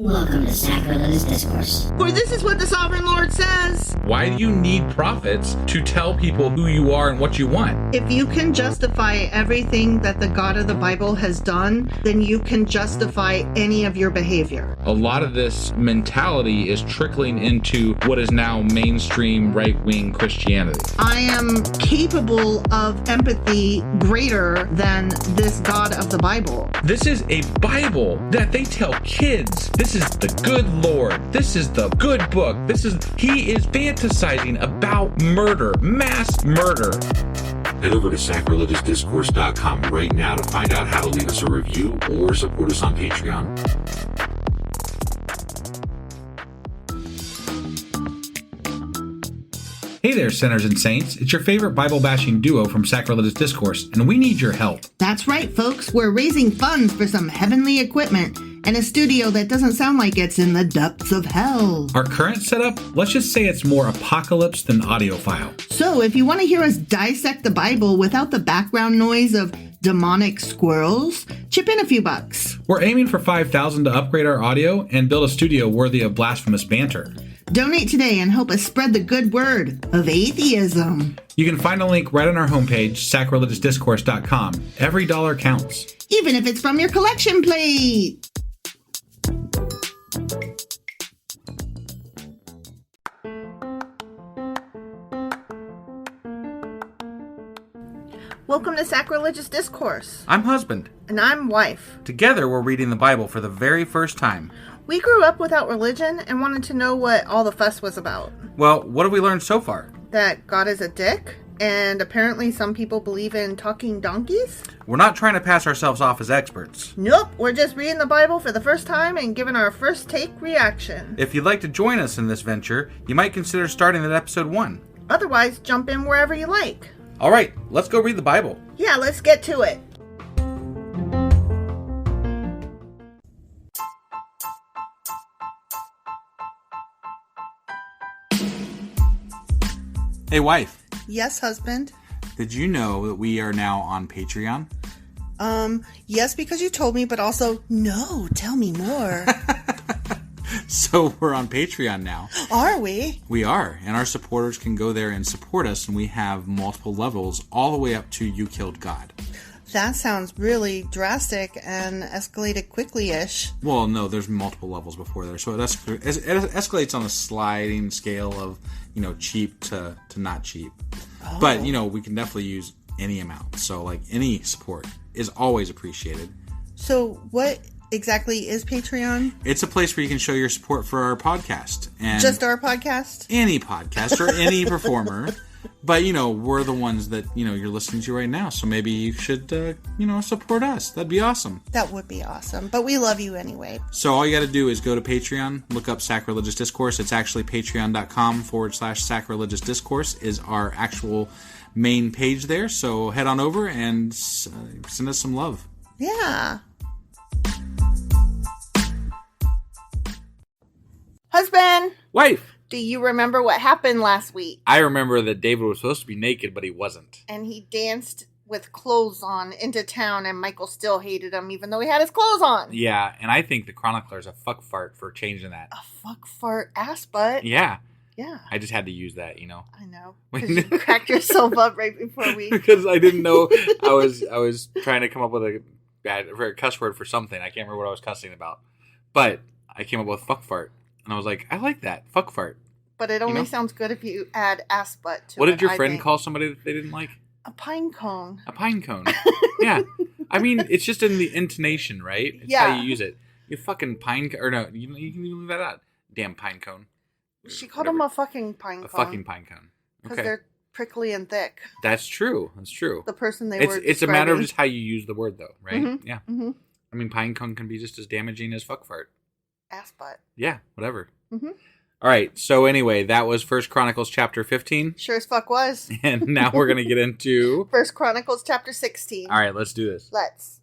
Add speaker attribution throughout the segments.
Speaker 1: Welcome to Sacrilegious Discourse.
Speaker 2: For this is what the Sovereign Lord says.
Speaker 3: Why do you need prophets to tell people who you are and what you want?
Speaker 2: If you can justify everything that the God of the Bible has done, then you can justify any of your behavior.
Speaker 3: A lot of this mentality is trickling into what is now mainstream right-wing Christianity.
Speaker 2: I am capable of empathy greater than this God of the Bible.
Speaker 3: This is a Bible that they tell kids. This is the good Lord. This is the good book. He is fantasizing about murder, mass murder.
Speaker 4: Head over to sacrilegiousdiscourse.com right now to find out how to leave us a review or support us on Patreon.
Speaker 3: Hey there, sinners and saints. It's your favorite Bible-bashing duo from Sacrilegious Discourse, and we need your help.
Speaker 2: That's right, folks. We're raising funds for some heavenly equipment and a studio that doesn't sound like it's in the depths of hell.
Speaker 3: Our current setup, let's just say it's more apocalypse than audiophile.
Speaker 2: So if you want to hear us dissect the Bible without the background noise of demonic squirrels, chip in a few bucks.
Speaker 3: We're aiming for $5,000 to upgrade our audio and build a studio worthy of blasphemous banter.
Speaker 2: Donate today and help us spread the good word of atheism.
Speaker 3: You can find a link right on our homepage, sacrilegiousdiscourse.com. Every dollar counts.
Speaker 2: Even if it's from your collection plate. Welcome to Sacrilegious Discourse.
Speaker 3: I'm husband.
Speaker 2: And I'm wife.
Speaker 3: Together, we're reading the Bible for the very first time.
Speaker 2: We grew up without religion and wanted to know what all the fuss was about.
Speaker 3: Well, what have we learned so far?
Speaker 2: That God is a dick, and apparently some people believe in talking donkeys?
Speaker 3: We're not trying to pass ourselves off as experts.
Speaker 2: Nope, we're just reading the Bible for the first time and giving our first take reaction.
Speaker 3: If you'd like to join us in this venture, you might consider starting at episode 1.
Speaker 2: Otherwise, jump in wherever you like.
Speaker 3: All right, let's go read the Bible.
Speaker 2: Yeah, let's get to it.
Speaker 3: Hey, wife.
Speaker 2: Yes, husband.
Speaker 3: Did you know that we are now on Patreon?
Speaker 2: Yes, because you told me, but also, no, tell me more.
Speaker 3: So we're on Patreon now.
Speaker 2: Are we?
Speaker 3: We are, and our supporters can go there and support us, and we have multiple levels all the way up to You Killed God.
Speaker 2: That sounds really drastic and escalated quickly-ish.
Speaker 3: Well, no, there's multiple levels before there, so it escalates on a sliding scale of, cheap to not cheap.
Speaker 2: Oh.
Speaker 3: But, we can definitely use any amount, so, any support is always appreciated.
Speaker 2: So what exactly is Patreon?
Speaker 3: It's a place where you can show your support for our podcast. And
Speaker 2: just our podcast?
Speaker 3: Any podcast or any performer. But, we're the ones that, you're listening to right now. So maybe you should, support us. That'd be awesome.
Speaker 2: That would be awesome. But we love you anyway.
Speaker 3: So all you got to do is go to Patreon, look up Sacrilegious Discourse. It's actually patreon.com/Sacrilegious Discourse is our actual main page there. So head on over and send us some love.
Speaker 2: Yeah. Husband!
Speaker 3: Wife!
Speaker 2: Do you remember what happened last week?
Speaker 3: I remember that David was supposed to be naked, but he wasn't.
Speaker 2: And he danced with clothes on into town, and Michael still hated him, even though he had his clothes on.
Speaker 3: Yeah, and I think the chronicler's a fuck fart for changing that.
Speaker 2: A fuck fart ass butt?
Speaker 3: Yeah.
Speaker 2: Yeah.
Speaker 3: I just had to use that,
Speaker 2: I know. Because you cracked yourself up right before we...
Speaker 3: Because I didn't know. I was trying to come up with a cuss word for something. I can't remember what I was cussing about. But I came up with fuck fart. And I was like, I like that. Fuck fart.
Speaker 2: But it only sounds good if you add ass butt to it.
Speaker 3: What did your friend call somebody that they didn't like?
Speaker 2: A pine cone.
Speaker 3: A pine cone. Yeah. I mean, it's just in the intonation, right? It's how you use it. You fucking pine cone. Or no, you can leave that out. Damn pine cone.
Speaker 2: She called him a fucking pine cone.
Speaker 3: A fucking pine cone.
Speaker 2: Because they're prickly and thick.
Speaker 3: That's true. That's true.
Speaker 2: The person they were
Speaker 3: It's a matter of just how you use the word, though, right?
Speaker 2: Mm-hmm.
Speaker 3: Yeah.
Speaker 2: Mm-hmm.
Speaker 3: I mean, pine cone can be just as damaging as fuck fart.
Speaker 2: Ass butt.
Speaker 3: Yeah, whatever.
Speaker 2: Mm-hmm.
Speaker 3: All right, so anyway, that was 1 Chronicles Chapter 15.
Speaker 2: Sure as fuck was.
Speaker 3: And now we're going to get into...
Speaker 2: 1 Chronicles Chapter 16.
Speaker 3: All right, let's do this.
Speaker 2: Let's.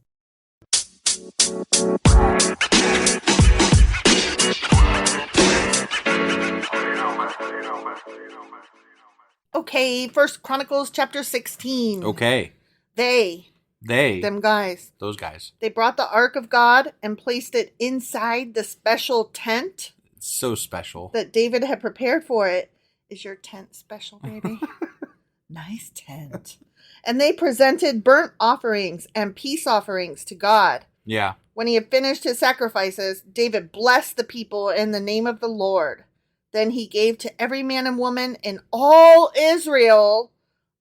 Speaker 2: Okay, 1 Chronicles Chapter 16.
Speaker 3: Okay.
Speaker 2: They Them guys.
Speaker 3: Those guys.
Speaker 2: They brought the Ark of God and placed it inside the special tent.
Speaker 3: It's so special.
Speaker 2: That David had prepared for it. Is your tent special, baby? Nice tent. And they presented burnt offerings and peace offerings to God.
Speaker 3: Yeah.
Speaker 2: When he had finished his sacrifices, David blessed the people in the name of the Lord. Then he gave to every man and woman in all Israel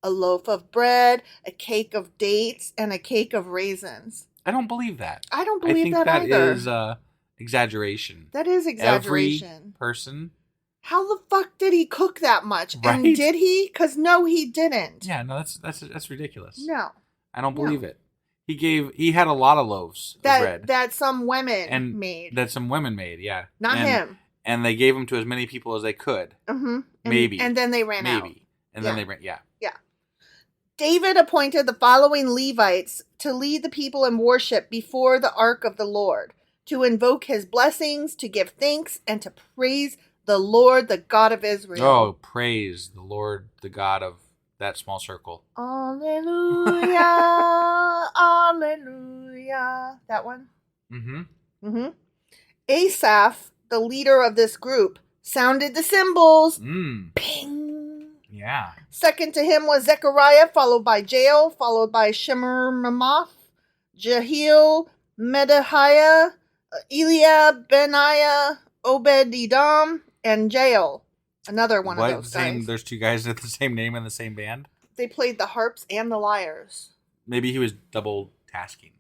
Speaker 2: a loaf of bread, a cake of dates, and a cake of raisins.
Speaker 3: I don't believe that.
Speaker 2: I don't believe
Speaker 3: that
Speaker 2: either.
Speaker 3: That is exaggeration.
Speaker 2: That is exaggeration.
Speaker 3: Every person.
Speaker 2: How the fuck did he cook that much?
Speaker 3: Right?
Speaker 2: And did he? Because no, he didn't.
Speaker 3: Yeah, no, that's ridiculous.
Speaker 2: No.
Speaker 3: I don't believe it. He had a lot of loaves of bread.
Speaker 2: That some women made.
Speaker 3: That some women made, yeah.
Speaker 2: Not him.
Speaker 3: And they gave them to as many people as they could.
Speaker 2: Mm-hmm.
Speaker 3: Maybe.
Speaker 2: And then they ran out.
Speaker 3: Maybe. And then they ran, yeah.
Speaker 2: Yeah. David appointed the following Levites to lead the people in worship before the ark of the Lord, to invoke his blessings, to give thanks, and to praise the Lord, the God of Israel.
Speaker 3: Oh, praise the Lord, the God of that small circle.
Speaker 2: Alleluia, alleluia. That one?
Speaker 3: Mm-hmm.
Speaker 2: Mm-hmm. Asaph, the leader of this group, sounded the cymbals. Ping.
Speaker 3: Yeah.
Speaker 2: Second to him was Zechariah, followed by Jael, followed by Shemiramoth, Jehiel, Medahiah, Eliab, Benaiah, Obed-Edom, and Jael. Another one of those guys.
Speaker 3: There's two guys with the same name in the same band?
Speaker 2: They played the harps and the lyres.
Speaker 3: Maybe he was double tasking,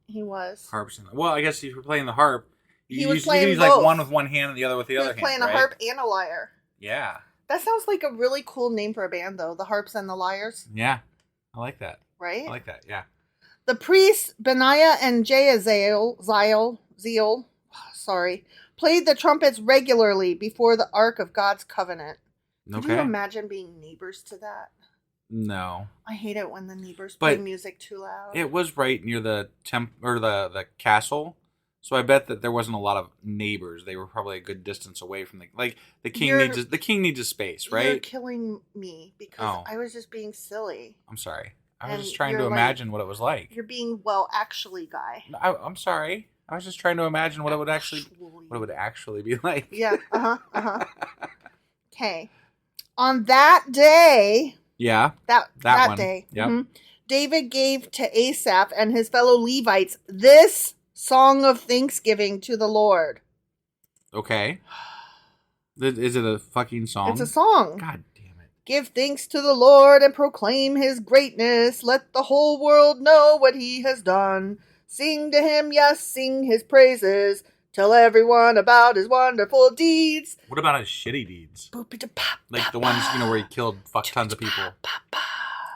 Speaker 2: He was.
Speaker 3: Harps and... Well, I guess if you're playing the harp,
Speaker 2: he was
Speaker 3: you
Speaker 2: playing
Speaker 3: can use
Speaker 2: both.
Speaker 3: like one with one hand and the other with the other hand,
Speaker 2: He was playing
Speaker 3: right?
Speaker 2: a harp and a lyre.
Speaker 3: Yeah.
Speaker 2: That sounds like a really cool name for a band, though. The Harps and the Lyres.
Speaker 3: Yeah. I like that.
Speaker 2: Right?
Speaker 3: I like that, yeah.
Speaker 2: The priests, Benaiah and Jahaziel, played the trumpets regularly before the Ark of God's Covenant. Could you imagine being neighbors to that?
Speaker 3: No.
Speaker 2: I hate it when the neighbors play music too loud.
Speaker 3: It was right near the the castle, so I bet that there wasn't a lot of neighbors. They were probably a good distance away from the king needs a space, right?
Speaker 2: You're killing me because I was just being silly.
Speaker 3: I'm sorry. I was just trying to imagine what it was like.
Speaker 2: You're being actually guy.
Speaker 3: I'm sorry. I was just trying to imagine what it would actually be like.
Speaker 2: Yeah. Okay. On that day.
Speaker 3: Yeah.
Speaker 2: That
Speaker 3: one.
Speaker 2: day.
Speaker 3: Yep.
Speaker 2: Mm-hmm, David gave to Asaph and his fellow Levites this song of thanksgiving to the Lord.
Speaker 3: Okay. Is it a fucking song?
Speaker 2: It's a song.
Speaker 3: God damn it.
Speaker 2: Give thanks to the Lord and proclaim his greatness. Let the whole world know what he has done. Sing to him, yes, sing his praises. Tell everyone about his wonderful deeds.
Speaker 3: What about his shitty deeds? Like the ones, where he killed fuck tons of people.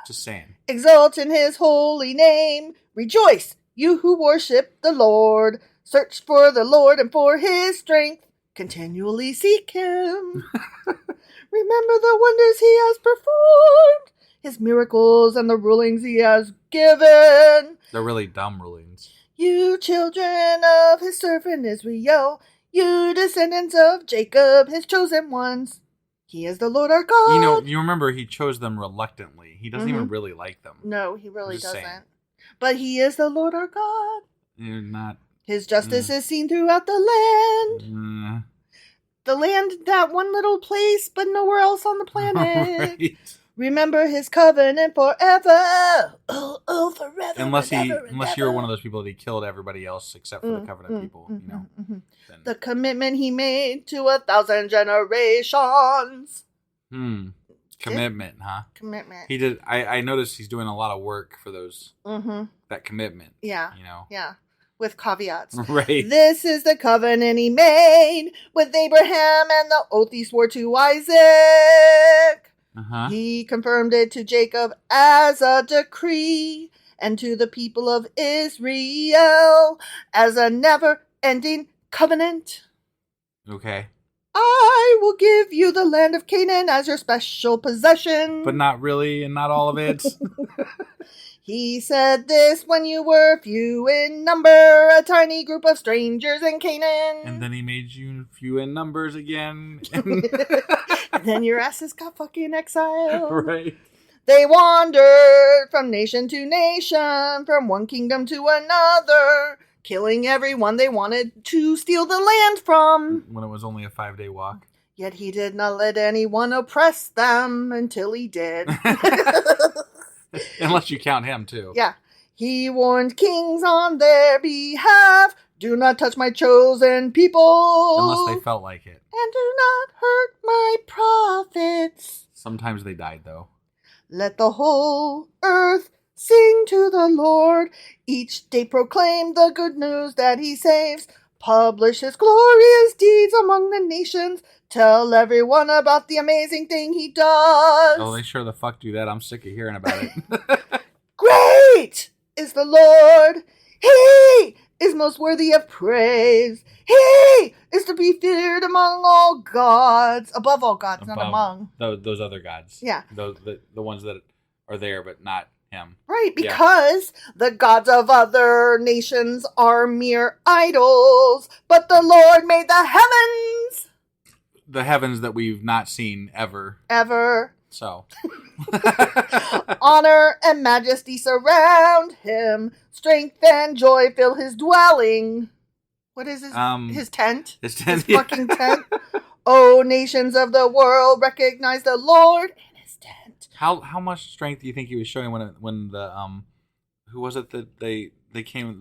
Speaker 3: Just saying.
Speaker 2: Exalt in his holy name. Rejoice, you who worship the Lord. Search for the Lord and for his strength. Continually seek him. Remember the wonders he has performed. His miracles and the rulings he has given.
Speaker 3: They're really dumb rulings.
Speaker 2: You children of his servant Israel, you descendants of Jacob, his chosen ones. He is the Lord our God.
Speaker 3: You remember he chose them reluctantly. He doesn't even really like them.
Speaker 2: No, he really doesn't.
Speaker 3: Saying.
Speaker 2: But he is the Lord our God.
Speaker 3: You're not.
Speaker 2: His justice is seen throughout the land. The land, that one little place, but nowhere else on the planet.
Speaker 3: Right.
Speaker 2: Remember his covenant forever. Oh, forever.
Speaker 3: Unless you were one of those people that he killed everybody else except for the covenant people, Then.
Speaker 2: The commitment he made to 1,000 generations.
Speaker 3: Commitment, huh?
Speaker 2: Commitment.
Speaker 3: He did. I noticed he's doing a lot of work for those. That commitment.
Speaker 2: Yeah. Yeah. With caveats.
Speaker 3: Right.
Speaker 2: This is the covenant he made with Abraham and the oath he swore to Isaac. He confirmed it to Jacob as a decree and to the people of Israel as a never-ending covenant.
Speaker 3: Okay.
Speaker 2: I will give you the land of Canaan as your special possession.
Speaker 3: But not really, and not all of it.
Speaker 2: He said this when you were few in number, a tiny group of strangers in Canaan.
Speaker 3: And then he made you few in numbers again.
Speaker 2: And then your asses got fucking exiled.
Speaker 3: Right.
Speaker 2: They wandered from nation to nation, from one kingdom to another, killing everyone they wanted to steal the land from.
Speaker 5: When it was only a 5-day walk.
Speaker 2: Yet he did not let anyone oppress them until he did.
Speaker 5: Unless you count him, too.
Speaker 2: Yeah. He warned kings on their behalf, do not touch my chosen people.
Speaker 5: Unless they felt like it.
Speaker 2: And do not hurt my prophets.
Speaker 5: Sometimes they died, though.
Speaker 2: Let the whole earth sing to the Lord. Each day proclaim the good news that he saves. Publish his glorious deeds among the nations. Tell everyone about the amazing thing he does.
Speaker 5: Oh, they sure the fuck do that. I'm sick of hearing about it.
Speaker 2: Great is the Lord. He is most worthy of praise. He is to be feared among all gods. Above all gods, not among.
Speaker 5: Those other gods.
Speaker 2: Yeah.
Speaker 5: The ones that are there, but not him.
Speaker 2: Right, because the gods of other nations are mere idols, but the Lord made the heavens.
Speaker 5: The heavens that we've not seen ever.
Speaker 2: Ever.
Speaker 5: So.
Speaker 2: Honor and majesty surround him. Strength and joy fill his dwelling. What is his tent?
Speaker 5: His tent.
Speaker 2: His fucking tent. Oh, nations of the world, recognize the Lord and his tent.
Speaker 5: How much strength do you think he was showing when the who was it that they came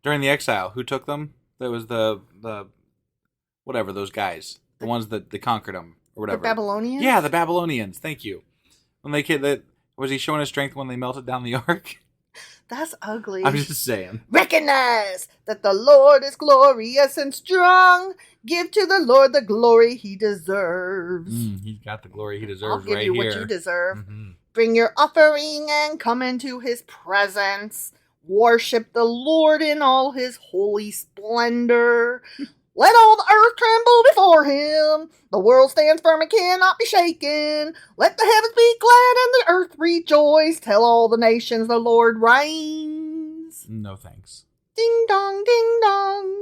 Speaker 5: during the exile? Who took them? That was the whatever, those guys, the ones that they conquered them or whatever.
Speaker 2: The Babylonians?
Speaker 5: Yeah, the Babylonians. Thank you. When they came, was he showing his strength when they melted down the ark?
Speaker 2: That's ugly.
Speaker 5: I'm just saying.
Speaker 2: Recognize that the Lord is glorious and strong. Give to the Lord the glory he deserves.
Speaker 5: He's got the glory he deserves.
Speaker 2: I'll give
Speaker 5: right
Speaker 2: you
Speaker 5: here.
Speaker 2: what you deserve.
Speaker 5: Mm-hmm.
Speaker 2: Bring your offering and come into his presence. Worship the Lord in all his holy splendor. Let all the earth tremble before him. The world stands firm and cannot be shaken. Let the heavens be glad and the earth rejoice. Tell all the nations the Lord reigns.
Speaker 5: No thanks.
Speaker 2: Ding dong, ding dong.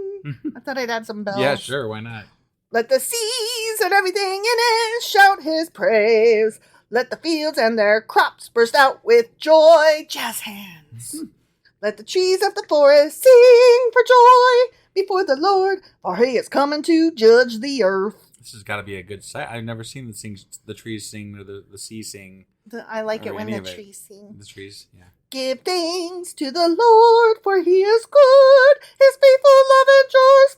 Speaker 2: I thought I'd add some bells.
Speaker 5: Yeah, sure. Why not?
Speaker 2: Let the seas and everything in it shout his praise. Let the fields and their crops burst out with joy. Jazz hands. Let the trees of the forest sing for joy before the Lord, for he is coming to judge the earth.
Speaker 5: This has got to be a good sight. I've never seen the trees sing or the sea sing.
Speaker 2: I like it when the trees sing.
Speaker 5: The trees, yeah.
Speaker 2: Give thanks to the Lord, for he is good. His faithful love endures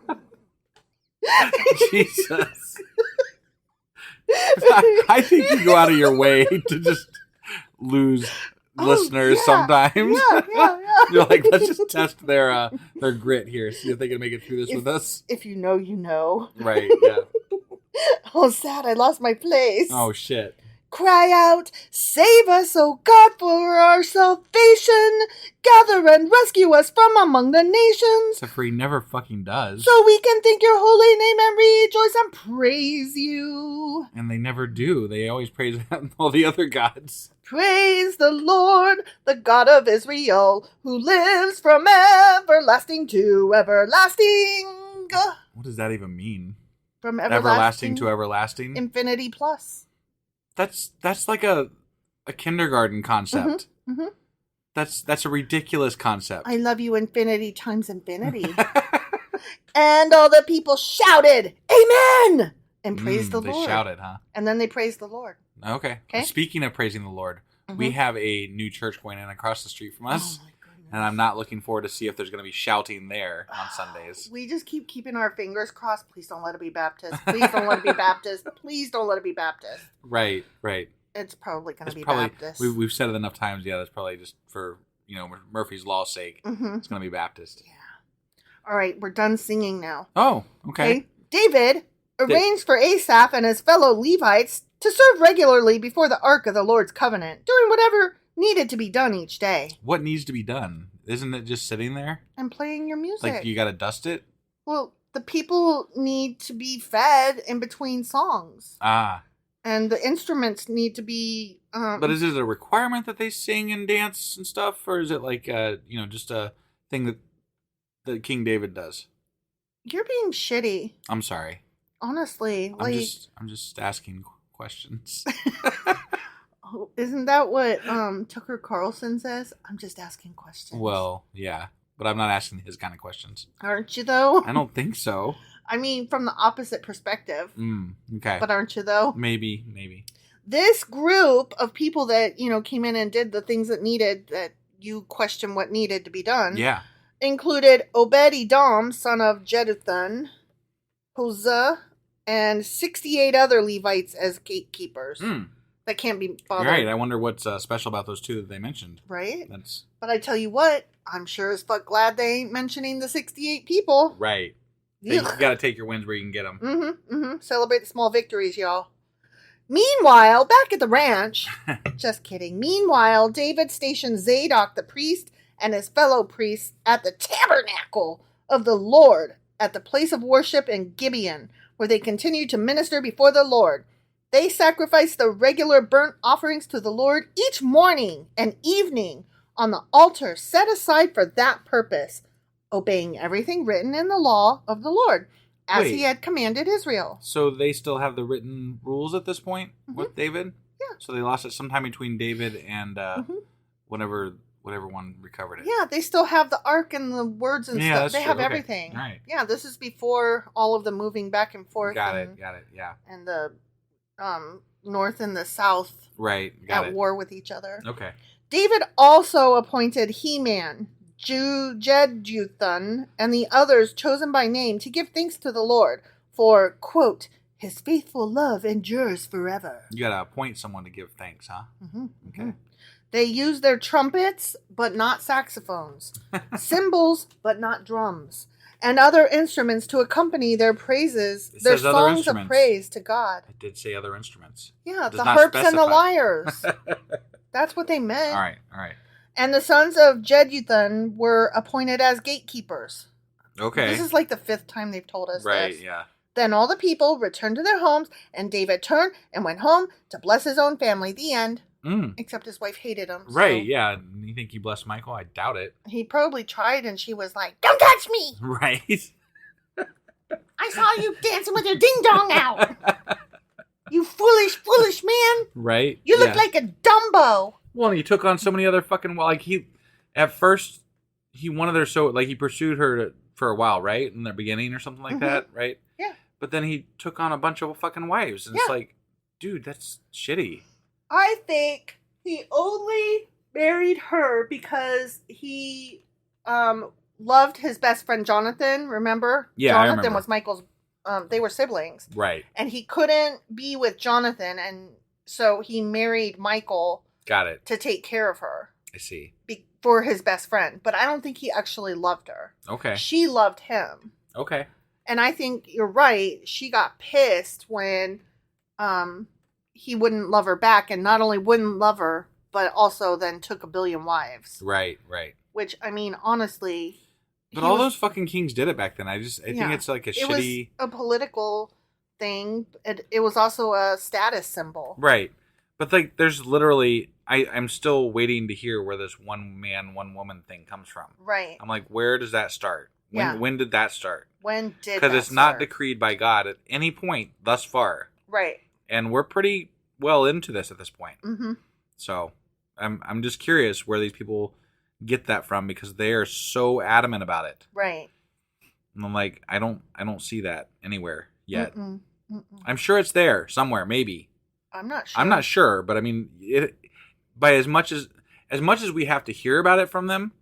Speaker 2: forever.
Speaker 5: Jesus. I think you go out of your way to just lose listeners sometimes.
Speaker 2: Yeah.
Speaker 5: You're like, let's just test their grit here, see if they can make it through this with us.
Speaker 2: If you know, you know.
Speaker 5: Right, yeah.
Speaker 2: Oh, sad, I lost my place.
Speaker 5: Oh, shit.
Speaker 2: Cry out, save us, O God, for our salvation. Gather and rescue us from among the nations.
Speaker 5: Except for he never fucking does.
Speaker 2: So we can thank your holy name and rejoice and praise you.
Speaker 5: And they never do. They always praise all the other gods.
Speaker 2: Praise the Lord, the God of Israel, who lives from everlasting to everlasting.
Speaker 5: What does that even mean?
Speaker 2: From
Speaker 5: everlasting to everlasting?
Speaker 2: Infinity plus.
Speaker 5: That's like a kindergarten concept.
Speaker 2: Mm-hmm.
Speaker 5: That's a ridiculous concept.
Speaker 2: I love you infinity times infinity. And all the people shouted, Amen! And praised the Lord.
Speaker 5: They shouted, huh?
Speaker 2: And then they praised the Lord.
Speaker 5: Okay. Speaking of praising the Lord, we have a new church going in across the street from us.
Speaker 2: Oh my goodness.
Speaker 5: And I'm not looking forward to see if there's going to be shouting there on Sundays.
Speaker 2: We just keep keeping our fingers crossed. Please don't let it be Baptist. Please don't let it be Baptist. Please don't let it be Baptist.
Speaker 5: Right.
Speaker 2: It's probably going to be
Speaker 5: probably,
Speaker 2: Baptist.
Speaker 5: We've said it enough times. Yeah, that's probably just for, Murphy's Law's sake.
Speaker 2: Mm-hmm.
Speaker 5: It's going to be Baptist.
Speaker 2: Yeah. All right, we're done singing now.
Speaker 5: Oh, okay.
Speaker 2: David arranged for Asaph and his fellow Levites to serve regularly before the Ark of the Lord's Covenant, doing whatever needed to be done each day.
Speaker 5: What needs to be done? Isn't it just sitting there?
Speaker 2: And playing your music.
Speaker 5: Like, you got to dust it?
Speaker 2: Well, the people need to be fed in between songs.
Speaker 5: Ah.
Speaker 2: And the instruments need to be...
Speaker 5: but is it a requirement that they sing and dance and stuff? Or is it like, just a thing that King David does?
Speaker 2: You're being shitty.
Speaker 5: I'm sorry.
Speaker 2: Honestly.
Speaker 5: I'm just asking questions. questions.
Speaker 2: Oh, isn't that what Tucker Carlson says? I'm just asking questions.
Speaker 5: Well, yeah, but I'm not asking his kind of questions.
Speaker 2: Aren't you, though?
Speaker 5: I don't think so.
Speaker 2: I mean, from the opposite perspective.
Speaker 5: Okay.
Speaker 2: But aren't you, though?
Speaker 5: Maybe.
Speaker 2: This group of people that, came in and did the things that you question what needed to be done.
Speaker 5: Yeah.
Speaker 2: Included Obed-Edom, son of Jeduthun, Hosea, and 68 other Levites as gatekeepers. That can't be bothered.
Speaker 5: Right. I wonder what's special about those two that they mentioned.
Speaker 2: Right?
Speaker 5: That's.
Speaker 2: But I tell you what, I'm sure as fuck glad they ain't mentioning the 68 people.
Speaker 5: Right. You got to take your wins where you can get them.
Speaker 2: Celebrate the small victories, y'all. Meanwhile, back at the ranch, just kidding. Meanwhile, David stationed Zadok the priest and his fellow priests at the tabernacle of the Lord at the place of worship in Gibeon, where they continued to minister before the Lord. They sacrificed the regular burnt offerings to the Lord each morning and evening on the altar set aside for that purpose, obeying everything written in the law of the Lord, as he had commanded Israel.
Speaker 5: So they still have the written rules at this point with David?
Speaker 2: Yeah.
Speaker 5: So they lost it sometime between David and whatever one recovered it.
Speaker 2: Yeah, they still have the ark and the words and stuff. They have everything.
Speaker 5: Right.
Speaker 2: Yeah, this is before all of the moving back and forth.
Speaker 5: Got it, yeah.
Speaker 2: And the north and the south at war with each other.
Speaker 5: Okay.
Speaker 2: David also appointed Heman, Jeduthun, and the others chosen by name to give thanks to the Lord for, quote, his faithful love endures forever.
Speaker 5: You gotta appoint someone to give thanks, huh? Okay.
Speaker 2: They used their trumpets, but not saxophones, cymbals, but not drums, and other instruments to accompany their praises, their songs of praise to God.
Speaker 5: It did say other instruments.
Speaker 2: Yeah, the harps and the lyres. That's what they meant.
Speaker 5: All right.
Speaker 2: And the sons of Jeduthun were appointed as gatekeepers.
Speaker 5: Okay.
Speaker 2: This is like the 5th time they've told us this.
Speaker 5: Right, yeah.
Speaker 2: Then all the people returned to their homes, and David turned and went home to bless his own family. The end. Except his wife hated him.
Speaker 5: Right, yeah. You think he blessed Michael? I doubt it.
Speaker 2: He probably tried, and she was like, don't touch me!
Speaker 5: Right.
Speaker 2: I saw you dancing with your ding-dong out! You foolish man!
Speaker 5: Right?
Speaker 2: You look like a Dumbo!
Speaker 5: Well, he took on so many other fucking... At first, he wanted her so... Like, he pursued her for a while, right? In the beginning or something like that, right?
Speaker 2: Yeah.
Speaker 5: But then he took on a bunch of fucking wives. And it's like, dude, that's shitty.
Speaker 2: I think he only married her because he loved his best friend Jonathan, remember?
Speaker 5: Yeah,
Speaker 2: Jonathan
Speaker 5: I remember.
Speaker 2: was Michael's... they were siblings.
Speaker 5: Right.
Speaker 2: And he couldn't be with Jonathan, and so he married Michael...
Speaker 5: Got it.
Speaker 2: To take care of her.
Speaker 5: I see.
Speaker 2: For his best friend. But I don't think he actually loved her.
Speaker 5: Okay.
Speaker 2: She loved him.
Speaker 5: Okay.
Speaker 2: And I think you're right. She got pissed when he wouldn't love her back. And not only wouldn't love her, but also then took 1 billion wives.
Speaker 5: Right.
Speaker 2: Which, I mean, honestly...
Speaker 5: But all those fucking kings did it back then. I think it's like it shitty...
Speaker 2: It was a political thing. It was also a status symbol.
Speaker 5: Right. But like, there's literally... I'm still waiting to hear where this one man, one woman thing comes from.
Speaker 2: Right.
Speaker 5: I'm like, where does that start? When did that start?
Speaker 2: When did that
Speaker 5: Because it's not decreed by God at any point thus far.
Speaker 2: Right.
Speaker 5: And we're pretty well into this at this point.
Speaker 2: Mm-hmm.
Speaker 5: So I'm just curious where these people get that from, because they are so adamant about it.
Speaker 2: Right.
Speaker 5: And I'm like, I don't see that anywhere yet.
Speaker 2: Mm-mm.
Speaker 5: I'm sure it's there somewhere, maybe.
Speaker 2: I'm not sure.
Speaker 5: But I mean, by as much as we have to hear about it from them,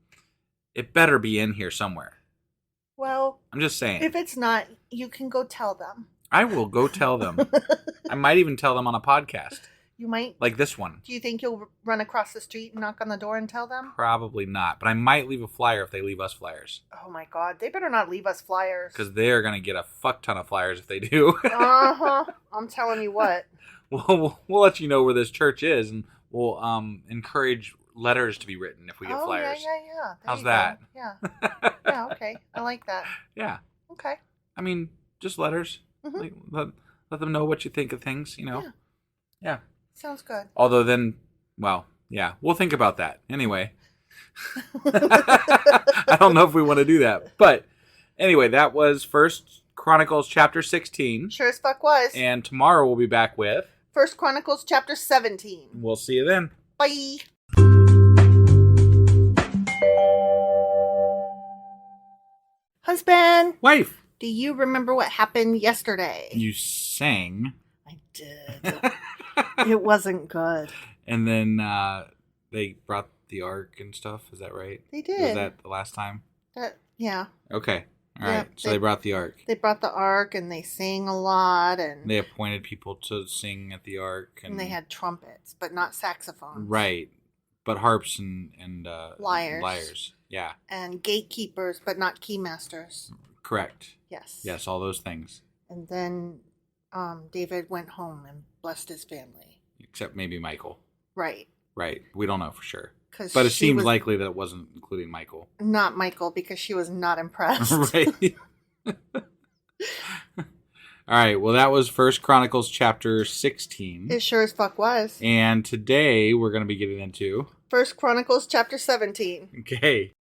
Speaker 5: it better be in here somewhere.
Speaker 2: Well,
Speaker 5: I'm just saying.
Speaker 2: If it's not, you can go tell them.
Speaker 5: I will go tell them. I might even tell them on a podcast.
Speaker 2: You might?
Speaker 5: Like this one.
Speaker 2: Do you think you'll run across the street and knock on the door and tell them?
Speaker 5: Probably not. But I might leave a flyer if they leave us flyers.
Speaker 2: Oh my God. They better not leave us flyers.
Speaker 5: Because they're going to get a fuck ton of flyers if they do.
Speaker 2: Uh-huh. I'm telling you what.
Speaker 5: We'll let you know where this church is, and we'll encourage letters to be written if we get flyers.
Speaker 2: Yeah.
Speaker 5: How's that?
Speaker 2: Go. Yeah. Yeah, okay. I like that.
Speaker 5: Yeah.
Speaker 2: Okay.
Speaker 5: I mean, just letters.
Speaker 2: Mm-hmm.
Speaker 5: Like, let them know what you think of things, you know? Yeah.
Speaker 2: Sounds good.
Speaker 5: Although then, well, yeah, we'll think about that. Anyway. I don't know if we want to do that. But anyway, that was Chronicles Chapter 16.
Speaker 2: Sure as fuck was.
Speaker 5: And tomorrow we'll be back with...
Speaker 2: 1 Chronicles Chapter 17.
Speaker 5: We'll see you then.
Speaker 2: Bye. Husband,
Speaker 5: Wife,
Speaker 2: do you remember what happened yesterday?
Speaker 5: you sang.
Speaker 2: I did. It wasn't good.
Speaker 5: And then they brought the ark and stuff. Is that right?
Speaker 2: They did.
Speaker 5: Was that the last time?
Speaker 2: Yeah.
Speaker 5: Okay. All
Speaker 2: Yeah,
Speaker 5: right. So they brought the ark.
Speaker 2: They brought the ark and they sang a lot and
Speaker 5: They appointed people to sing at the ark.
Speaker 2: they had trumpets, but not saxophones.
Speaker 5: Right. But harps and
Speaker 2: Lyres.
Speaker 5: lyres. Yeah.
Speaker 2: And gatekeepers, but not keymasters.
Speaker 5: Correct.
Speaker 2: Yes.
Speaker 5: Yes, all those things.
Speaker 2: And then David went home and blessed his family.
Speaker 5: Except maybe Michael.
Speaker 2: Right.
Speaker 5: Right. We don't know for sure.
Speaker 2: But
Speaker 5: it seems likely that it wasn't including Michael.
Speaker 2: Not Michael, because she was not impressed.
Speaker 5: Right. All right. Well, that was 1 Chronicles Chapter 16.
Speaker 2: It sure as fuck was.
Speaker 5: And today we're going to be getting into
Speaker 2: 1 Chronicles Chapter 17.
Speaker 5: Okay.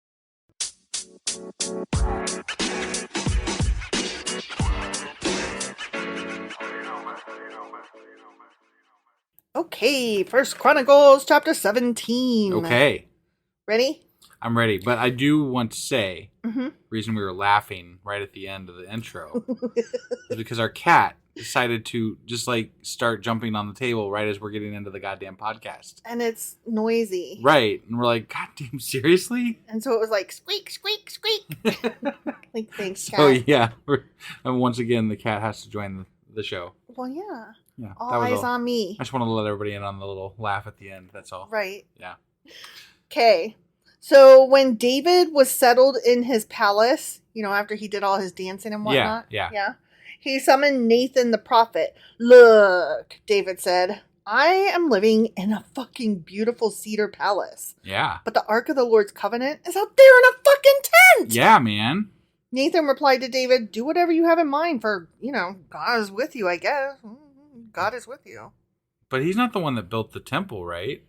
Speaker 2: Okay, 1 Chronicles Chapter 17.
Speaker 5: Okay.
Speaker 2: Ready?
Speaker 5: I'm ready. But I do want to say,
Speaker 2: Mm-hmm.
Speaker 5: the reason we were laughing right at the end of the intro is because our cat decided to just like start jumping on the table right as we're getting into the goddamn podcast.
Speaker 2: And it's noisy.
Speaker 5: Right. And we're like, goddamn, seriously?
Speaker 2: And so it was like, squeak, squeak, squeak. Like, thanks, cat.
Speaker 5: So, yeah. And once again, the cat has to join the show.
Speaker 2: Well, yeah.
Speaker 5: Yeah.
Speaker 2: All
Speaker 5: that was
Speaker 2: eyes on me.
Speaker 5: I just want to let everybody in on the little laugh at the end. That's all.
Speaker 2: Right.
Speaker 5: Yeah.
Speaker 2: Okay. So when David was settled in his palace, after he did all his dancing and whatnot.
Speaker 5: Yeah.
Speaker 2: He summoned Nathan the prophet. Look, David said, I am living in a fucking beautiful cedar palace.
Speaker 5: Yeah.
Speaker 2: But the Ark of the Lord's Covenant is out there in a fucking tent.
Speaker 5: Yeah, man.
Speaker 2: Nathan replied to David, do whatever you have in mind for, God is with you, I guess. God is with you.
Speaker 5: But he's not the one that built the temple, right?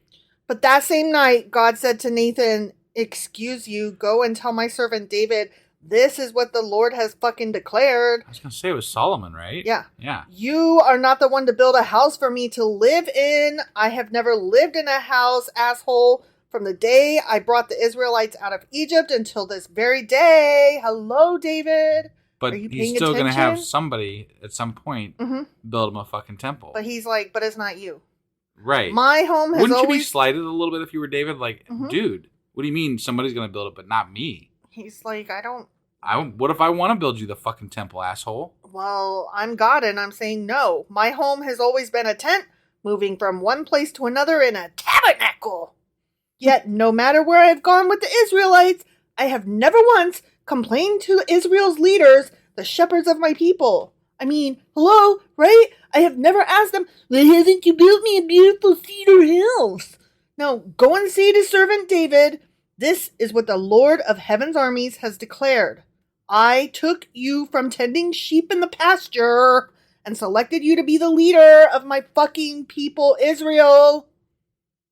Speaker 2: But that same night, God said to Nathan, excuse you, go and tell my servant David, this is what the Lord has fucking declared.
Speaker 5: I was going to say it was Solomon, right?
Speaker 2: Yeah.
Speaker 5: Yeah.
Speaker 2: You are not the one to build a house for me to live in. I have never lived in a house, asshole. From the day I brought the Israelites out of Egypt until this very day. Hello, David.
Speaker 5: But
Speaker 2: Are you
Speaker 5: he's
Speaker 2: paying
Speaker 5: still going to have
Speaker 2: attention?
Speaker 5: somebody at some point build him a fucking temple.
Speaker 2: But he's like, but it's not you.
Speaker 5: Right.
Speaker 2: My home has
Speaker 5: Wouldn't you be
Speaker 2: always...
Speaker 5: slighted a little bit if you were David? Like, dude, what do you mean somebody's going to build it but not me?
Speaker 2: He's like,
Speaker 5: What if I want to build you the fucking temple, asshole?
Speaker 2: Well, I'm God and I'm saying no. My home has always been a tent, moving from one place to another in a tabernacle. Yet, no matter where I've gone with the Israelites, I have never once complained to Israel's leaders, the shepherds of my people. I mean, hello, right? I have never asked them, why haven't you built me a beautiful cedar house? No, go and say to servant David, this is what the Lord of heaven's armies has declared. I took you from tending sheep in the pasture and selected you to be the leader of my fucking people, Israel.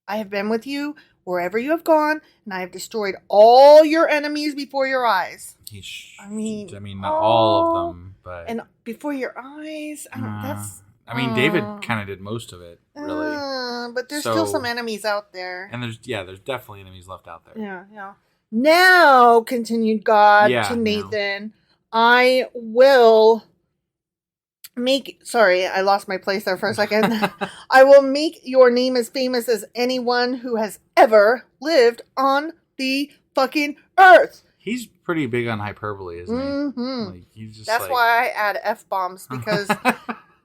Speaker 2: I have been with you wherever you have gone, and I have destroyed all your enemies before your eyes.
Speaker 5: I mean, not all of them, but...
Speaker 2: And before your eyes?
Speaker 5: David kind of did most of it, really.
Speaker 2: But there's still some enemies out there.
Speaker 5: And there's definitely enemies left out there.
Speaker 2: Yeah. Now, continued God to Nathan, I will make... Sorry, I lost my place there for a second. I will make your name as famous as anyone who has ever lived on the fucking earth.
Speaker 5: He's pretty big on hyperbole, isn't he?
Speaker 2: Mm-hmm.
Speaker 5: Like, he's just
Speaker 2: that's why I add F-bombs, because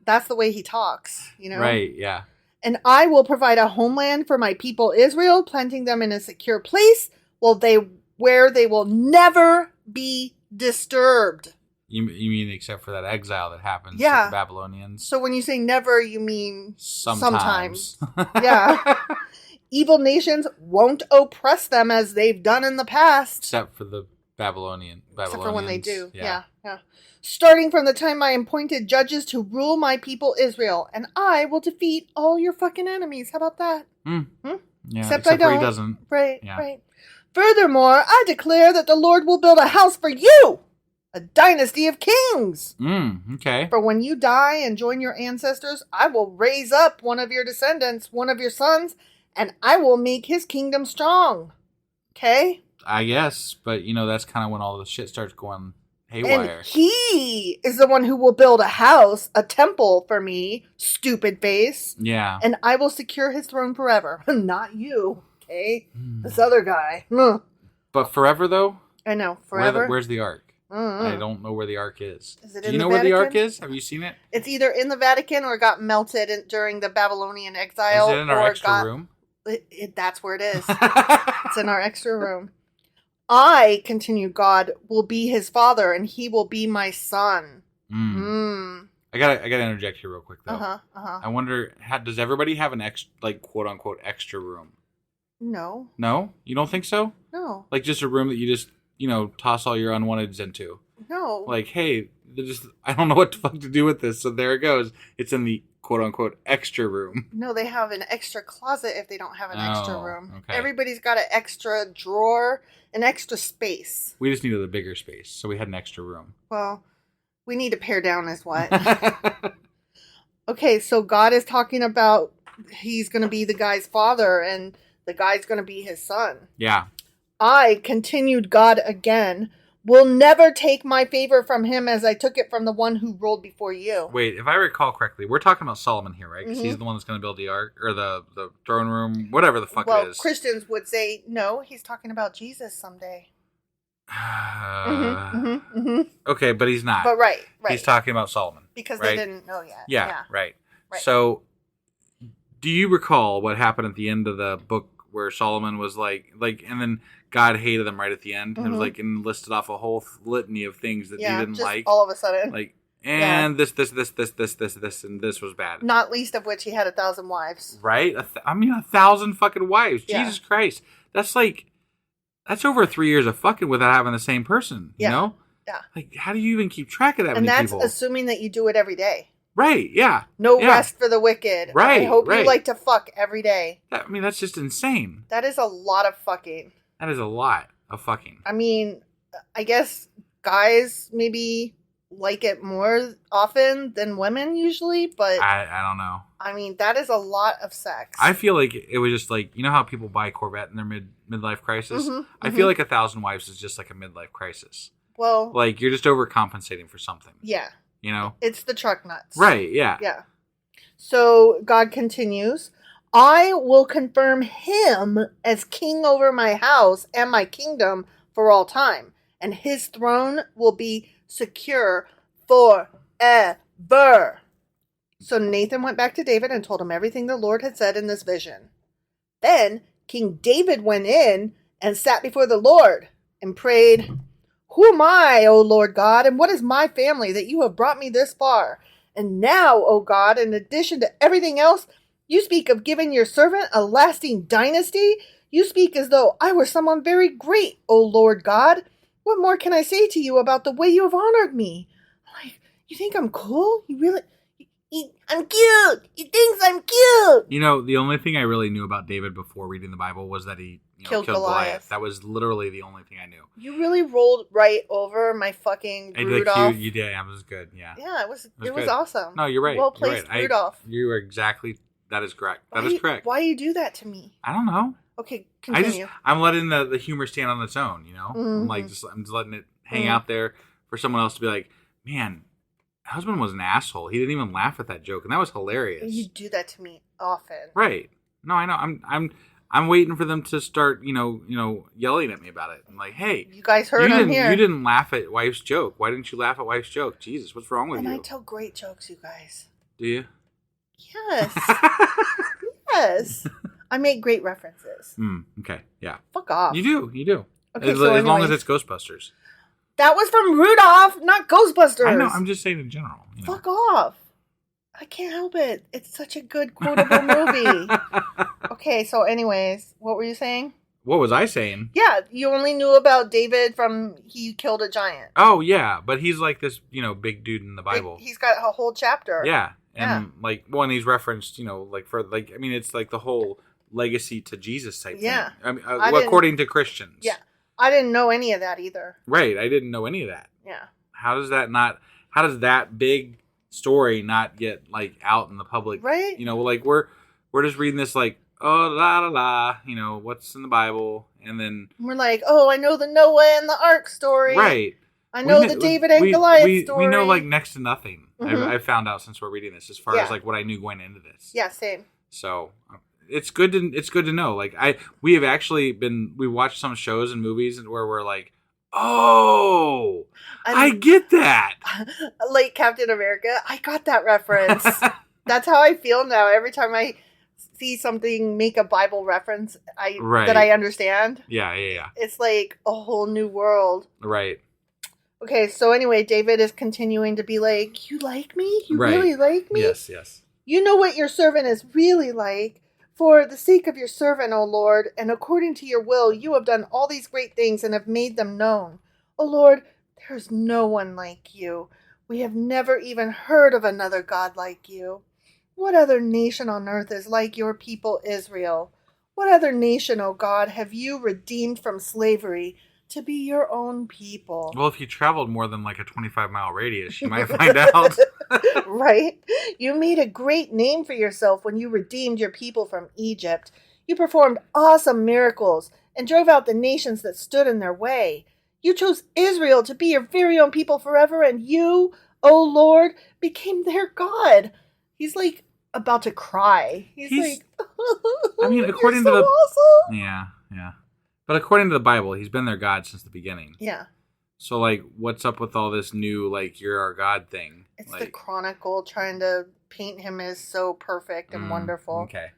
Speaker 2: that's the way he talks,
Speaker 5: Right, yeah.
Speaker 2: And I will provide a homeland for my people Israel, planting them in a secure place where they will never be disturbed.
Speaker 5: You mean except for that exile that happens to the Babylonians?
Speaker 2: So when you say never, you mean
Speaker 5: sometimes.
Speaker 2: Yeah. Evil nations won't oppress them as they've done in the past.
Speaker 5: Except for the Babylonians.
Speaker 2: Except for when they do. Yeah. Starting from the time I appointed judges to rule my people Israel, and I will defeat all your fucking enemies. How about that?
Speaker 5: Yeah,
Speaker 2: except I don't.
Speaker 5: He doesn't.
Speaker 2: Right. Furthermore, I declare that the Lord will build a house for you. a dynasty of kings.
Speaker 5: Okay.
Speaker 2: For when you die and join your ancestors, I will raise up one of your descendants, one of your sons, and I will make his kingdom strong. Okay?
Speaker 5: I guess, but that's kind of when all the shit starts going haywire.
Speaker 2: And he is the one who will build a house, a temple for me, stupid face.
Speaker 5: Yeah.
Speaker 2: And I will secure his throne forever. Not you, okay? This other guy.
Speaker 5: But forever, though?
Speaker 2: I know, forever.
Speaker 5: Where's the Ark?
Speaker 2: Mm-hmm.
Speaker 5: I don't know where the Ark is.
Speaker 2: Is it
Speaker 5: Do
Speaker 2: in
Speaker 5: you know
Speaker 2: the
Speaker 5: where the Ark
Speaker 2: Vatican?
Speaker 5: is? Have you seen it?
Speaker 2: It's either in the Vatican or got melted during the Babylonian exile.
Speaker 5: Is it in our extra room?
Speaker 2: That's where it is. It's in our extra room. I, continued God, will be his father, and he will be my son.
Speaker 5: I gotta interject here real quick though. I wonder, does everybody have an quote unquote extra room?
Speaker 2: No.
Speaker 5: No, you don't think so?
Speaker 2: No.
Speaker 5: Like just a room that you just toss all your unwanteds into.
Speaker 2: No.
Speaker 5: Like, hey, I don't know what the fuck to do with this, so there it goes. It's in the quote unquote extra room.
Speaker 2: No, they have an extra closet if they don't have an extra room.
Speaker 5: Okay.
Speaker 2: Everybody's got an extra drawer, an extra space.
Speaker 5: We just needed a bigger space, so we had an extra room.
Speaker 2: Well, we need to pare down is what. Okay, so God is talking about he's going to be the guy's father and the guy's going to be his son.
Speaker 5: Yeah.
Speaker 2: I, continued God again, will never take my favor from him as I took it from the one who ruled before you.
Speaker 5: Wait, if I recall correctly, we're talking about Solomon here, right? Because he's the one that's going to build the ark, or the throne room, whatever the fuck it is.
Speaker 2: Christians would say, no, he's talking about Jesus someday.
Speaker 5: Okay, but he's not.
Speaker 2: But right.
Speaker 5: He's talking about Solomon.
Speaker 2: Because
Speaker 5: right?
Speaker 2: they didn't know yet.
Speaker 5: Yeah, right. So, do you recall what happened at the end of the book where Solomon was like, and then God hated them right at the end? It was like, and listed off a whole little of things that he didn't
Speaker 2: just
Speaker 5: like.
Speaker 2: all of a sudden.
Speaker 5: Like, and this, and this was bad.
Speaker 2: Not least of which he had 1,000 wives.
Speaker 5: Right? 1,000 fucking wives.
Speaker 2: Yeah.
Speaker 5: Jesus Christ. That's over 3 years of fucking without having the same person, you know?
Speaker 2: Yeah.
Speaker 5: Like, how do you even keep track of that
Speaker 2: and
Speaker 5: many
Speaker 2: that's
Speaker 5: people?
Speaker 2: assuming that you do it every day.
Speaker 5: Right, yeah.
Speaker 2: No
Speaker 5: yeah.
Speaker 2: rest for the wicked.
Speaker 5: Right,
Speaker 2: I hope
Speaker 5: right.
Speaker 2: you like to fuck every day.
Speaker 5: That's just insane.
Speaker 2: That is a lot of fucking.
Speaker 5: That is a lot of fucking.
Speaker 2: I mean, I guess guys maybe like it more often than women usually, but
Speaker 5: I don't know.
Speaker 2: I mean, that is a lot of sex.
Speaker 5: I feel like it was just like, you know how people buy a Corvette in their midlife crisis? I feel like 1,000 wives is just like a midlife crisis.
Speaker 2: Well,
Speaker 5: like you're just overcompensating for something.
Speaker 2: Yeah.
Speaker 5: You know?
Speaker 2: It's the truck nuts.
Speaker 5: Right, yeah.
Speaker 2: Yeah. So God continues, I will confirm him as king over my house and my kingdom for all time, and his throne will be secure forever. So Nathan went back to David and told him everything the Lord had said in this vision. Then King David went in and sat before the Lord and prayed, Who am I, O Lord God, and what is my family that you have brought me this far? And now, O God, in addition to everything else, you speak of giving your servant a lasting dynasty. You speak as though I were someone very great, O Lord God. What more can I say to you about the way you have honored me? Like, you think I'm cool? You really... I'm cute. He thinks I'm cute.
Speaker 5: You know, the only thing I really knew about David before reading the Bible was that he killed Goliath. That was literally the only thing I knew.
Speaker 2: You really rolled right over my fucking Rudolph.
Speaker 5: You did. That was good. Yeah.
Speaker 2: Yeah, it was awesome.
Speaker 5: No, you're right.
Speaker 2: Well placed, Rudolph.
Speaker 5: You are exactly. That is correct. That is correct.
Speaker 2: Why you do that to me?
Speaker 5: I don't know.
Speaker 2: Okay, continue.
Speaker 5: I'm letting the humor stand on its own. You know, I'm just letting it hang out there for someone else to be like, man. Husband was an asshole. He didn't even laugh at that joke, and that was hilarious.
Speaker 2: You do that to me often,
Speaker 5: right? No, I know. I'm waiting for them to start, yelling at me about it. I'm like, hey,
Speaker 2: you guys heard him here.
Speaker 5: You didn't laugh at wife's joke. Why didn't you laugh at wife's joke? Jesus, what's wrong with you?
Speaker 2: And I tell great jokes, you guys.
Speaker 5: Do you?
Speaker 2: Yes. Yes. I make great references.
Speaker 5: Okay. Yeah.
Speaker 2: Fuck off.
Speaker 5: You do.
Speaker 2: Okay,
Speaker 5: as long as it's Ghostbusters.
Speaker 2: That was from Rudolph, not Ghostbusters.
Speaker 5: I know. I'm just saying in general.
Speaker 2: Fuck off. I can't help it. It's such a good quotable movie. Okay, so anyways, what were you saying?
Speaker 5: What was I saying?
Speaker 2: Yeah, you only knew about David from he killed a giant.
Speaker 5: Oh, yeah. But he's like this, big dude in the Bible.
Speaker 2: He's got a whole chapter.
Speaker 5: Yeah. And when he's referenced, it's like the whole legacy to Jesus type thing. I mean, according to Christians.
Speaker 2: Yeah. I didn't know any of that either.
Speaker 5: Right. I didn't know any of that.
Speaker 2: Yeah.
Speaker 5: How does that big story not get like out in the public?
Speaker 2: Right.
Speaker 5: You know, like we're just reading this like, oh, la la la, you know, what's in the Bible, and then
Speaker 2: we're like, oh, I know the Noah and the Ark story.
Speaker 5: right.
Speaker 2: I know the David and Goliath story.
Speaker 5: We know like next to nothing.
Speaker 2: Mm-hmm.
Speaker 5: I found out since we're reading this, as far as like what I knew going into this.
Speaker 2: Yeah, same.
Speaker 5: So it's good to know. Like we watched some shows and movies where we're like, oh, I get that.
Speaker 2: Like Captain America, I got that reference. That's how I feel now. Every time I see something make a Bible reference, that I understand.
Speaker 5: Yeah.
Speaker 2: It's like a whole new world.
Speaker 5: Right.
Speaker 2: Okay, so anyway, David is continuing to be like, you like me? You really like me?
Speaker 5: Yes.
Speaker 2: You know what your servant is really like. For the sake of your servant, O Lord, and according to your will, you have done all these great things and have made them known. O Lord, there is no one like you. We have never even heard of another God like you. What other nation on earth is like your people Israel? What other nation, O God, have you redeemed from slavery to be your own people?
Speaker 5: Well, if you traveled more than like a 25-mile radius, you might find out.
Speaker 2: Right? You made a great name for yourself when you redeemed your people from Egypt. You performed awesome miracles and drove out the nations that stood in their way. You chose Israel to be your very own people forever, and you, O Lord, became their God. He's like about to cry. He's like,
Speaker 5: I mean, according
Speaker 2: to
Speaker 5: the
Speaker 2: awesome.
Speaker 5: Yeah. But according to the Bible, he's been their God since the beginning.
Speaker 2: Yeah.
Speaker 5: So, like, what's up with all this new, like, you're our God thing?
Speaker 2: It's
Speaker 5: like,
Speaker 2: the Chronicle trying to paint him as so perfect and wonderful.
Speaker 5: Okay.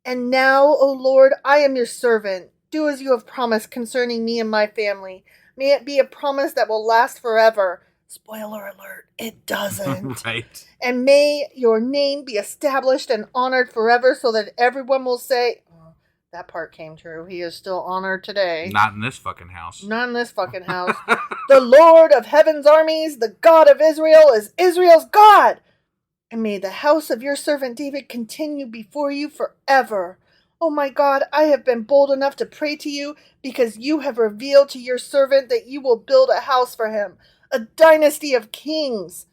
Speaker 2: And now, O Lord, I am your servant. Do as you have promised concerning me and my family. May it be a promise that will last forever. Spoiler alert, it doesn't.
Speaker 5: Right.
Speaker 2: And may your name be established and honored forever so that everyone will say... That part came true. He is still honored today.
Speaker 5: Not in this fucking house.
Speaker 2: Not in this fucking house. The Lord of heaven's armies, the God of Israel, is Israel's God. And may the house of your servant David continue before you forever. Oh my God, I have been bold enough to pray to you because you have revealed to your servant that you will build a house for him, a dynasty of kings.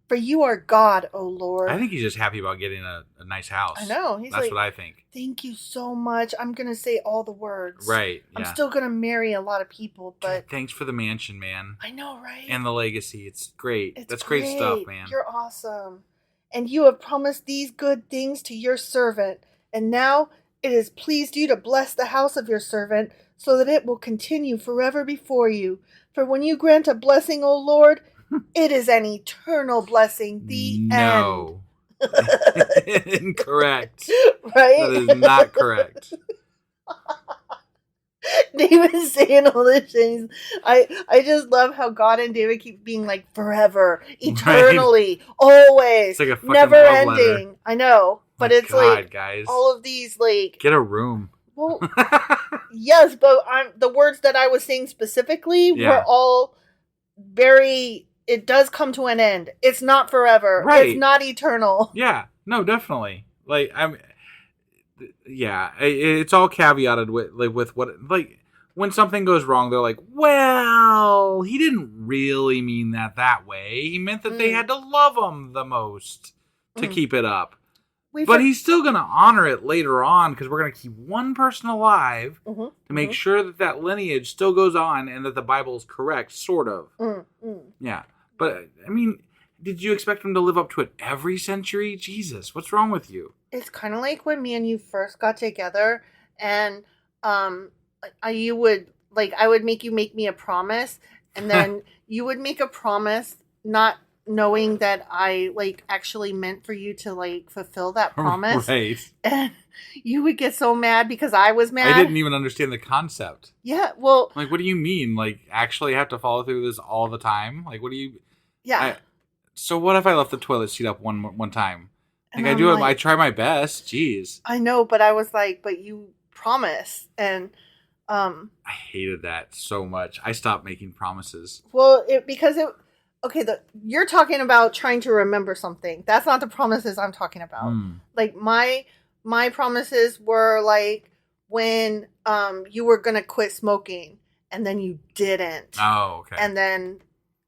Speaker 2: For you are God, O Lord.
Speaker 5: I think he's just happy about getting a nice house.
Speaker 2: I know.
Speaker 5: That's what I think.
Speaker 2: Thank you so much. I'm going to say all the words.
Speaker 5: Right. Yeah.
Speaker 2: I'm still going to marry a lot of people, but...
Speaker 5: Dude, thanks for the mansion, man.
Speaker 2: I know, right?
Speaker 5: And the legacy. It's great. That's great stuff, man.
Speaker 2: You're awesome. And you have promised these good things to your servant. And now it has pleased you to bless the house of your servant so that it will continue forever before you. For when you grant a blessing, O Lord... It is an eternal blessing. The end.
Speaker 5: Incorrect.
Speaker 2: Right?
Speaker 5: That is not correct.
Speaker 2: David's saying all these things. I just love how God and David keep being like forever, eternally, always,
Speaker 5: it's like a fucking
Speaker 2: never
Speaker 5: love
Speaker 2: ending.
Speaker 5: letter.
Speaker 2: I know, but it's
Speaker 5: God,
Speaker 2: like
Speaker 5: guys.
Speaker 2: all of these like
Speaker 5: get a room.
Speaker 2: Well, yes, but the words that I was saying specifically were all very. It does come to an end. It's not forever.
Speaker 5: Right.
Speaker 2: It's not eternal.
Speaker 5: Yeah. No, definitely. Like it's all caveated with what like when something goes wrong, they're like, well, he didn't really mean that way. He meant that they had to love him the most to keep it up. But he's still going to honor it later on because we're going to keep one person alive to make sure that lineage still goes on and that the Bible is correct, sort of. Yeah. But, I mean, did you expect him to live up to it every century? Jesus, what's wrong with you?
Speaker 2: It's kind of like when me and you first got together and I would make you make me a promise and then you would make a promise not knowing that I like actually meant for you to like fulfill that promise.
Speaker 5: Right.
Speaker 2: And you would get so mad because I was mad.
Speaker 5: I didn't even understand the concept.
Speaker 2: Yeah, well,
Speaker 5: like what do you mean? Like actually have to follow through this all the time? Like what do you so what if I left the toilet seat up one time? Like I do it, I try my best. Jeez.
Speaker 2: I know, but I was like, but you promised and
Speaker 5: I hated that so much. I stopped making promises.
Speaker 2: Well, okay, you're talking about trying to remember something. That's not the promises I'm talking about. Like my promises were like when you were gonna quit smoking and then you didn't.
Speaker 5: Oh, okay.
Speaker 2: And then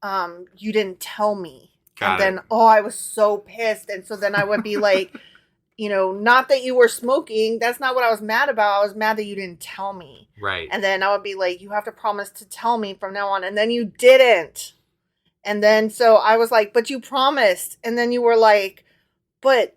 Speaker 2: you didn't tell me.
Speaker 5: Got
Speaker 2: and
Speaker 5: it.
Speaker 2: then, I was so pissed. And so then I would be like, not that you were smoking. That's not what I was mad about. I was mad that you didn't tell me.
Speaker 5: Right.
Speaker 2: And then I would be like, you have to promise to tell me from now on. And then you didn't. And then so I was like, but you promised. And then you were like, but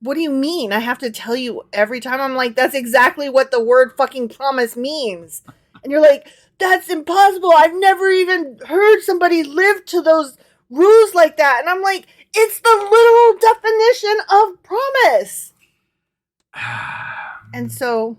Speaker 2: what do you mean? I have to tell you every time? I'm like, that's exactly what the word fucking promise means. And you're like, that's impossible. I've never even heard somebody live to those rules like that. And I'm like, it's the literal definition of promise. And so,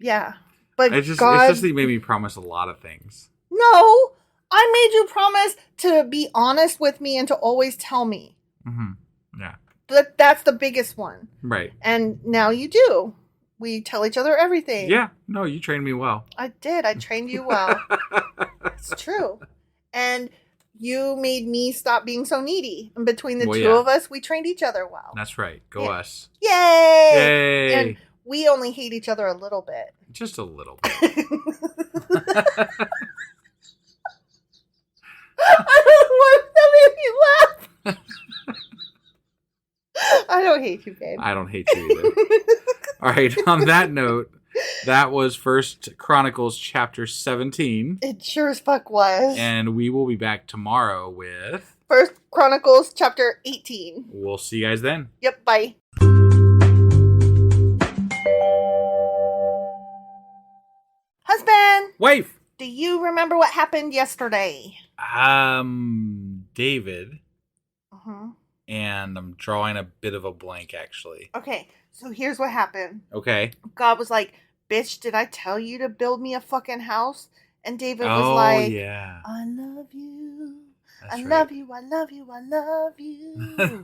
Speaker 2: yeah. But
Speaker 5: It's just that you made me promise a lot of things.
Speaker 2: No, I made you promise to be honest with me and to always tell me.
Speaker 5: Mm-hmm. Yeah.
Speaker 2: But that's the biggest one.
Speaker 5: Right.
Speaker 2: And now you do. We tell each other everything.
Speaker 5: Yeah. No, you trained me well.
Speaker 2: I did. I trained you well. It's true. And you made me stop being so needy. And between the two of us, we trained each other well.
Speaker 5: That's right. Go us.
Speaker 2: Yay!
Speaker 5: Yay!
Speaker 2: And we only hate each other a little bit.
Speaker 5: Just a little bit.
Speaker 2: I don't know why that made me laugh. I don't hate you, babe.
Speaker 5: I don't hate you either. All right. On that note, that was First Chronicles Chapter 17.
Speaker 2: It sure as fuck was.
Speaker 5: And we will be back tomorrow with
Speaker 2: First Chronicles Chapter 18.
Speaker 5: We'll see you guys then.
Speaker 2: Yep, bye. Husband!
Speaker 5: Wife!
Speaker 2: Do you remember what happened yesterday?
Speaker 5: David.
Speaker 2: Uh-huh.
Speaker 5: And I'm drawing a bit of a blank, actually.
Speaker 2: Okay, so here's what happened.
Speaker 5: Okay.
Speaker 2: God was like, bitch, did I tell you to build me a fucking house? And David was like,
Speaker 5: yeah.
Speaker 2: I love you.
Speaker 5: That's
Speaker 2: I
Speaker 5: right.
Speaker 2: love you. I love you. I love you.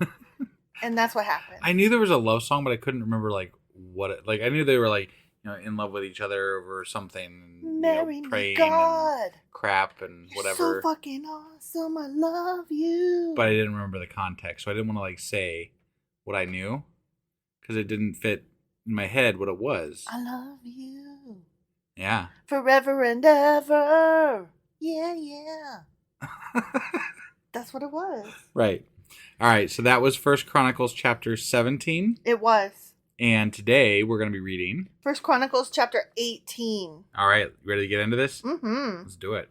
Speaker 2: And that's what happened.
Speaker 5: I knew there was a love song, but I couldn't remember, like, what it... Like, I knew they were, like, in love with each other over something.
Speaker 2: Marry me,
Speaker 5: praying
Speaker 2: God.
Speaker 5: and crap and whatever.
Speaker 2: You're so fucking awesome. I love you.
Speaker 5: But I didn't remember the context, so I didn't want to, like, say what I knew. Because it didn't fit in my head what it was.
Speaker 2: I love you.
Speaker 5: Yeah.
Speaker 2: Forever and ever. Yeah, yeah. That's what it was.
Speaker 5: Right. All right, so that was First Chronicles Chapter 17.
Speaker 2: It was.
Speaker 5: And today we're going to be reading
Speaker 2: First Chronicles Chapter 18.
Speaker 5: All right, you ready to get into this?
Speaker 2: Mm-hmm.
Speaker 5: Let's do it.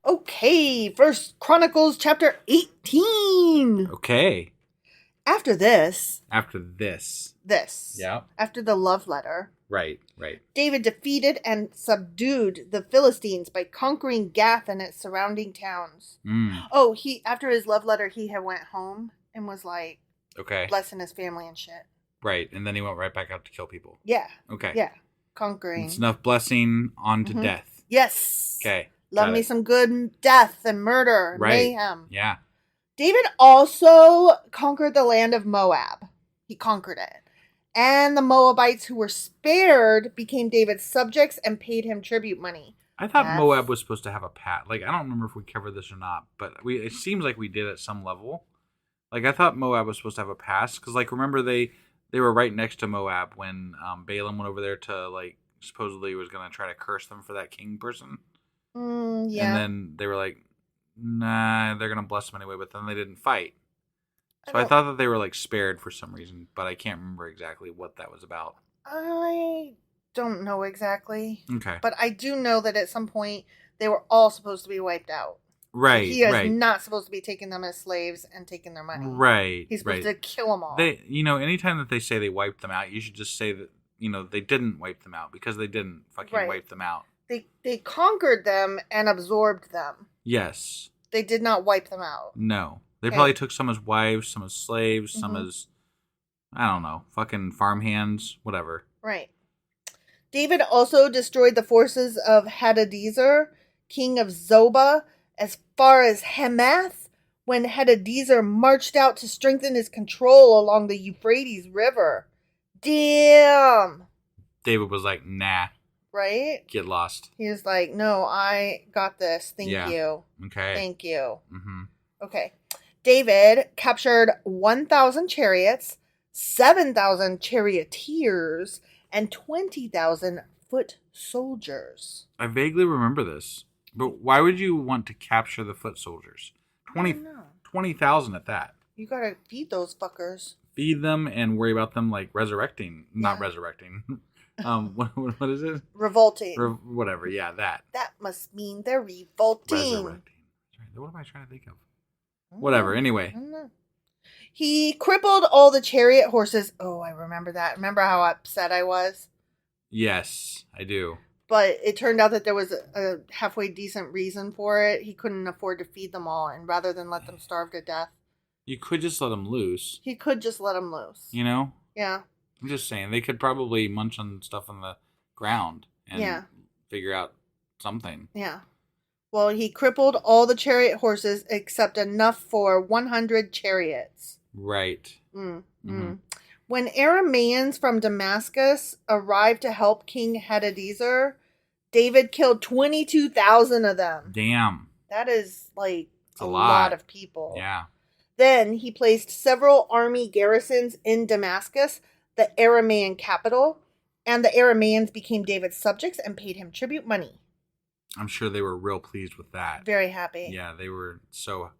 Speaker 2: Okay, First Chronicles Chapter 18.
Speaker 5: Okay.
Speaker 2: After this.
Speaker 5: Yeah.
Speaker 2: After the love letter.
Speaker 5: Right.
Speaker 2: David defeated and subdued the Philistines by conquering Gath and its surrounding towns. Oh, after his love letter, he had went home and was like,
Speaker 5: okay,
Speaker 2: blessing his family and shit.
Speaker 5: Right, and then he went right back out to kill people.
Speaker 2: Yeah.
Speaker 5: Okay.
Speaker 2: Yeah. Conquering.
Speaker 5: It's enough blessing on to death.
Speaker 2: Yes.
Speaker 5: Okay.
Speaker 2: Love me some good death and murder and mayhem.
Speaker 5: Yeah.
Speaker 2: David also conquered the land of Moab. He conquered it. And the Moabites who were spared became David's subjects and paid him tribute money.
Speaker 5: I thought Moab was supposed to have a pat. Like, I don't remember if we covered this or not, but it seems like we did at some level. Like, I thought Moab was supposed to have a pass. Because, like, remember they were right next to Moab when Balaam went over there to, like, supposedly was going to try to curse them for that king person.
Speaker 2: Yeah.
Speaker 5: And then they were like, nah, they're going to bless them anyway, but then they didn't fight. So I thought that they were, like, spared for some reason, but I can't remember exactly what that was about.
Speaker 2: I don't know exactly.
Speaker 5: Okay.
Speaker 2: But I do know that at some point they were all supposed to be wiped out.
Speaker 5: Right,
Speaker 2: He is not supposed to be taking them as slaves and taking their money.
Speaker 5: Right.
Speaker 2: He's supposed to kill them all.
Speaker 5: They, anytime that they say they wiped them out, you should just say that, they didn't wipe them out because they didn't fucking wipe them out.
Speaker 2: They conquered them and absorbed them.
Speaker 5: Yes.
Speaker 2: They did not wipe them out.
Speaker 5: No. They probably took some as wives, some as slaves, some as, I don't know, fucking farmhands, whatever.
Speaker 2: Right. David also destroyed the forces of Hadadezer, king of Zobah, as far as Hamath, when Hadadezer marched out to strengthen his control along the Euphrates River. Damn!
Speaker 5: David was like, nah.
Speaker 2: Right?
Speaker 5: Get lost.
Speaker 2: He was like, no, I got this. Thank you.
Speaker 5: Okay.
Speaker 2: Thank you.
Speaker 5: Mm-hmm.
Speaker 2: Okay. David captured 1,000 chariots, 7,000 charioteers, and 20,000 foot soldiers.
Speaker 5: I vaguely remember this. But why would you want to capture the foot soldiers? 20,000 at that.
Speaker 2: You gotta feed those fuckers.
Speaker 5: Feed them and worry about them like resurrecting. Not resurrecting. What is it?
Speaker 2: Revolting.
Speaker 5: Whatever. Yeah, that.
Speaker 2: That must mean they're revolting.
Speaker 5: Resurrecting. What am I trying to think of? Whatever. Anyway.
Speaker 2: I don't know. He crippled all the chariot horses. Oh, I remember that. Remember how upset I was?
Speaker 5: Yes, I do.
Speaker 2: But it turned out that there was a halfway decent reason for it. He couldn't afford to feed them all, and rather than let them starve to death,
Speaker 5: you could just let them loose.
Speaker 2: He could just let them loose.
Speaker 5: You know?
Speaker 2: Yeah.
Speaker 5: I'm just saying, they could probably munch on stuff on the ground and figure out something.
Speaker 2: Yeah. Well, he crippled all the chariot horses except enough for 100 chariots.
Speaker 5: Right. Mm-hmm.
Speaker 2: When Arameans from Damascus arrived to help King Hadadezer, David killed 22,000 of them.
Speaker 5: Damn.
Speaker 2: That is like
Speaker 5: a
Speaker 2: lot of people.
Speaker 5: Yeah.
Speaker 2: Then he placed several army garrisons in Damascus, the Aramean capital, and the Arameans became David's subjects and paid him tribute money.
Speaker 5: I'm sure they were real pleased with that.
Speaker 2: Very happy.
Speaker 5: Yeah, they were so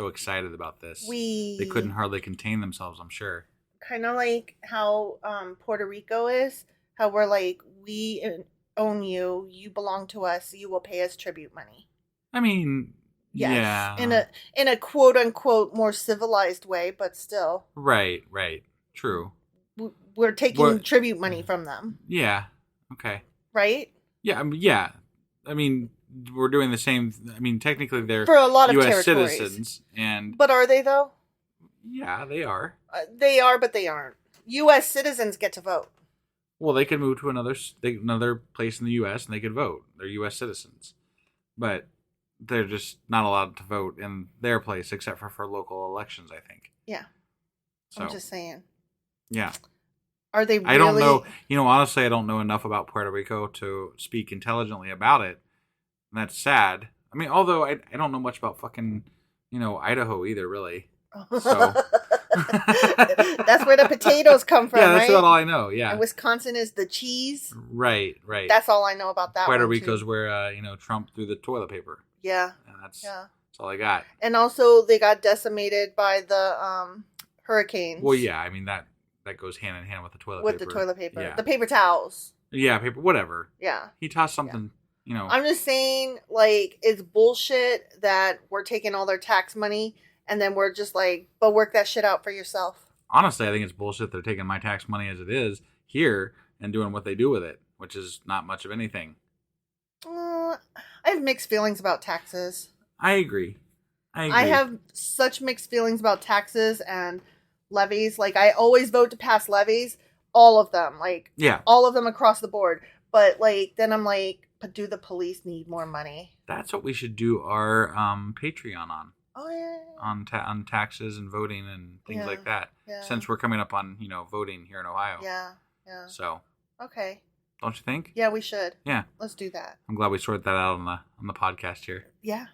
Speaker 5: excited about this.
Speaker 2: They
Speaker 5: couldn't hardly contain themselves, I'm sure.
Speaker 2: Kind of like how Puerto Rico is, how we're like, we own you, you belong to us, you will pay us tribute money.
Speaker 5: I mean,
Speaker 2: yes,
Speaker 5: yeah.
Speaker 2: In a quote unquote more civilized way, but still.
Speaker 5: Right. True.
Speaker 2: We're taking tribute money from them.
Speaker 5: Yeah. Okay.
Speaker 2: Right?
Speaker 5: Yeah. Yeah. I mean, we're doing the same. I mean, technically, they're
Speaker 2: for a lot of
Speaker 5: U.S.
Speaker 2: territories.
Speaker 5: citizens,
Speaker 2: but are they though?
Speaker 5: Yeah, they are.
Speaker 2: They are, but they aren't. U.S. citizens get to vote.
Speaker 5: Well, they could move to another place in the U.S. and they could vote. They're U.S. citizens, but they're just not allowed to vote in their place except for local elections, I think.
Speaker 2: Yeah. So, I'm just saying.
Speaker 5: Yeah.
Speaker 2: Are they really?
Speaker 5: I don't know. Honestly, I don't know enough about Puerto Rico to speak intelligently about it. And that's sad. I mean, although I don't know much about fucking, Idaho either, really. So.
Speaker 2: That's where the potatoes come from,
Speaker 5: yeah, that's
Speaker 2: right?
Speaker 5: about all I know, yeah.
Speaker 2: And Wisconsin is the cheese.
Speaker 5: Right.
Speaker 2: That's all I know about that
Speaker 5: Puerto
Speaker 2: one,
Speaker 5: Rico's
Speaker 2: too.
Speaker 5: where, Trump threw the toilet paper.
Speaker 2: Yeah.
Speaker 5: And that's all I got.
Speaker 2: And also, they got decimated by the hurricanes.
Speaker 5: Well, yeah, I mean, that goes hand in hand with the toilet paper.
Speaker 2: With the toilet paper.
Speaker 5: Yeah.
Speaker 2: The paper towels.
Speaker 5: Yeah, paper, whatever.
Speaker 2: Yeah.
Speaker 5: He tossed something,
Speaker 2: I'm just saying, like, it's bullshit that we're taking all their tax money and then we're just like, but work that shit out for yourself.
Speaker 5: Honestly, I think it's bullshit they're taking my tax money as it is here and doing what they do with it, which is not much of anything.
Speaker 2: I have mixed feelings about taxes.
Speaker 5: I agree.
Speaker 2: I have such mixed feelings about taxes and levies. Like, I always vote to pass levies, all of them. Like, all of them across the board. But, like, then I'm like, but do the police need more money?
Speaker 5: That's what we should do our Patreon on.
Speaker 2: Oh, yeah.
Speaker 5: On taxes and voting and things like that.
Speaker 2: Yeah.
Speaker 5: Since we're coming up on, voting here in Ohio.
Speaker 2: Yeah.
Speaker 5: So.
Speaker 2: Okay.
Speaker 5: Don't you think?
Speaker 2: Yeah, we should.
Speaker 5: Yeah.
Speaker 2: Let's do that.
Speaker 5: I'm glad we sorted that out on the podcast here.
Speaker 2: Yeah.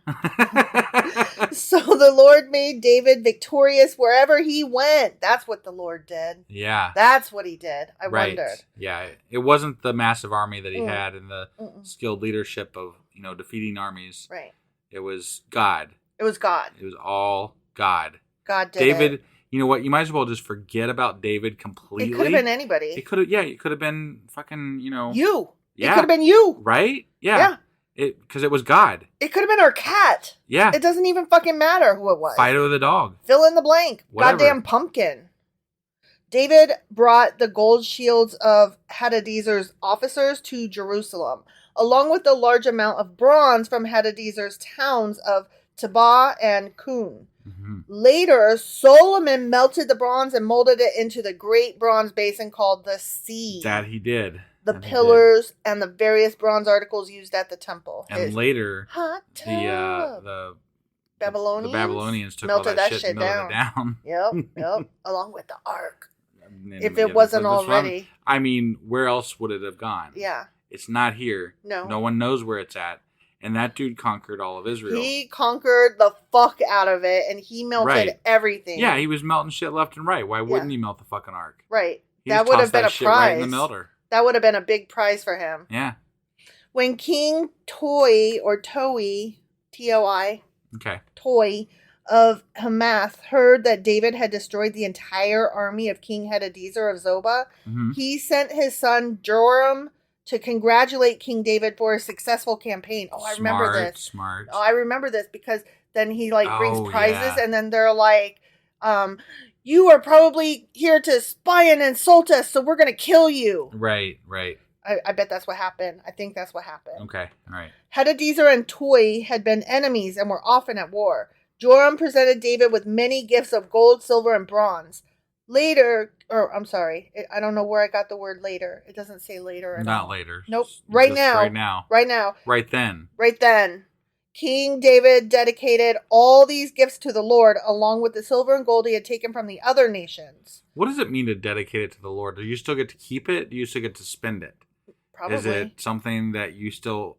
Speaker 2: So the Lord made David victorious wherever he went. That's what the Lord did.
Speaker 5: Yeah.
Speaker 2: That's what he did. I wondered.
Speaker 5: Yeah. It wasn't the massive army that he had and the skilled leadership of, defeating armies.
Speaker 2: Right.
Speaker 5: It was God.
Speaker 2: It was God.
Speaker 5: It was all God.
Speaker 2: God did
Speaker 5: David,
Speaker 2: it.
Speaker 5: you know what? You might as well just forget about David completely.
Speaker 2: It could have been anybody.
Speaker 5: It could have been fucking,
Speaker 2: You.
Speaker 5: Yeah.
Speaker 2: It could have been you.
Speaker 5: Right? Yeah. Because it was God.
Speaker 2: It could have been our cat.
Speaker 5: Yeah.
Speaker 2: It doesn't even fucking matter who it was.
Speaker 5: Fido the dog.
Speaker 2: Fill in the blank.
Speaker 5: Whatever.
Speaker 2: Goddamn pumpkin. David brought the gold shields of Hadadezer's officers to Jerusalem, along with a large amount of bronze from Hadadezer's towns of Tabah and Kun.
Speaker 5: Mm-hmm.
Speaker 2: Later, Solomon melted the bronze and molded it into the great bronze basin called the sea.
Speaker 5: That he did.
Speaker 2: The pillars and the various bronze articles used at the temple.
Speaker 5: And later,
Speaker 2: hot tub.
Speaker 5: the Babylonians took
Speaker 2: melted
Speaker 5: all that shit
Speaker 2: shit
Speaker 5: and melted it down.
Speaker 2: Yep. Along with the ark.
Speaker 5: And,
Speaker 2: if it wasn't already.
Speaker 5: I mean, where else would it have gone?
Speaker 2: Yeah.
Speaker 5: It's not here.
Speaker 2: No.
Speaker 5: No one knows where it's at. And that dude conquered all of Israel.
Speaker 2: He conquered the fuck out of it, and he melted everything.
Speaker 5: Yeah, he was melting shit left and right. Why wouldn't he melt the fucking ark?
Speaker 2: Right.
Speaker 5: He
Speaker 2: that would have been a
Speaker 5: shit right in
Speaker 2: prize.
Speaker 5: the melter.
Speaker 2: That would have been a big prize for him.
Speaker 5: Yeah.
Speaker 2: When King Toi, or Toi, Toi,
Speaker 5: Okay.
Speaker 2: Toi of Hamath heard that David had destroyed the entire army of King Hadadezer of Zobah, he sent his son Joram to congratulate King David for a successful campaign. Oh, I remember this.
Speaker 5: Smart.
Speaker 2: Oh, I remember this because then he brings prizes, and then they're like, you are probably here to spy and insult us, so we're going to kill you.
Speaker 5: Right.
Speaker 2: I bet that's what happened. I think that's what happened.
Speaker 5: Okay, all right.
Speaker 2: Hadadezer and Toi had been enemies and were often at war. Joram presented David with many gifts of gold, silver, and bronze. I don't know where I got the word later. It doesn't say later at
Speaker 5: Not
Speaker 2: all.
Speaker 5: later.
Speaker 2: Nope.
Speaker 5: Just
Speaker 2: Right now.
Speaker 5: Right then.
Speaker 2: King David dedicated all these gifts to the Lord, along with the silver and gold he had taken from the other nations.
Speaker 5: What does it mean to dedicate it to the Lord? Do you still get to keep it? Do you still get to spend it?
Speaker 2: Probably.
Speaker 5: Is it something that you still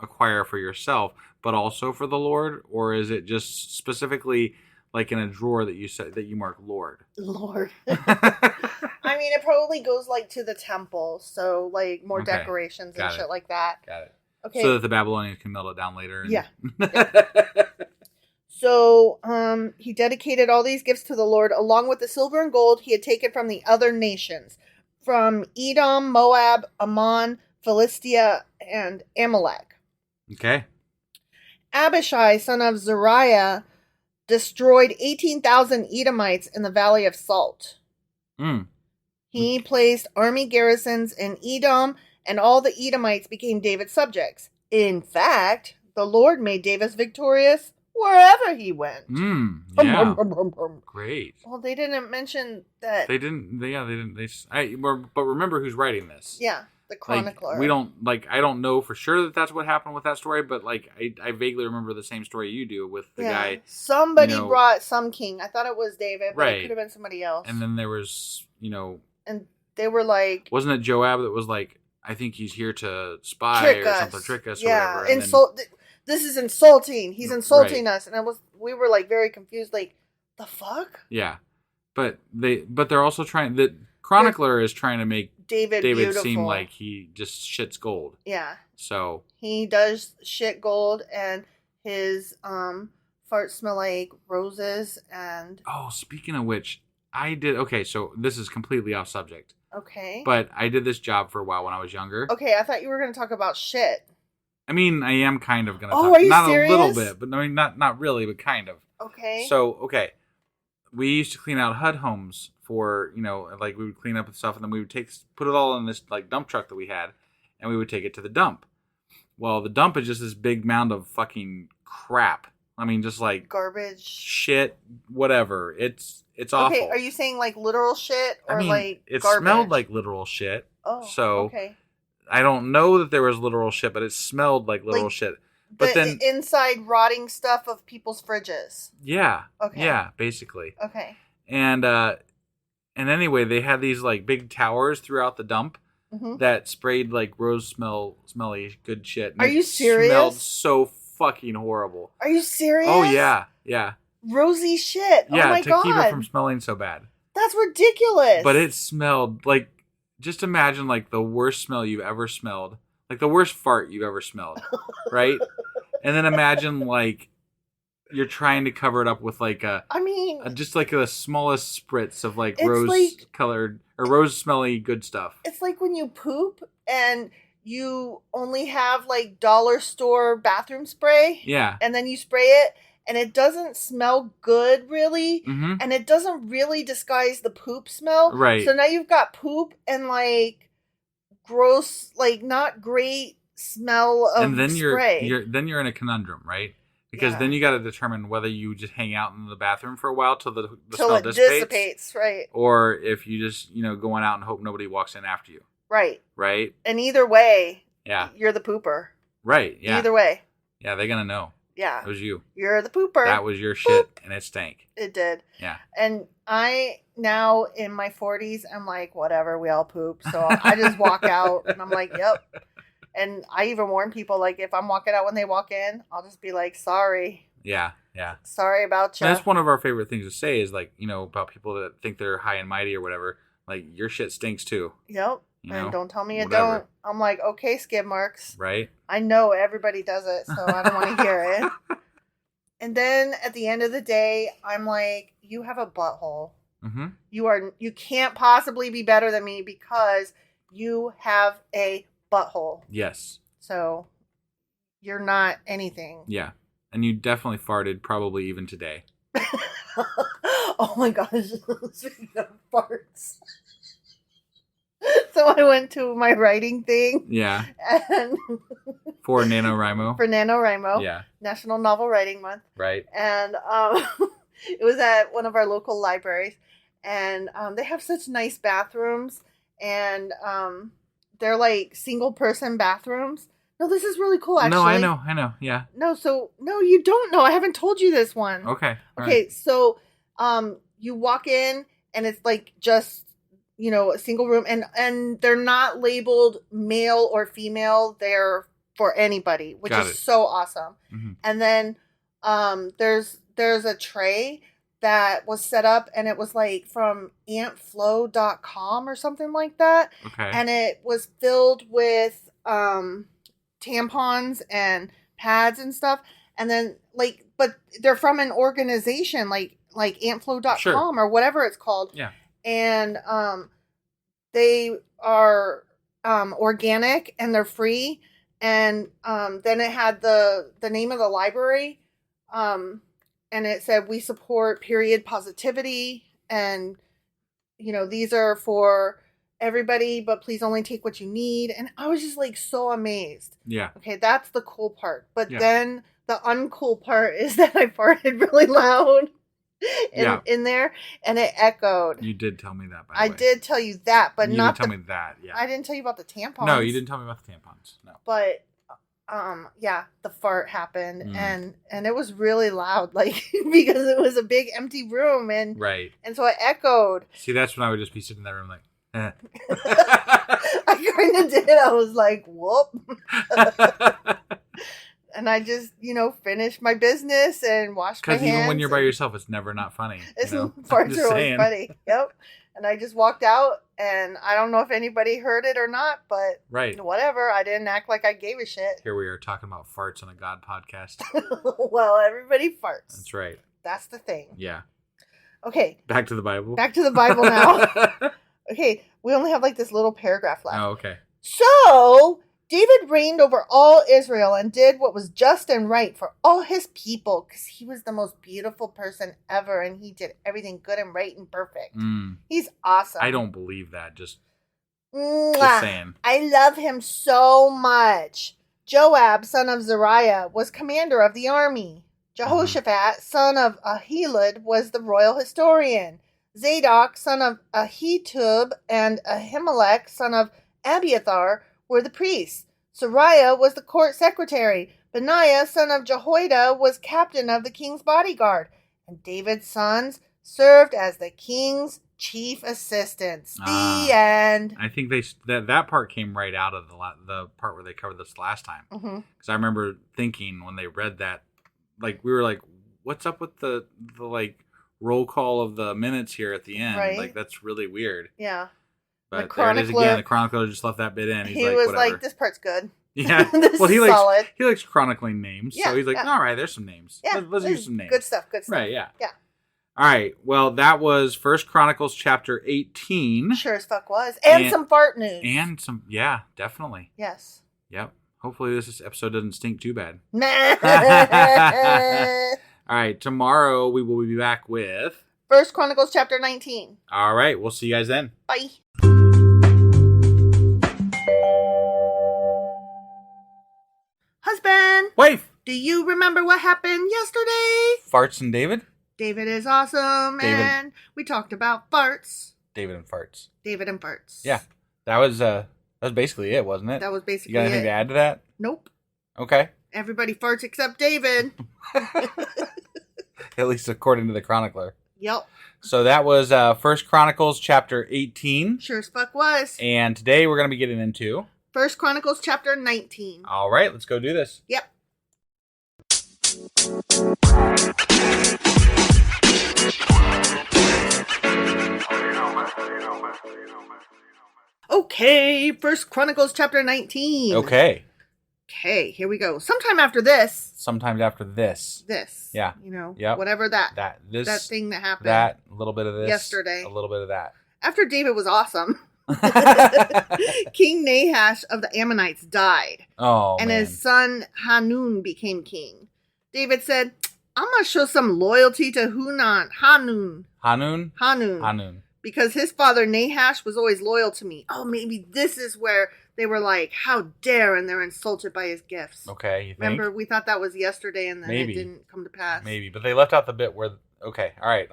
Speaker 5: acquire for yourself, but also for the Lord? Or is it just specifically like in a drawer that you said that you mark Lord?
Speaker 2: Lord. I mean, it probably goes to the temple, so more decorations and shit like that.
Speaker 5: Got it.
Speaker 2: Okay.
Speaker 5: So that the Babylonians can melt it down later.
Speaker 2: Yeah. So he dedicated all these gifts to the Lord, along with the silver and gold he had taken from the other nations, from Edom, Moab, Ammon, Philistia, and Amalek.
Speaker 5: Okay.
Speaker 2: Abishai, son of Zeruiah, destroyed 18,000 Edomites in the Valley of Salt. He placed army garrisons in Edom, and all the Edomites became David's subjects. In fact, the Lord made David victorious wherever he went.
Speaker 5: Yeah. Great.
Speaker 2: Well, they didn't mention that.
Speaker 5: They didn't. But remember who's writing this.
Speaker 2: Yeah, the chronicler.
Speaker 5: I don't know for sure that that's what happened with that story, but I vaguely remember the same story you do with the guy.
Speaker 2: Somebody brought some king. I thought it was David, but it could have been somebody else.
Speaker 5: And then there was,
Speaker 2: and they were like,
Speaker 5: wasn't it Joab that was like, I think he's here to spy or something, trick us or whatever. And
Speaker 2: this is insulting. He's insulting us. And we were very confused, the fuck?
Speaker 5: Yeah. But they're also trying, the chronicler is trying to make David seem like he just shits gold.
Speaker 2: Yeah.
Speaker 5: So
Speaker 2: he does shit gold, and his farts smell like roses. And
Speaker 5: speaking of which, so this is completely off subject.
Speaker 2: Okay.
Speaker 5: But I did this job for a while when I was younger.
Speaker 2: Okay, I thought you were going to talk about shit.
Speaker 5: I mean, I am kind of going to
Speaker 2: talk.
Speaker 5: Are you not
Speaker 2: serious?
Speaker 5: A little bit, but I mean, not really, but kind of.
Speaker 2: Okay.
Speaker 5: So, we used to clean out HUD homes for, we would clean up and stuff, and then we would put it all in this dump truck that we had, and we would take it to the dump. Well, the dump is just this big mound of fucking crap. I mean, just
Speaker 2: garbage,
Speaker 5: shit, whatever. It's awful.
Speaker 2: Okay, are you saying literal shit or
Speaker 5: it
Speaker 2: garbage?
Speaker 5: Smelled like literal shit.
Speaker 2: Oh,
Speaker 5: so
Speaker 2: okay.
Speaker 5: I don't know that there was literal shit, but it smelled like literal shit. But then
Speaker 2: inside rotting stuff of people's fridges.
Speaker 5: Yeah.
Speaker 2: Okay.
Speaker 5: Yeah, basically.
Speaker 2: Okay.
Speaker 5: And anyway, they had these big towers throughout the dump that sprayed rose smelly good shit. And
Speaker 2: Are you serious?
Speaker 5: It smelled so fucking horrible.
Speaker 2: Are you serious?
Speaker 5: Oh yeah, yeah.
Speaker 2: Rosy shit.
Speaker 5: Yeah,
Speaker 2: oh my God.
Speaker 5: To keep it from smelling so bad.
Speaker 2: That's ridiculous.
Speaker 5: But it smelled just imagine the worst smell you've ever smelled. The worst fart you've ever smelled. Right? And then imagine you're trying to cover it up with just the smallest spritz of rose colored or rose smelly good stuff.
Speaker 2: It's like when you poop and you only have dollar store bathroom spray.
Speaker 5: Yeah.
Speaker 2: And then you spray it and it doesn't smell good really.
Speaker 5: Mm-hmm.
Speaker 2: And it doesn't really disguise the poop smell.
Speaker 5: Right.
Speaker 2: So now you've got poop and gross, not great smell of
Speaker 5: and then
Speaker 2: spray.
Speaker 5: You're in a conundrum, right? Because then you got to determine whether you just hang out in the bathroom for a while till the smell dissipates,
Speaker 2: right?
Speaker 5: Or if you just going out and hope nobody walks in after you,
Speaker 2: right?
Speaker 5: Right.
Speaker 2: And either way,
Speaker 5: yeah,
Speaker 2: you're the pooper,
Speaker 5: right? Yeah.
Speaker 2: Either way,
Speaker 5: yeah, they're gonna know.
Speaker 2: Yeah,
Speaker 5: it was you.
Speaker 2: You're the pooper.
Speaker 5: That was your shit, and it stank.
Speaker 2: It did.
Speaker 5: Yeah.
Speaker 2: And I now in my 40s, I'm whatever, we all poop, so I just walk out and I'm yep. And I even warn people, like, if I'm walking out when they walk in, I'll just be like, sorry.
Speaker 5: Yeah.
Speaker 2: Sorry about you.
Speaker 5: That's one of our favorite things to say is, like, about people that think they're high and mighty or whatever. Like, your shit stinks too.
Speaker 2: Yep.
Speaker 5: You know?
Speaker 2: And don't tell me it
Speaker 5: Whatever.
Speaker 2: don't. I'm like, okay, skid marks.
Speaker 5: Right?
Speaker 2: I know everybody does it, so I don't want to hear it. And then at the end of the day, I'm like, you have a butthole.
Speaker 5: Mm-hmm.
Speaker 2: You can't possibly be better than me because you have a butthole.
Speaker 5: Yes.
Speaker 2: So you're not anything.
Speaker 5: Yeah. And you definitely farted probably even today.
Speaker 2: Oh my gosh. Speaking of farts. So I went to my writing thing.
Speaker 5: Yeah.
Speaker 2: And
Speaker 5: For NaNoWriMo.
Speaker 2: for NaNoWriMo.
Speaker 5: Yeah.
Speaker 2: National Novel Writing Month.
Speaker 5: Right.
Speaker 2: And it was at one of our local libraries. And they have such nice bathrooms. And they're like single person bathrooms. No, this is really cool, actually.
Speaker 5: No, I know. Yeah.
Speaker 2: No, you don't know. I haven't told you this one.
Speaker 5: Okay.
Speaker 2: Okay, so you walk in and it's like just, a single room and they're not labeled male or female. They're for anybody, which is so awesome.
Speaker 5: Mm-hmm.
Speaker 2: And then there's a tray that was set up and it was like from antflow.com or something like that.
Speaker 5: Okay.
Speaker 2: And it was filled with tampons and pads and stuff. And then but they're from an organization like antflow.com or whatever it's called.
Speaker 5: Yeah.
Speaker 2: And they are organic and they're free. And then it had the name of the library. And it said, we support period positivity. And, these are for everybody, but please only take what you need. And I was just like so amazed.
Speaker 5: Yeah.
Speaker 2: Okay, that's the cool part. But then the uncool part is that I farted really loud in there, and it echoed.
Speaker 5: You did tell me that, by the way.
Speaker 2: I did tell you that, but
Speaker 5: you
Speaker 2: not
Speaker 5: did tell me that, yeah.
Speaker 2: I didn't tell you about the tampons.
Speaker 5: No, you didn't tell me about the tampons. No.
Speaker 2: But the fart happened and it was really loud, like because it was a big empty room and
Speaker 5: right.
Speaker 2: And so it echoed.
Speaker 5: See, that's when I would just be sitting in that room like, eh.
Speaker 2: I kind of did. I was like, whoop. And I just, finished my business and washed my hands.
Speaker 5: Because even when you're by yourself, it's never not funny.
Speaker 2: Farts are always funny. Yep. And I just walked out, and I don't know if anybody heard it or not, but whatever. I didn't act like I gave a shit.
Speaker 5: Here we are talking about farts on a God podcast.
Speaker 2: Well, everybody farts.
Speaker 5: That's right.
Speaker 2: That's the thing.
Speaker 5: Yeah.
Speaker 2: Okay.
Speaker 5: Back to the Bible.
Speaker 2: Back to the Bible now. Okay. We only have like this little paragraph left.
Speaker 5: Oh, okay.
Speaker 2: So, David reigned over all Israel and did what was just and right for all his people because he was the most beautiful person ever and he did everything good and right and perfect. He's awesome.
Speaker 5: I don't believe that. Just saying.
Speaker 2: I love him so much. Joab, son of Zeruiah, was commander of the army. Jehoshaphat, son of Ahilud, was the royal historian. Zadok, son of Ahitub, and Ahimelech, son of Abiathar, were the priests. Sariah was the court secretary. Benaiah, son of Jehoiada, was captain of the king's bodyguard. And David's sons served as the king's chief assistants. The end.
Speaker 5: I think that part came right out of the part where they covered this last time. Because I remember thinking when they read that, like we were like, "What's up with the like roll call of the minutes here at the end?"
Speaker 2: Right.
Speaker 5: Like that's really weird.
Speaker 2: Yeah.
Speaker 5: But there it is again. The chronicler just left that bit in.
Speaker 2: He was like, "This part's good."
Speaker 5: Yeah.
Speaker 2: This
Speaker 5: well,
Speaker 2: is solid.
Speaker 5: He likes chronicling names,
Speaker 2: Yeah,
Speaker 5: so he's like,
Speaker 2: yeah.
Speaker 5: "All right, there's some names.
Speaker 2: Yeah,
Speaker 5: Let's use some names.
Speaker 2: Good stuff. Good stuff.
Speaker 5: Right? Yeah.
Speaker 2: Yeah.
Speaker 5: All right. Well, that was First Chronicles chapter 18.
Speaker 2: Sure as fuck was, and some fart news.
Speaker 5: And some, yeah, definitely.
Speaker 2: Yes.
Speaker 5: Yep. Hopefully this episode doesn't stink too bad. All right. Tomorrow we will be back with
Speaker 2: First Chronicles chapter 19.
Speaker 5: All right. We'll see you guys then.
Speaker 2: Bye. Husband,
Speaker 5: Wife.
Speaker 2: do you remember what happened yesterday?
Speaker 5: Farts and David.
Speaker 2: David is awesome, and we talked about farts.
Speaker 5: David and farts.
Speaker 2: David and farts.
Speaker 5: Yeah. That was basically it, wasn't it?
Speaker 2: That was basically
Speaker 5: You got anything to add to that?
Speaker 2: Nope.
Speaker 5: Okay.
Speaker 2: Everybody farts except David.
Speaker 5: At least according to the chronicler.
Speaker 2: Yep.
Speaker 5: So that was First Chronicles chapter 18.
Speaker 2: Sure as fuck was.
Speaker 5: And today we're going to be getting into
Speaker 2: First Chronicles chapter 19.
Speaker 5: All right, let's go do this.
Speaker 2: Yep. Okay, First Chronicles chapter 19.
Speaker 5: Okay.
Speaker 2: Okay, here we go. Sometime after this.
Speaker 5: Sometimes after this.
Speaker 2: Yeah.
Speaker 5: Yep.
Speaker 2: Whatever that
Speaker 5: That
Speaker 2: thing that happened.
Speaker 5: That, a little bit of this.
Speaker 2: Yesterday.
Speaker 5: A little bit of that.
Speaker 2: After David was awesome. King Nahash of the Ammonites died.
Speaker 5: Oh,
Speaker 2: and
Speaker 5: man.
Speaker 2: his son Hanun became king. David said, I'm going to show some loyalty to Hanun.
Speaker 5: Hanun.
Speaker 2: Because his father Nahash was always loyal to me. Oh, maybe this is where they were like, how dare, and they're insulted by his gifts.
Speaker 5: Okay, you think?
Speaker 2: Remember, we thought that was yesterday, and then
Speaker 5: Maybe.
Speaker 2: it didn't come to pass.
Speaker 5: Maybe, but they left out the bit where. Okay, all right.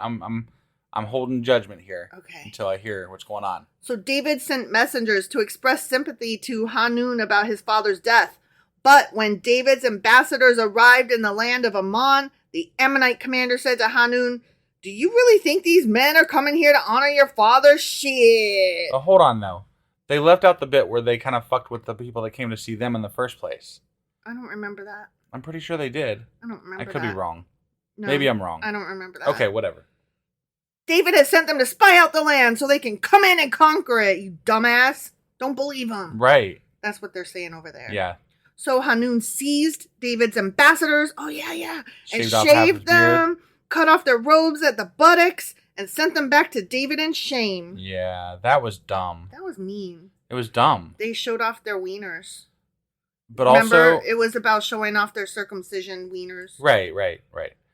Speaker 5: I'm holding judgment here.
Speaker 2: Okay.
Speaker 5: Until I hear what's going on.
Speaker 2: So David sent messengers to express sympathy to Hanun about his father's death. But when David's ambassadors arrived in the land of Ammon, the Ammonite commander said to Hanun, do you really think these men are coming here to honor your father? Shit.
Speaker 5: Oh, hold on, though. They left out the bit where they kind of fucked with the people that came to see them in the first place.
Speaker 2: I don't remember that.
Speaker 5: I'm pretty sure they did.
Speaker 2: I don't remember
Speaker 5: I could be wrong.
Speaker 2: No,
Speaker 5: Maybe I'm wrong.
Speaker 2: I don't remember that.
Speaker 5: Okay, whatever.
Speaker 2: David has sent them to spy out the land so they can come in and conquer it, you dumbass. Don't believe them.
Speaker 5: Right.
Speaker 2: That's what they're saying over there.
Speaker 5: Yeah.
Speaker 2: So Hanun seized David's ambassadors. Oh, yeah. And
Speaker 5: Shaved off half his
Speaker 2: shaved them, cut off their robes at the buttocks, and sent them back to David in shame.
Speaker 5: Yeah, that was dumb.
Speaker 2: That was mean.
Speaker 5: It was dumb.
Speaker 2: They showed off their wieners.
Speaker 5: But
Speaker 2: Remember,
Speaker 5: also...
Speaker 2: it was about showing off their circumcision wieners.
Speaker 5: Right.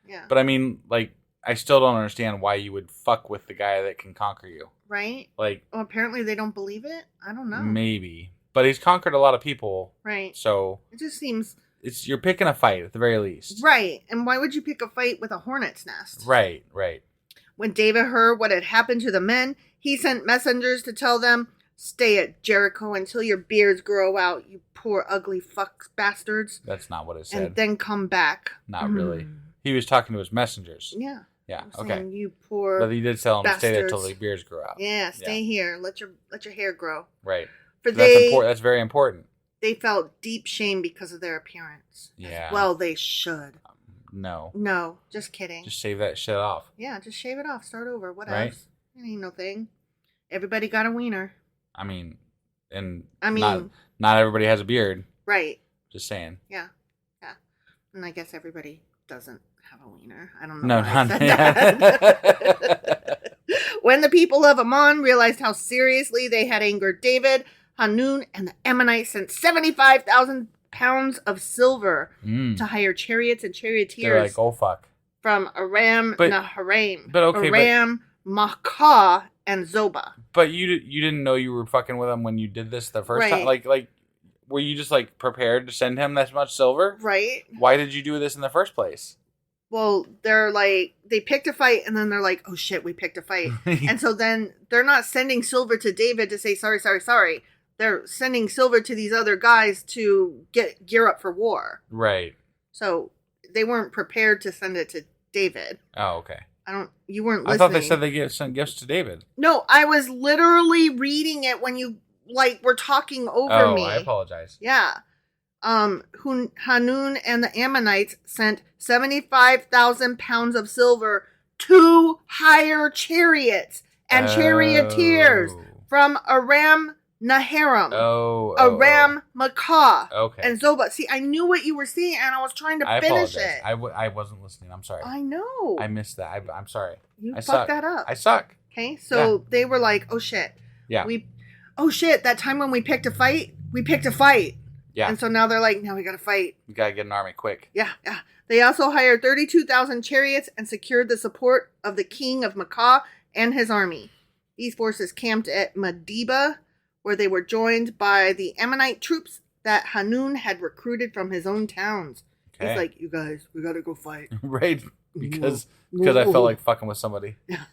Speaker 2: Yeah.
Speaker 5: But I mean, like, I still don't understand why you would fuck with the guy that can conquer you.
Speaker 2: Right?
Speaker 5: Like...
Speaker 2: Well, apparently they don't believe it? I don't know.
Speaker 5: Maybe. But he's conquered a lot of people.
Speaker 2: Right.
Speaker 5: So...
Speaker 2: It just seems...
Speaker 5: You're picking a fight, at the very least.
Speaker 2: Right. And why would you pick a fight with a hornet's nest?
Speaker 5: Right.
Speaker 2: When David heard what had happened to the men, he sent messengers to tell them, stay at Jericho until your beards grow out, you poor ugly fuck bastards.
Speaker 5: That's not what it said.
Speaker 2: And then come back.
Speaker 5: Not really. He was talking to his messengers.
Speaker 2: Yeah.
Speaker 5: Yeah,
Speaker 2: I'm
Speaker 5: okay.
Speaker 2: saying, you poor
Speaker 5: But he did tell them to stay there
Speaker 2: bastards.
Speaker 5: till the beards grow out.
Speaker 2: Yeah, stay here. Let your hair grow.
Speaker 5: Right.
Speaker 2: For
Speaker 5: That's very important.
Speaker 2: They felt deep shame because of their appearance.
Speaker 5: Yeah.
Speaker 2: Well, they should.
Speaker 5: No.
Speaker 2: No, just kidding.
Speaker 5: Just shave that shit off.
Speaker 2: Yeah, just shave it off. Start over. What
Speaker 5: Right.
Speaker 2: else? It ain't no thing. Everybody got a wiener.
Speaker 5: I mean,
Speaker 2: not
Speaker 5: everybody has a beard.
Speaker 2: Right.
Speaker 5: Just saying.
Speaker 2: Yeah. And I guess everybody doesn't have a wiener. I don't know.
Speaker 5: No,
Speaker 2: why I
Speaker 5: not
Speaker 2: said that. When the people of Ammon realized how seriously they had angered David, Hanun and the Ammonites sent 75,000 pounds of silver to hire chariots and charioteers.
Speaker 5: They're like, oh fuck.
Speaker 2: From Aram Naharaim.
Speaker 5: But okay,
Speaker 2: Aram, Maacah, and Zobah.
Speaker 5: But you didn't know you were fucking with him when you did this the first time? Like, were you just, like, prepared to send him that much silver?
Speaker 2: Right.
Speaker 5: Why did you do this in the first place?
Speaker 2: Well, they're like, they picked a fight, and then they're like, oh shit, we picked a fight. And so then they're not sending silver to David to say, sorry. They're sending silver to these other guys to gear up for war.
Speaker 5: Right.
Speaker 2: So they weren't prepared to send it to David.
Speaker 5: Oh, okay.
Speaker 2: You weren't listening.
Speaker 5: I thought they said they sent gifts to David.
Speaker 2: No, I was literally reading it when you, were talking over me.
Speaker 5: Oh, I apologize.
Speaker 2: Yeah. Hanun and the Ammonites sent 75,000 pounds of silver to hire chariots and charioteers from Aram Naharaim, Aram Maacah, and Zobah. See, I knew what you were saying, and I was trying to finish it.
Speaker 5: I wasn't listening. I'm sorry.
Speaker 2: I know.
Speaker 5: I missed that. I'm sorry.
Speaker 2: You
Speaker 5: I
Speaker 2: fucked that up.
Speaker 5: I suck.
Speaker 2: Okay, so they were like, oh shit.
Speaker 5: Yeah.
Speaker 2: Oh shit, that time when we picked a fight.
Speaker 5: Yeah.
Speaker 2: And so now they're like, now we gotta fight.
Speaker 5: We gotta get an army quick.
Speaker 2: Yeah. They also hired 32,000 chariots and secured the support of the king of Maacah and his army. These forces camped at Medeba, where they were joined by the Ammonite troops that Hanun had recruited from his own towns. Okay. He's like, you guys, we gotta go fight.
Speaker 5: Right, because I felt like fucking with somebody.
Speaker 2: Yeah.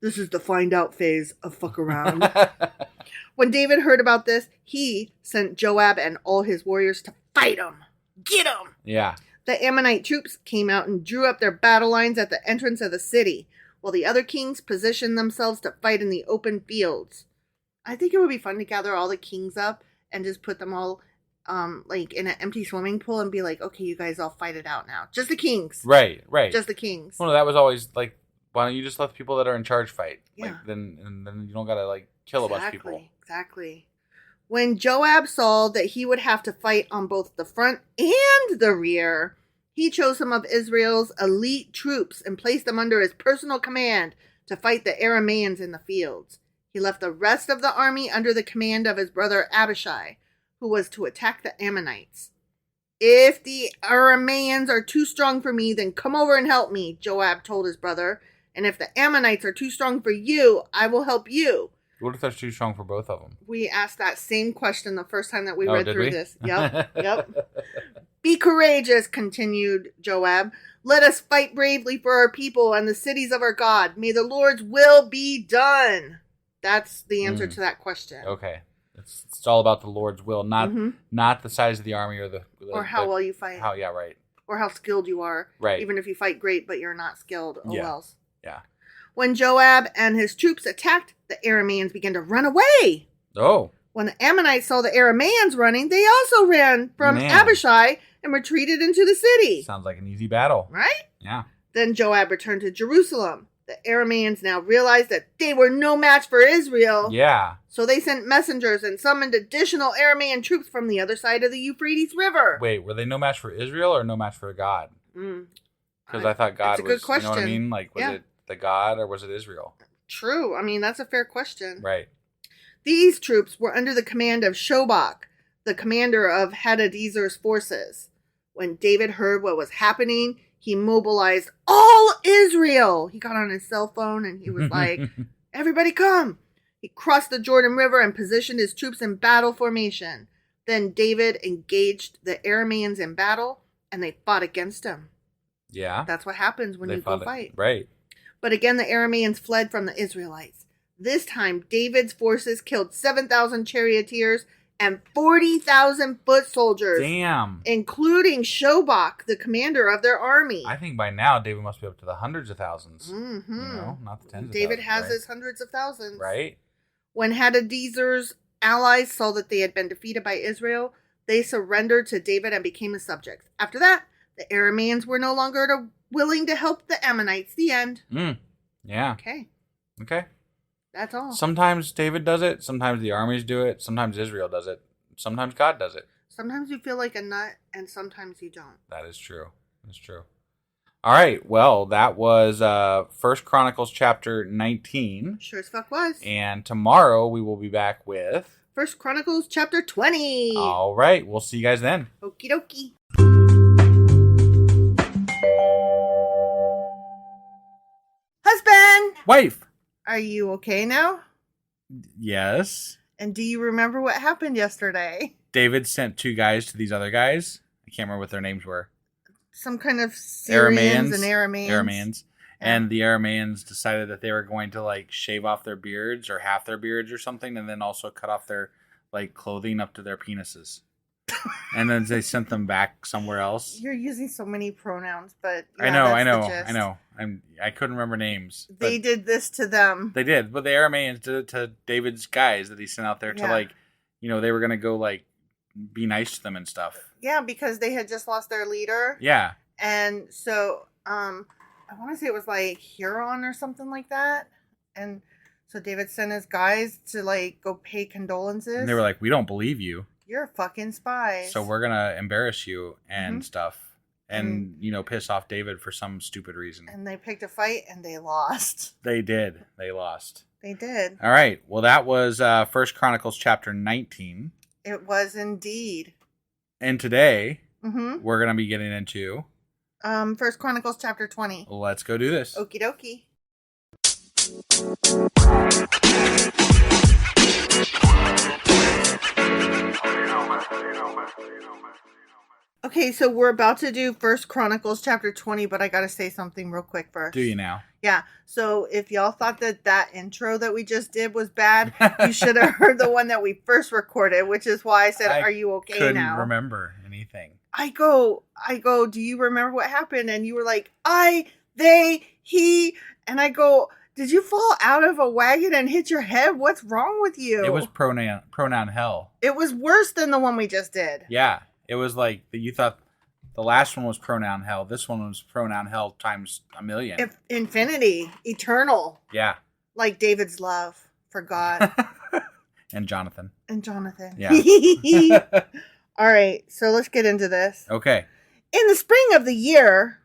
Speaker 2: This is the find out phase of fuck around. When David heard about this, he sent Joab and all his warriors to fight him. Get him!
Speaker 5: Yeah.
Speaker 2: The Ammonite troops came out and drew up their battle lines at the entrance of the city, while the other kings positioned themselves to fight in the open fields. I think it would be fun to gather all the kings up and just put them all like in an empty swimming pool and be like, okay, you guys all fight it out now. Just the kings.
Speaker 5: Right.
Speaker 2: Just the kings.
Speaker 5: Well, that was always like, why don't you just let the people that are in charge fight?
Speaker 2: Yeah.
Speaker 5: Like, then you don't gotta like kill a bunch of people.
Speaker 2: Exactly. When Joab saw that he would have to fight on both the front and the rear, he chose some of Israel's elite troops and placed them under his personal command to fight the Arameans in the fields. He left the rest of the army under the command of his brother Abishai, who was to attack the Ammonites. If the Arameans are too strong for me, then come over and help me, Joab told his brother. And if the Ammonites are too strong for you, I will help you.
Speaker 5: What if they're too strong for both of them?
Speaker 2: We asked that same question the first time that we read through this. Yep. Be courageous, continued Joab. Let us fight bravely for our people and the cities of our God. May the Lord's will be done. That's the answer to that question.
Speaker 5: Okay. It's all about the Lord's will, not the size of the army or
Speaker 2: how well you fight.
Speaker 5: Right.
Speaker 2: Or how skilled you are.
Speaker 5: Right.
Speaker 2: Even if you fight great, but you're not skilled. Oh, wells.
Speaker 5: Yeah.
Speaker 2: When Joab and his troops attacked, the Arameans began to run away.
Speaker 5: Oh.
Speaker 2: When the Ammonites saw the Arameans running, they also ran from Abishai and retreated into the city.
Speaker 5: Sounds like an easy battle.
Speaker 2: Right?
Speaker 5: Yeah.
Speaker 2: Then Joab returned to Jerusalem. The Arameans now realized that they were no match for Israel.
Speaker 5: Yeah.
Speaker 2: So they sent messengers and summoned additional Aramean troops from the other side of the Euphrates River.
Speaker 5: Wait, were they no match for Israel or no match for God? Because I thought God was,
Speaker 2: good question.
Speaker 5: You know what I mean? Like, was it the God or was it Israel?
Speaker 2: True. I mean, that's a fair question.
Speaker 5: Right.
Speaker 2: These troops were under the command of Shobach, the commander of Hadadezer's forces. When David heard what was happening, he mobilized all Israel. He got on his cell phone and he was like, everybody come. He crossed the Jordan River and positioned his troops in battle formation. Then David engaged the Arameans in battle and they fought against him.
Speaker 5: Yeah.
Speaker 2: That's what happens when you go fight.
Speaker 5: Right.
Speaker 2: But again, the Arameans fled from the Israelites. This time, David's forces killed 7,000 charioteers and 40,000 foot soldiers.
Speaker 5: Damn.
Speaker 2: Including Shobach, the commander of their army.
Speaker 5: I think by now, David must be up to the hundreds of thousands.
Speaker 2: Mm-hmm.
Speaker 5: You know, not the tens
Speaker 2: David
Speaker 5: of thousands.
Speaker 2: has
Speaker 5: right?
Speaker 2: his hundreds of thousands.
Speaker 5: Right.
Speaker 2: When Hadadezer's allies saw that they had been defeated by Israel, they surrendered to David and became his subjects. After that, the Arameans were no longer willing to help the Ammonites. The end.
Speaker 5: Yeah. Okay.
Speaker 2: That's all.
Speaker 5: Sometimes David does it. Sometimes the armies do it. Sometimes Israel does it. Sometimes God does it.
Speaker 2: Sometimes you feel like a nut, and sometimes you don't.
Speaker 5: That is true. That's true. All right. Well, that was 1 Chronicles chapter 19.
Speaker 2: Sure as fuck was.
Speaker 5: And tomorrow we will be back with
Speaker 2: 1 Chronicles chapter 20.
Speaker 5: All right. We'll see you guys then.
Speaker 2: Okie dokie. Husband!
Speaker 5: Wife!
Speaker 2: Are you okay now?
Speaker 5: Yes.
Speaker 2: And do you remember what happened yesterday?
Speaker 5: David sent 2 guys to these other guys. I can't remember what their names were.
Speaker 2: Some kind of Syrians
Speaker 5: Arameans.
Speaker 2: and Arameans.
Speaker 5: Arameans. Yeah. And the Arameans decided that they were going to like shave off their beards or half their beards or something, and then also cut off their like clothing up to their penises. And then they sent them back somewhere else.
Speaker 2: You're using so many pronouns, but yeah,
Speaker 5: I
Speaker 2: that's the
Speaker 5: know. I couldn't remember names.
Speaker 2: They did this to them.
Speaker 5: They did, but the Arameans did it to David's guys that he sent out there to like, you know, they were gonna go like be nice to them and stuff.
Speaker 2: Yeah, because they had just lost their leader.
Speaker 5: Yeah.
Speaker 2: And so, I want to say it was like Huron or something like that. And so David sent his guys to like go pay condolences.
Speaker 5: And they were like, "We don't believe you.
Speaker 2: You're fucking spies.
Speaker 5: So we're gonna embarrass you and stuff, and you know, piss off David for some stupid reason."
Speaker 2: And they picked a fight and they lost.
Speaker 5: They did. They lost.
Speaker 2: They did.
Speaker 5: All right. Well, that was 1 Chronicles chapter 19.
Speaker 2: It was indeed.
Speaker 5: And today we're gonna be getting into
Speaker 2: 1 Chronicles chapter 20.
Speaker 5: Let's go do this.
Speaker 2: Okie dokie. Okay, so we're about to do 1 Chronicles chapter 20, but I gotta say something real quick first.
Speaker 5: Do you now?
Speaker 2: Yeah, so if y'all thought that intro that we just did was bad, you should have heard the one that we first recorded, which is why I said, are you okay now?
Speaker 5: I couldn't remember anything.
Speaker 2: I go, do you remember what happened? And you were like, I, they, he, and I go, Did you fall out of a wagon and hit your head? What's wrong with you?
Speaker 5: It was pronoun hell.
Speaker 2: It was worse than the one we just did.
Speaker 5: Yeah. It was like you thought the last one was pronoun hell. This one was pronoun hell times a million.
Speaker 2: Infinity. Eternal.
Speaker 5: Yeah.
Speaker 2: Like David's love for God.
Speaker 5: And Jonathan.
Speaker 2: Yeah. All right. So let's get into this.
Speaker 5: Okay.
Speaker 2: In the spring of the year.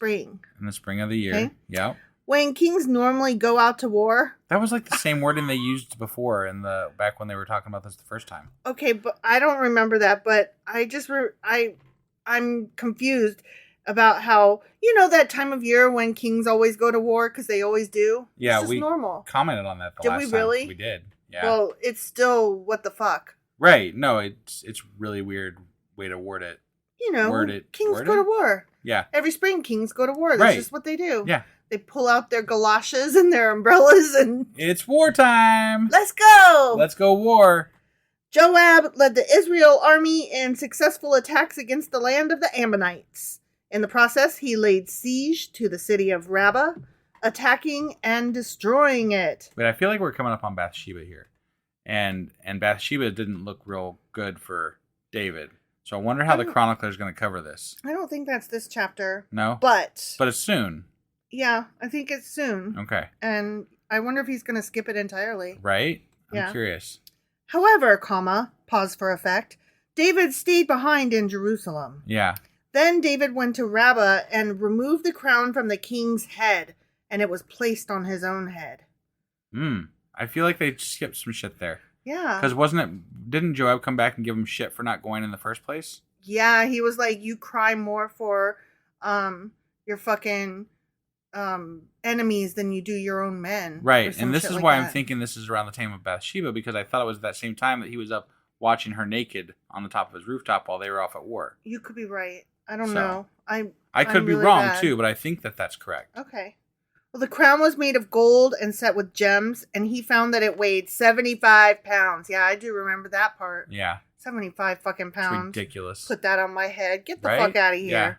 Speaker 5: In the spring of the year.
Speaker 2: Okay.
Speaker 5: Yeah.
Speaker 2: When kings normally go out to war.
Speaker 5: That was like the same wording they used before back when they were talking about this the first time.
Speaker 2: Okay, but I don't remember that. But I'm confused about how that time of year when kings always go to war because they always do.
Speaker 5: Yeah,
Speaker 2: it's just normal.
Speaker 5: Commented on that the last time.
Speaker 2: Did we really?
Speaker 5: We did. Yeah.
Speaker 2: Well, it's still what the fuck.
Speaker 5: Right. No, it's really weird way to word it.
Speaker 2: Kings go to war.
Speaker 5: Yeah.
Speaker 2: Every spring, kings go to war. That's just what they do.
Speaker 5: Yeah.
Speaker 2: They pull out their galoshes and their umbrellas and...
Speaker 5: It's wartime!
Speaker 2: Let's go!
Speaker 5: Let's go war!
Speaker 2: Joab led the Israel army in successful attacks against the land of the Ammonites. In the process, he laid siege to the city of Rabbah, attacking and destroying it.
Speaker 5: But I feel like we're coming up on Bathsheba here. And Bathsheba didn't look real good for David. So I wonder how the chronicler is going to cover this.
Speaker 2: I don't think that's this chapter.
Speaker 5: No?
Speaker 2: But
Speaker 5: it's soon.
Speaker 2: Yeah, I think it's soon.
Speaker 5: Okay.
Speaker 2: And I wonder if he's going to skip it entirely.
Speaker 5: Right? I'm curious.
Speaker 2: However, pause for effect, David stayed behind in Jerusalem.
Speaker 5: Yeah.
Speaker 2: Then David went to Rabbah and removed the crown from the king's head, and it was placed on his own head.
Speaker 5: I feel like they skipped some shit there.
Speaker 2: Yeah.
Speaker 5: Because didn't Joab come back and give him shit for not going in the first place?
Speaker 2: Yeah, he was like, you cry more for your fucking enemies than you do your own men.
Speaker 5: Right, and this is why I'm thinking this is around the time of Bathsheba, because I thought it was that same time that he was up watching her naked on the top of his rooftop while they were off at war.
Speaker 2: You could be right. I don't know.
Speaker 5: I could be really wrong too, but I think that's correct.
Speaker 2: Okay. Well, the crown was made of gold and set with gems, and he found that it weighed 75 pounds. Yeah, I do remember that part.
Speaker 5: Yeah.
Speaker 2: 75 fucking pounds.
Speaker 5: It's ridiculous.
Speaker 2: Put that on my head. Get the fuck out of here.
Speaker 5: Yeah.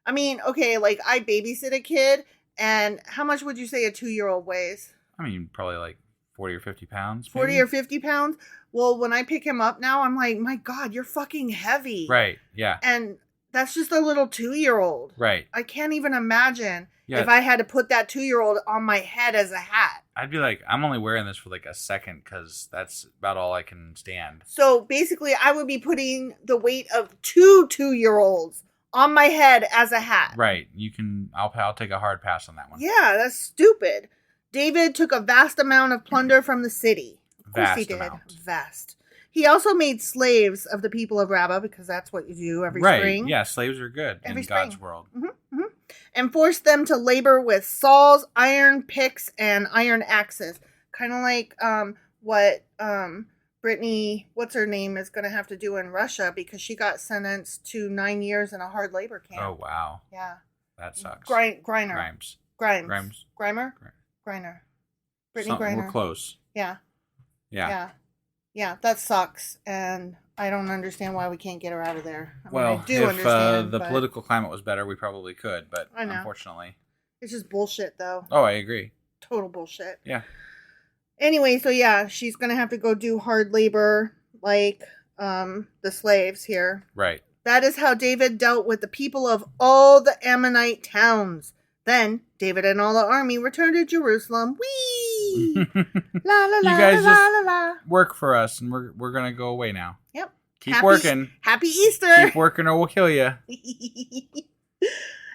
Speaker 2: I mean, okay, like I babysit a kid, and how much would you say a 2-year-old weighs?
Speaker 5: I mean, probably like 40 or 50 pounds.
Speaker 2: 40 or 50 pounds? Well, when I pick him up now, I'm like, my God, you're fucking heavy.
Speaker 5: Right, yeah.
Speaker 2: And that's just a little 2-year-old.
Speaker 5: Right.
Speaker 2: I can't even imagine if I had to put that 2-year-old on my head as a hat.
Speaker 5: I'd be like, I'm only wearing this for like a second because that's about all I can stand.
Speaker 2: So basically, I would be putting the weight of 2-2-year-olds on my head as a hat.
Speaker 5: Right. I'll take a hard pass on that one.
Speaker 2: Yeah, that's stupid. David took a vast amount of plunder from the city. Of course he did. Vast. He also made slaves of the people of Rabbah, because that's what you do every spring.
Speaker 5: Right, yeah, slaves are good in God's world.
Speaker 2: Mm-hmm. And forced them to labor with saws, iron picks, and iron axes. Kind of like what Brittany, what's her name, is going to have to do in Russia, because she got sentenced to 9 years in a hard labor camp.
Speaker 5: Oh, wow.
Speaker 2: Yeah.
Speaker 5: That sucks.
Speaker 2: Grimer.
Speaker 5: Grimes.
Speaker 2: Grimer? Griner. Brittany Griner.
Speaker 5: We're close.
Speaker 2: Yeah.
Speaker 5: Yeah.
Speaker 2: Yeah. Yeah, that sucks, and I don't understand why we can't get her out of there.
Speaker 5: I do understand, the political climate was better, we probably could, but unfortunately.
Speaker 2: It's just bullshit, though.
Speaker 5: Oh, I agree.
Speaker 2: Total bullshit.
Speaker 5: Yeah.
Speaker 2: Anyway, so yeah, she's going to have to go do hard labor like the slaves here.
Speaker 5: Right.
Speaker 2: That is how David dealt with the people of all the Ammonite towns. Then David and all the army returned to Jerusalem. Whee! La la la.
Speaker 5: You guys
Speaker 2: la,
Speaker 5: just
Speaker 2: la, la.
Speaker 5: work for us, and we're gonna go away now.
Speaker 2: Yep.
Speaker 5: Keep working.
Speaker 2: Happy Easter.
Speaker 5: Keep working, or we'll kill you.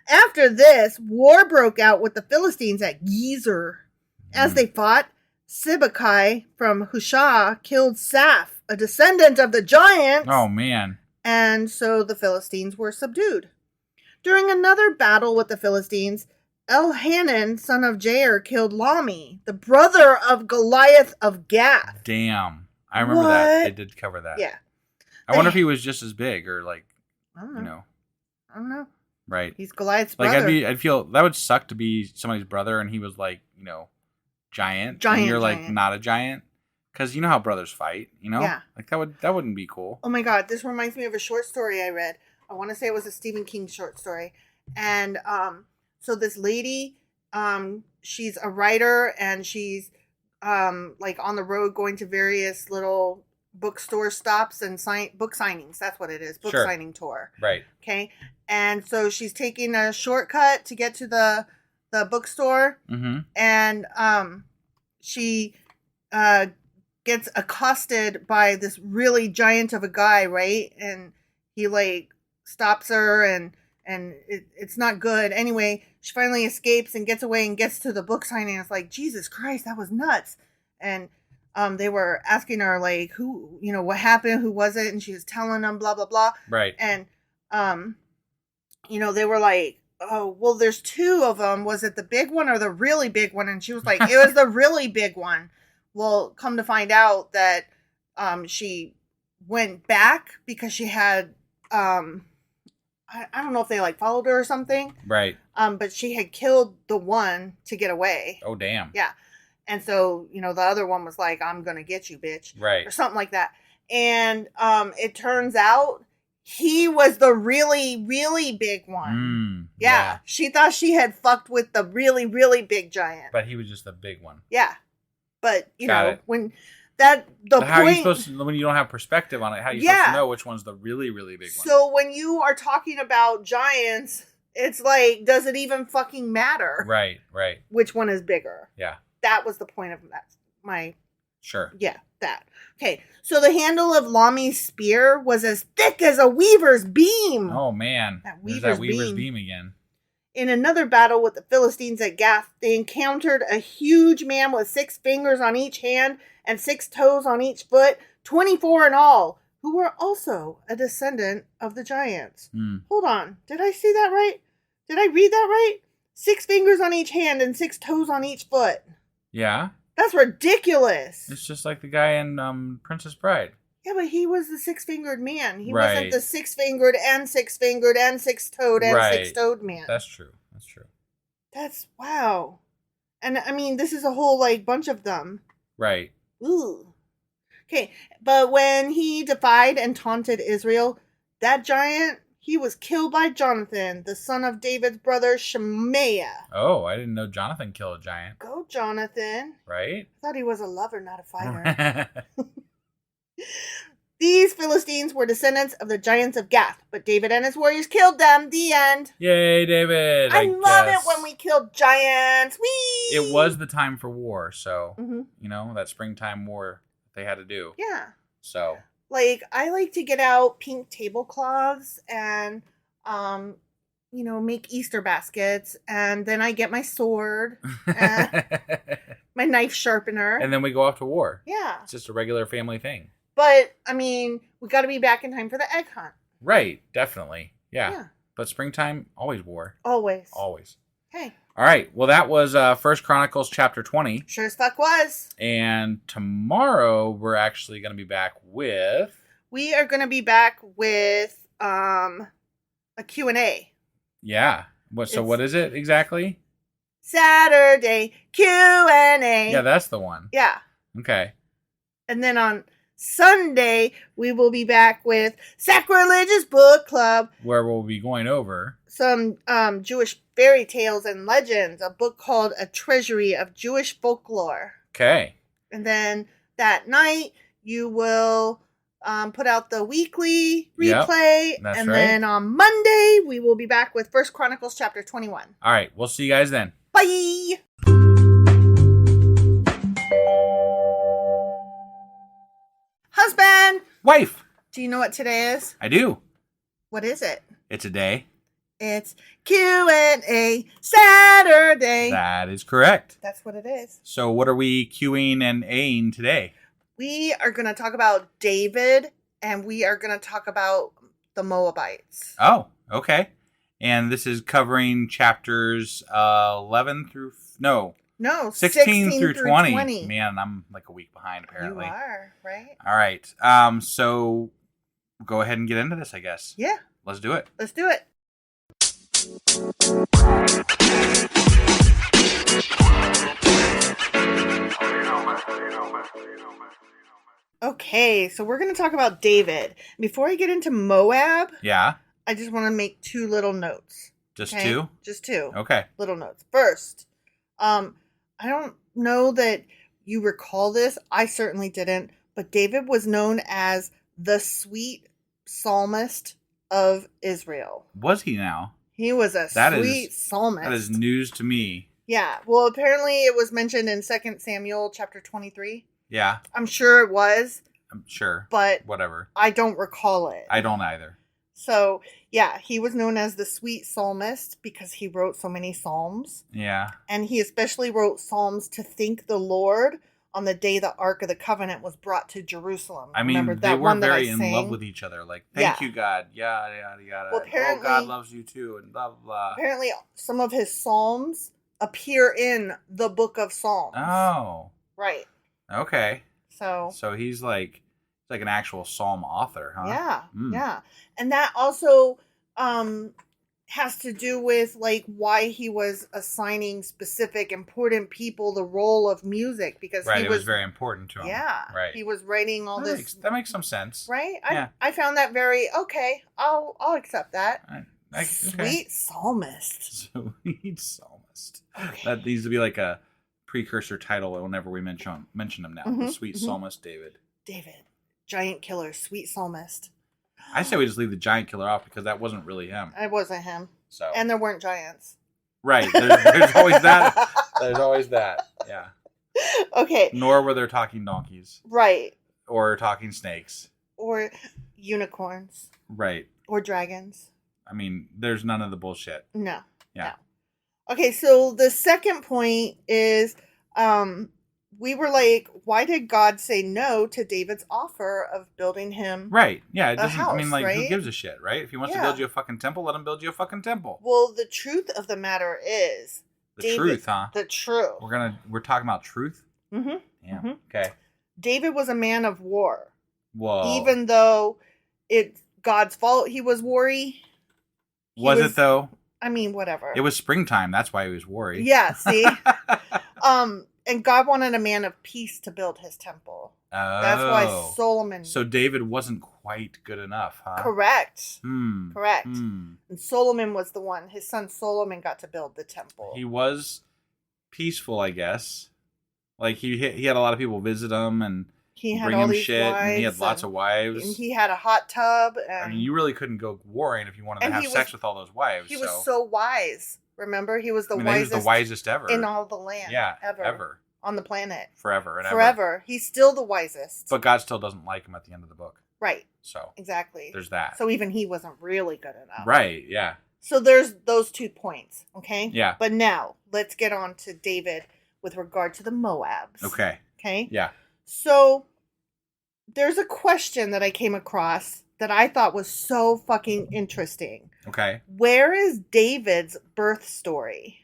Speaker 2: After this, war broke out with the Philistines at Gezer. As they fought, Sibbecai from Hushah killed Saph, a descendant of the giants.
Speaker 5: Oh man!
Speaker 2: And so the Philistines were subdued. During another battle with the Philistines, Elhanan, son of Jair, killed Lami, the brother of Goliath of Gath.
Speaker 5: Damn. I remember that. They did cover that.
Speaker 2: Yeah.
Speaker 5: I wonder if he was just as big or like,
Speaker 2: I don't know.
Speaker 5: I don't know. Right.
Speaker 2: He's Goliath's brother.
Speaker 5: I'd feel that would suck to be somebody's brother and he was like, giant. And you're like not a giant. Because you know how brothers fight,
Speaker 2: Yeah.
Speaker 5: Like that wouldn't be cool.
Speaker 2: Oh my God. This reminds me of a short story I read. I want to say it was a Stephen King short story. And, so this lady she's a writer, and she's like on the road going to various little bookstore stops and book signings. That's what it is. Book
Speaker 5: Sure.
Speaker 2: signing tour.
Speaker 5: Right.
Speaker 2: Okay. And so she's taking a shortcut to get to the bookstore.
Speaker 5: Mm-hmm.
Speaker 2: And she gets accosted by this really giant of a guy, right? And he like stops her, and it's not good. Anyway, she finally escapes and gets away and gets to the book signing. It's like, Jesus Christ, that was nuts. And they were asking her like, who, what happened, who was it, and she was telling them blah blah blah.
Speaker 5: Right.
Speaker 2: And they were like, oh, well, there's two of them. Was it the big one or the really big one? And she was like, it was the really big one. Well, come to find out that she went back because she had I don't know if they like followed her or something.
Speaker 5: Right.
Speaker 2: But she had killed the one to get away.
Speaker 5: Oh, damn.
Speaker 2: Yeah. And so, the other one was like, I'm going to get you, bitch.
Speaker 5: Right.
Speaker 2: Or something like that. And it turns out he was the really, really big one. Yeah. She thought she had fucked with the really, really big giant.
Speaker 5: But he was just the big one.
Speaker 2: Yeah. But,
Speaker 5: Got it.
Speaker 2: when
Speaker 5: how
Speaker 2: point...
Speaker 5: are you supposed to, when you don't have perspective on it, how are you supposed to know which one's the really, really big one?
Speaker 2: So when you are talking about giants, it's like, does it even fucking matter?
Speaker 5: Right.
Speaker 2: Which one is bigger?
Speaker 5: Yeah.
Speaker 2: That was the point of that.
Speaker 5: Sure.
Speaker 2: Yeah, that. Okay, so the handle of Lami's spear was as thick as a weaver's beam.
Speaker 5: Oh, man.
Speaker 2: There's
Speaker 5: that weaver's beam again.
Speaker 2: In another battle with the Philistines at Gath, they encountered a huge man with 6 fingers on each hand and 6 toes on each foot, 24 in all, who were also a descendant of the giants. Hold on. Did I see that right? Did I read that right? 6 fingers on each hand and 6 toes on each foot.
Speaker 5: Yeah.
Speaker 2: That's ridiculous.
Speaker 5: It's just like the guy in Princess Bride.
Speaker 2: Yeah, but he was the 6-fingered man. He
Speaker 5: Right.
Speaker 2: wasn't the 6-fingered and 6-fingered and 6-toed and 6-toed man.
Speaker 5: That's true.
Speaker 2: That's wow. And I mean, this is a whole like bunch of them.
Speaker 5: Right.
Speaker 2: Ooh. Okay, but when he defied and taunted Israel, that giant, he was killed by Jonathan, the son of David's brother Shemaiah.
Speaker 5: Oh, I didn't know Jonathan killed a giant.
Speaker 2: Go, Jonathan.
Speaker 5: Right?
Speaker 2: I thought he was a lover, not a fighter. These Philistines were descendants of the giants of Gath, but David and his warriors killed them. The end.
Speaker 5: Yay, David!
Speaker 2: I love it when we kill giants. Whee!
Speaker 5: It was the time for war, so,
Speaker 2: Mm-hmm.
Speaker 5: that springtime war they had to do.
Speaker 2: Yeah.
Speaker 5: So.
Speaker 2: Like, I like to get out pink tablecloths and, make Easter baskets. And then I get my sword, and my knife sharpener.
Speaker 5: And then we go off to war.
Speaker 2: Yeah.
Speaker 5: It's just a regular family thing.
Speaker 2: But, I mean, we got to be back in time for the egg hunt.
Speaker 5: Right. Definitely. Yeah.
Speaker 2: Yeah.
Speaker 5: But springtime, always war.
Speaker 2: Always. Hey.
Speaker 5: All right. Well, that was 1 Chronicles Chapter 20.
Speaker 2: Sure as fuck was.
Speaker 5: And tomorrow, we're actually going to be back with...
Speaker 2: We are going to be back with a Q&A.
Speaker 5: Yeah. What is it exactly?
Speaker 2: Saturday Q&A.
Speaker 5: Yeah, that's the one.
Speaker 2: Yeah.
Speaker 5: Okay.
Speaker 2: And then on Sunday, we will be back with Sacrilegious Book Club.
Speaker 5: Where we'll be going over
Speaker 2: some Jewish fairy tales and legends, a book called A Treasury of Jewish Folklore.
Speaker 5: Okay.
Speaker 2: And then that night, you will put out the weekly replay.
Speaker 5: Yep, that's
Speaker 2: and
Speaker 5: right.
Speaker 2: then on Monday, we will be back with 1 Chronicles Chapter 21.
Speaker 5: All right. We'll see you guys then.
Speaker 2: Bye! Husband!
Speaker 5: Wife!
Speaker 2: Do you know what today is?
Speaker 5: I do.
Speaker 2: What is it?
Speaker 5: It's a day.
Speaker 2: It's Q&A Saturday.
Speaker 5: That is correct.
Speaker 2: That's what it is.
Speaker 5: So what are we Qing and Aing today?
Speaker 2: We are going to talk about David, and we are going to talk about the Moabites.
Speaker 5: Oh, okay. And this is covering chapters 11 through... No, 16 through 20. Man, I'm like a week behind, apparently.
Speaker 2: You are, right?
Speaker 5: All right. So go ahead and get into this, I guess.
Speaker 2: Yeah.
Speaker 5: Let's do it.
Speaker 2: Let's do it. Okay, so we're going to talk about David. Before I get into Moab,
Speaker 5: Yeah.
Speaker 2: I just want to make 2 little notes.
Speaker 5: Just
Speaker 2: okay?
Speaker 5: 2?
Speaker 2: Just 2.
Speaker 5: Okay.
Speaker 2: Little notes. First, I don't know that you recall this. I certainly didn't. But David was known as the sweet psalmist of Israel.
Speaker 5: Was he now?
Speaker 2: He was a sweet psalmist.
Speaker 5: That is news to me.
Speaker 2: Yeah. Well, apparently it was mentioned in 2 Samuel chapter 23.
Speaker 5: Yeah.
Speaker 2: I'm sure it was.
Speaker 5: I'm sure.
Speaker 2: But
Speaker 5: whatever.
Speaker 2: I don't recall it.
Speaker 5: I don't either.
Speaker 2: So, yeah, he was known as the sweet psalmist because he wrote so many psalms.
Speaker 5: Yeah.
Speaker 2: And he especially wrote psalms to thank the Lord on the day the Ark of the Covenant was brought to Jerusalem.
Speaker 5: I mean,
Speaker 2: Remember
Speaker 5: they
Speaker 2: that
Speaker 5: were
Speaker 2: one that
Speaker 5: very
Speaker 2: I
Speaker 5: in
Speaker 2: sang?
Speaker 5: love with each other. Like, thank you, God. Yada, yada, yada.
Speaker 2: Well, apparently,
Speaker 5: God loves you too, and blah, blah, blah.
Speaker 2: Apparently, some of his psalms appear in the book of Psalms.
Speaker 5: Oh.
Speaker 2: Right.
Speaker 5: Okay.
Speaker 2: So
Speaker 5: he's like an actual psalm author, huh?
Speaker 2: Yeah, yeah. And that also has to do with like why he was assigning specific important people the role of music, because
Speaker 5: it was very important to him.
Speaker 2: Yeah,
Speaker 5: right.
Speaker 2: He was writing all
Speaker 5: That makes some sense,
Speaker 2: right?
Speaker 5: Yeah.
Speaker 2: I found that very okay. I'll accept that.
Speaker 5: Okay.
Speaker 2: Sweet psalmist.
Speaker 5: Sweet psalmist.
Speaker 2: Okay.
Speaker 5: That needs to be like a precursor title whenever we mention him now. The sweet psalmist David.
Speaker 2: Giant killer, sweet psalmist.
Speaker 5: I say we just leave the giant killer off because that wasn't really him.
Speaker 2: It wasn't him.
Speaker 5: So.
Speaker 2: And there weren't giants.
Speaker 5: Right. There's always that. There's always that. Yeah.
Speaker 2: Okay.
Speaker 5: Nor were there talking donkeys.
Speaker 2: Right.
Speaker 5: Or talking snakes.
Speaker 2: Or unicorns.
Speaker 5: Right.
Speaker 2: Or dragons.
Speaker 5: I mean, there's none of the bullshit.
Speaker 2: No.
Speaker 5: Yeah.
Speaker 2: No. Okay, so the second point is we were like, why did God say no to David's offer of building him
Speaker 5: Right. Yeah, it doesn't
Speaker 2: house,
Speaker 5: I mean, like,
Speaker 2: right?
Speaker 5: who gives a shit, right? If he wants to build you a fucking temple, let him build you a fucking temple.
Speaker 2: Well, the truth of the matter is
Speaker 5: Truth, huh?
Speaker 2: The truth.
Speaker 5: We're talking about truth?
Speaker 2: Mm-hmm.
Speaker 5: Yeah.
Speaker 2: Mm-hmm.
Speaker 5: Okay.
Speaker 2: David was a man of war.
Speaker 5: Whoa.
Speaker 2: Even though it's God's fault he was worry.
Speaker 5: Was it though?
Speaker 2: I mean, whatever.
Speaker 5: It was springtime. That's why he was worried.
Speaker 2: Yeah, see? And God wanted a man of peace to build his temple.
Speaker 5: Oh.
Speaker 2: That's why Solomon...
Speaker 5: So David wasn't quite good enough, huh?
Speaker 2: Correct. Correct.
Speaker 5: Hmm.
Speaker 2: And Solomon was the one. His son Solomon got to build the temple.
Speaker 5: He was peaceful, I guess. Like, he had a lot of people visit him and
Speaker 2: he had
Speaker 5: bring
Speaker 2: all
Speaker 5: him
Speaker 2: these
Speaker 5: shit.
Speaker 2: wives
Speaker 5: And he had lots of wives.
Speaker 2: And he had a hot tub. And
Speaker 5: I mean, you really couldn't go warring if you wanted to have sex with all those wives.
Speaker 2: He was so wise. Remember? He was the wisest.
Speaker 5: He was the wisest ever.
Speaker 2: In all the land.
Speaker 5: Yeah,
Speaker 2: ever. On the planet.
Speaker 5: Forever and ever.
Speaker 2: Forever. He's still the wisest.
Speaker 5: But God still doesn't like him at the end of the book.
Speaker 2: Right.
Speaker 5: So.
Speaker 2: Exactly.
Speaker 5: There's that.
Speaker 2: So even he wasn't really good enough.
Speaker 5: Right, yeah.
Speaker 2: So there's those 2 points, okay?
Speaker 5: Yeah.
Speaker 2: But now, let's get on to David with regard to the Moabs.
Speaker 5: Okay.
Speaker 2: Okay?
Speaker 5: Yeah.
Speaker 2: So, there's a question that I came across that I thought was so fucking interesting.
Speaker 5: Okay.
Speaker 2: Where is David's birth story?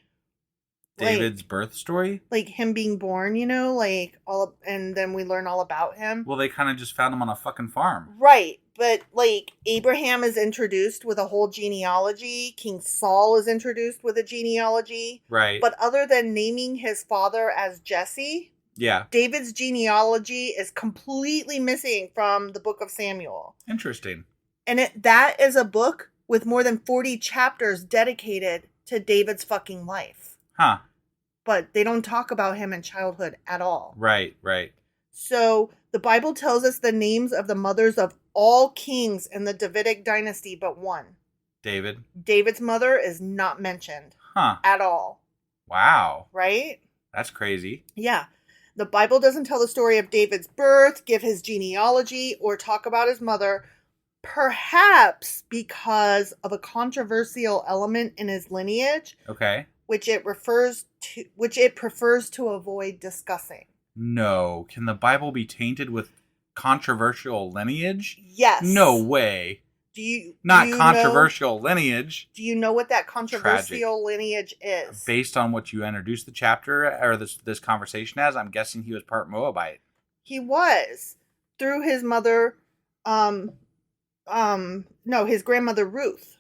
Speaker 5: David's birth story?
Speaker 2: Like him being born, and then we learn all about him.
Speaker 5: Well, they kind of just found him on a fucking farm.
Speaker 2: Right. But, Abraham is introduced with a whole genealogy. King Saul is introduced with a genealogy.
Speaker 5: Right.
Speaker 2: But other than naming his father as Jesse,
Speaker 5: yeah,
Speaker 2: David's genealogy is completely missing from the book of Samuel.
Speaker 5: Interesting.
Speaker 2: And that is a book with more than 40 chapters dedicated to David's fucking life.
Speaker 5: Huh.
Speaker 2: But they don't talk about him in childhood at all.
Speaker 5: Right, right.
Speaker 2: So the Bible tells us the names of the mothers of all kings in the Davidic dynasty but one.
Speaker 5: David.
Speaker 2: David's mother is not mentioned.
Speaker 5: Huh.
Speaker 2: At all.
Speaker 5: Wow.
Speaker 2: Right?
Speaker 5: That's crazy.
Speaker 2: Yeah. The Bible doesn't tell the story of David's birth, give his genealogy, or talk about his mother, perhaps because of a controversial element in his lineage.
Speaker 5: Okay.
Speaker 2: Which it prefers to avoid discussing.
Speaker 5: No. Can the Bible be tainted with controversial lineage?
Speaker 2: Yes.
Speaker 5: No way. Not controversial lineage.
Speaker 2: Do you know what that controversial lineage is?
Speaker 5: Based on what you introduced the chapter or this conversation as, I'm guessing he was part Moabite.
Speaker 2: He was. Through his mother, his grandmother Ruth.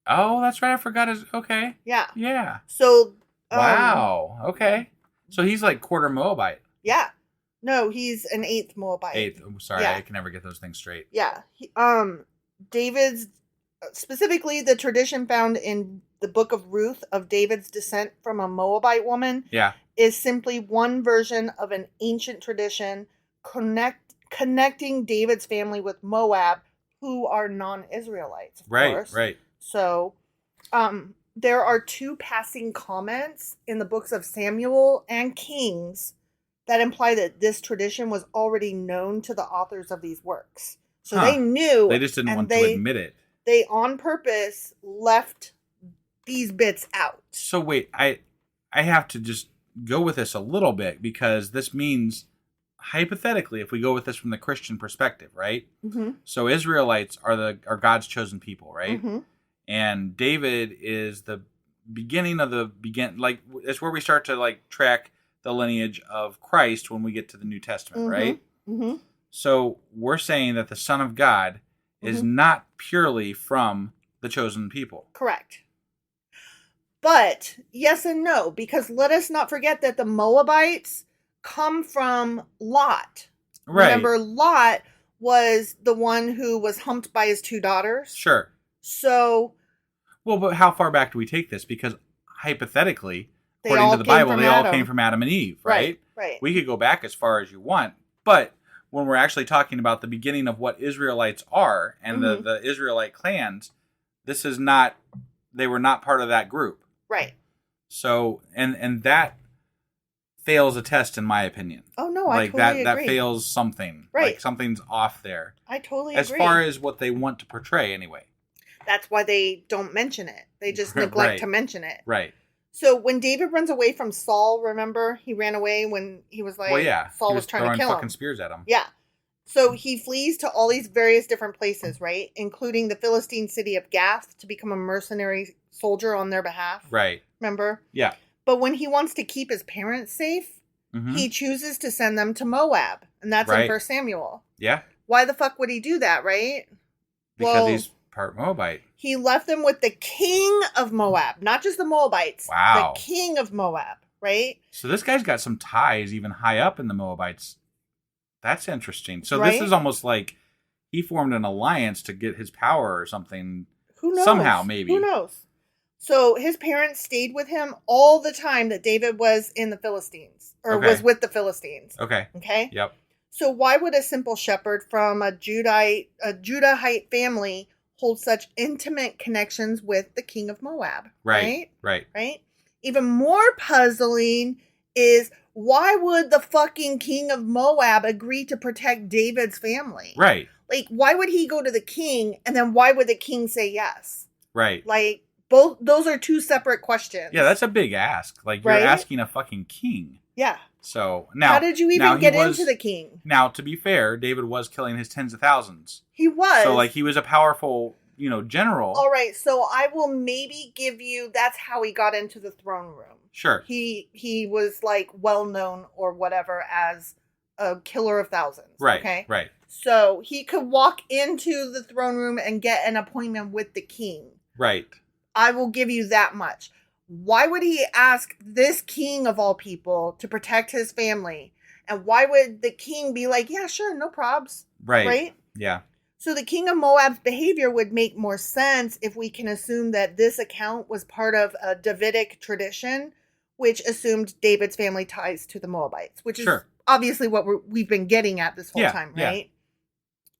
Speaker 5: Oh, that's right. I forgot his. Okay.
Speaker 2: Yeah.
Speaker 5: Yeah.
Speaker 2: So.
Speaker 5: Wow. Okay. So he's like quarter Moabite.
Speaker 2: Yeah. No, he's an 8th Moabite.
Speaker 5: 8th. I'm sorry,
Speaker 2: yeah.
Speaker 5: I can never get those things straight.
Speaker 2: Yeah. David's, specifically the tradition found in the book of Ruth of David's descent from a Moabite woman.
Speaker 5: Yeah.
Speaker 2: is simply one version of an ancient tradition connecting David's family with Moab, who are non-Israelites, of course.
Speaker 5: Right.
Speaker 2: So, there are 2 passing comments in the books of Samuel and Kings that imply that this tradition was already known to the authors of these works. So they knew.
Speaker 5: They just didn't want to admit it.
Speaker 2: They on purpose left these bits out.
Speaker 5: So wait, I have to just go with this a little bit, because this means, hypothetically, if we go with this from the Christian perspective, right?
Speaker 2: Mm-hmm.
Speaker 5: So Israelites are God's chosen people, right?
Speaker 2: Mm-hmm.
Speaker 5: And David is the beginning of like, it's where we start to like track the lineage of Christ when we get to the New Testament, right?
Speaker 2: Mm-hmm.
Speaker 5: So we're saying that the Son of God is not purely from the chosen people.
Speaker 2: Correct. But yes and no, because let us not forget that the Moabites come from Lot.
Speaker 5: Right.
Speaker 2: Remember, Lot was the one who was humped by his 2 daughters.
Speaker 5: Sure.
Speaker 2: So,
Speaker 5: well, but how far back do we take this? Because hypothetically,
Speaker 2: They
Speaker 5: according
Speaker 2: all
Speaker 5: to the
Speaker 2: came
Speaker 5: Bible,
Speaker 2: from
Speaker 5: they all
Speaker 2: Adam.
Speaker 5: came from Adam and Eve, right?
Speaker 2: Right.
Speaker 5: We could go back as far as you want, but when we're actually talking about the beginning of what Israelites are and the Israelite clans, this is not, they were not part of that group.
Speaker 2: Right.
Speaker 5: So, and that fails a test, in my opinion.
Speaker 2: Oh, no,
Speaker 5: like
Speaker 2: I totally agree.
Speaker 5: that fails something.
Speaker 2: Right.
Speaker 5: Like something's off there.
Speaker 2: I totally
Speaker 5: as
Speaker 2: agree.
Speaker 5: far as what they want to portray, anyway.
Speaker 2: That's why they don't mention it. They just neglect
Speaker 5: Right.
Speaker 2: to mention it.
Speaker 5: Right.
Speaker 2: So when David runs away from Saul, remember? He ran away when he was like,
Speaker 5: Well, yeah.
Speaker 2: Saul
Speaker 5: He
Speaker 2: was trying to
Speaker 5: throwing
Speaker 2: kill
Speaker 5: fucking
Speaker 2: him.
Speaker 5: spears at him.
Speaker 2: Yeah. So he flees to all these various different places, right? Including the Philistine city of Gath to become a mercenary soldier on their behalf.
Speaker 5: Right.
Speaker 2: Remember?
Speaker 5: Yeah.
Speaker 2: But when he wants to keep his parents safe, he chooses to send them to Moab. And that's in 1 Samuel.
Speaker 5: Yeah.
Speaker 2: Why the fuck would he do that, right?
Speaker 5: Because he's part Moabite.
Speaker 2: He left them with the king of Moab, not just the Moabites.
Speaker 5: Wow.
Speaker 2: The king of Moab, right?
Speaker 5: So this guy's got some ties even high up in the Moabites. That's interesting. So
Speaker 2: Right?
Speaker 5: this is almost like he formed an alliance to get his power or something.
Speaker 2: Who knows?
Speaker 5: Somehow, maybe.
Speaker 2: Who knows? So his parents stayed with him all the time that David was in the Philistines, or
Speaker 5: Okay.
Speaker 2: was with the Philistines.
Speaker 5: Okay.
Speaker 2: Okay?
Speaker 5: Yep.
Speaker 2: So why would a simple shepherd from a Judahite family hold such intimate connections with the king of Moab?
Speaker 5: Right.
Speaker 2: Even more puzzling is, why would the fucking king of Moab agree to protect David's family?
Speaker 5: Right.
Speaker 2: Like, why would he go to the king, and then why would the king say yes?
Speaker 5: Right.
Speaker 2: Like, both those are 2 separate questions.
Speaker 5: Yeah, that's a big ask. Like, you're
Speaker 2: Right?
Speaker 5: asking a fucking king.
Speaker 2: Yeah.
Speaker 5: So now,
Speaker 2: How did you even get into the king?
Speaker 5: Now, to be fair, David was killing his tens of thousands.
Speaker 2: He was.
Speaker 5: So, like, he was a powerful, general.
Speaker 2: All right, so I will maybe give you, that's how he got into the throne room.
Speaker 5: Sure.
Speaker 2: He was, like, well known or whatever as a killer of thousands.
Speaker 5: Right.
Speaker 2: Okay.
Speaker 5: Right.
Speaker 2: So he could walk into the throne room and get an appointment with the king.
Speaker 5: Right.
Speaker 2: I will give you that much. Why would he ask this king of all people to protect his family? And why would the king be like, yeah, sure, no probs?
Speaker 5: Right.
Speaker 2: Right?
Speaker 5: Yeah.
Speaker 2: So the king of Moab's behavior would make more sense if we can assume that this account was part of a Davidic tradition, which assumed David's family ties to the Moabites, which is obviously what we've been getting at this whole time, right? Yeah.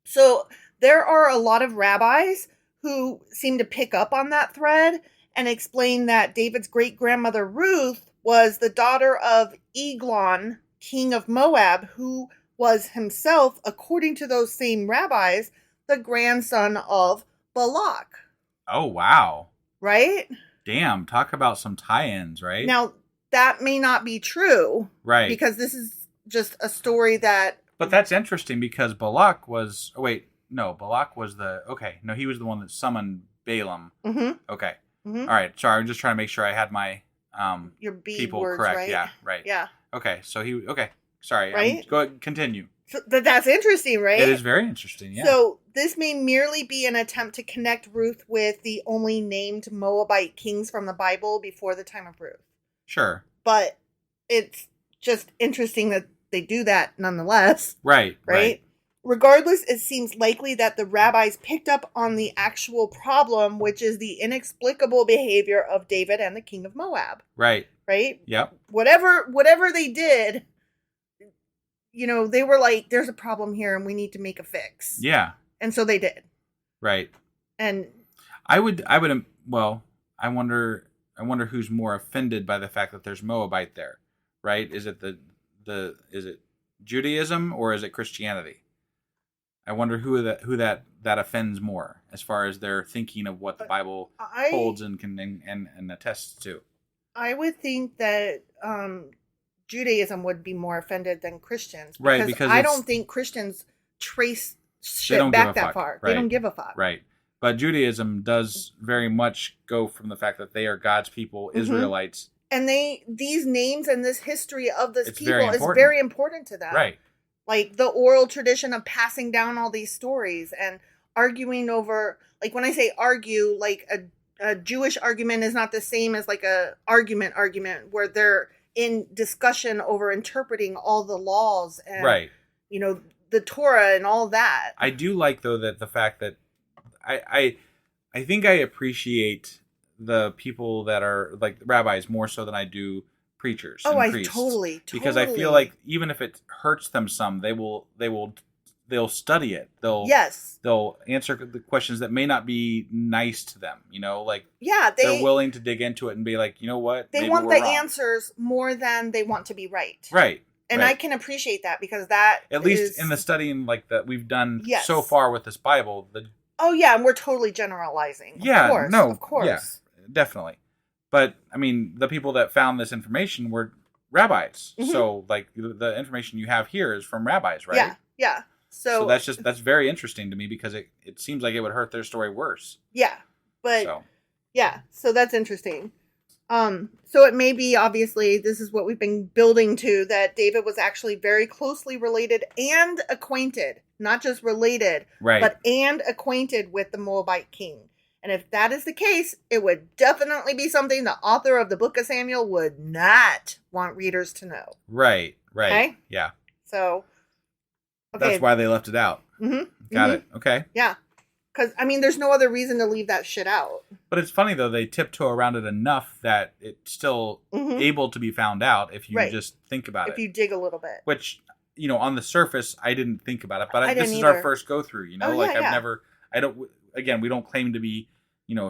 Speaker 2: So there are a lot of rabbis who seem to pick up on that thread and explain that David's great-grandmother Ruth was the daughter of Eglon, king of Moab, who was himself, according to those same rabbis, the grandson of Balak.
Speaker 5: Oh, wow.
Speaker 2: Right?
Speaker 5: Damn, talk about some tie-ins, right?
Speaker 2: Now, that may not be true.
Speaker 5: Right.
Speaker 2: Because this is just a story that...
Speaker 5: But that's interesting because Balak was... Oh, wait. No, Balak was he was the one that summoned Balaam.
Speaker 2: Mm-hmm.
Speaker 5: Okay.
Speaker 2: Mm-hmm.
Speaker 5: All right. Sorry, I'm just trying to make sure I had my
Speaker 2: your B
Speaker 5: people
Speaker 2: words,
Speaker 5: correct.
Speaker 2: right?
Speaker 5: Yeah, right.
Speaker 2: Yeah.
Speaker 5: Okay, so he... Okay, sorry.
Speaker 2: Right?
Speaker 5: Go ahead, continue.
Speaker 2: So that's interesting, right?
Speaker 5: It is very interesting, yeah.
Speaker 2: So this may merely be an attempt to connect Ruth with the only named Moabite kings from the Bible before the time of Ruth.
Speaker 5: Sure.
Speaker 2: But it's just interesting that they do that nonetheless.
Speaker 5: Right.
Speaker 2: Regardless, it seems likely that the rabbis picked up on the actual problem, which is the inexplicable behavior of David and the king of Moab.
Speaker 5: Right.
Speaker 2: right?
Speaker 5: Yep.
Speaker 2: Whatever they did, they were like, there's a problem here and we need to make a fix.
Speaker 5: Yeah.
Speaker 2: And so they did.
Speaker 5: Right.
Speaker 2: And
Speaker 5: I wonder who's more offended by the fact that there's Moabite there, right? Is it is it Judaism or is it Christianity? I wonder who that offends more as far as their thinking of what the Bible holds and can and attests to.
Speaker 2: I would think that Judaism would be more offended than Christians,
Speaker 5: right? Because
Speaker 2: I don't think Christians trace shit back that far.
Speaker 5: Right.
Speaker 2: They don't give a fuck,
Speaker 5: right? But Judaism does very much go from the fact that they are God's people, Israelites,
Speaker 2: and these names and this history of this people is
Speaker 5: important.
Speaker 2: very important to them,
Speaker 5: right?
Speaker 2: Like the oral tradition of passing down all these stories and arguing over, like when I say argue, like a Jewish argument is not the same as like a argument where they're in discussion over interpreting all the laws and
Speaker 5: right.
Speaker 2: The Torah and all that.
Speaker 5: I do like though that the fact that I think I appreciate the people that are like rabbis more so than I do preachers.
Speaker 2: Oh,
Speaker 5: and priests,
Speaker 2: totally.
Speaker 5: Because I feel like even if it hurts them some, they'll study it. They'll answer the questions that may not be nice to them. They're willing to dig into it and be like, you know what?
Speaker 2: They want the answers more than they want to be right.
Speaker 5: Right.
Speaker 2: And
Speaker 5: right.
Speaker 2: I can appreciate that because that
Speaker 5: at least in the studying like that we've done so far with this Bible.
Speaker 2: Oh yeah, and we're totally generalizing.
Speaker 5: Yeah,
Speaker 2: of course.
Speaker 5: Yeah, definitely. But I mean, the people that found this information were rabbis. Mm-hmm. So, like, the information you have here is from rabbis, right?
Speaker 2: Yeah. So
Speaker 5: that's very interesting to me because it seems like it would hurt their story worse.
Speaker 2: Yeah, but so that's interesting. So it may be, obviously, this is what we've been building to, that David was actually very closely related and acquainted, not just related, but acquainted with the Moabite king. And if that is the case, it would definitely be something the author of the book of Samuel would not want readers to know.
Speaker 5: Right.
Speaker 2: Okay?
Speaker 5: Yeah.
Speaker 2: So, okay.
Speaker 5: That's why they left it out.
Speaker 2: Mm-hmm.
Speaker 5: Got it. Okay.
Speaker 2: Yeah. Because, I mean, there's no other reason to leave that shit out.
Speaker 5: But it's funny, though, they tiptoe around it enough that it's still able to be found out if you just think about it.
Speaker 2: If you dig a little bit.
Speaker 5: Which, on the surface, I didn't think about it. But this is
Speaker 2: either.
Speaker 5: our first go-through,
Speaker 2: Oh,
Speaker 5: we don't claim to be,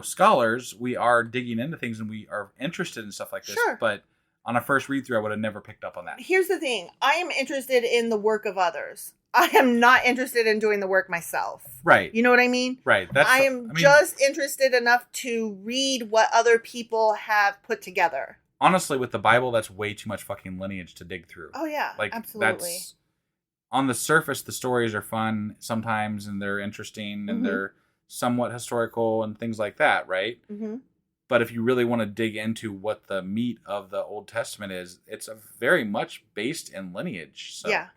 Speaker 5: scholars. We are digging into things and we are interested in stuff like this.
Speaker 2: Sure.
Speaker 5: But on a first read-through, I would have never picked up on that.
Speaker 2: Here's the thing. I am interested in the work of others. I am not interested in doing the work myself.
Speaker 5: Right.
Speaker 2: You know what I mean?
Speaker 5: Right.
Speaker 2: I am just interested enough to read what other people have put together.
Speaker 5: Honestly, with the Bible, that's way too much fucking lineage to dig through.
Speaker 2: Oh, yeah. Absolutely.
Speaker 5: On the surface, the stories are fun sometimes, and they're interesting, and they're somewhat historical and things like that, right? Mm-hmm. But if you really want to dig into what the meat of the Old Testament is, it's very much based in lineage. So.
Speaker 2: Yeah.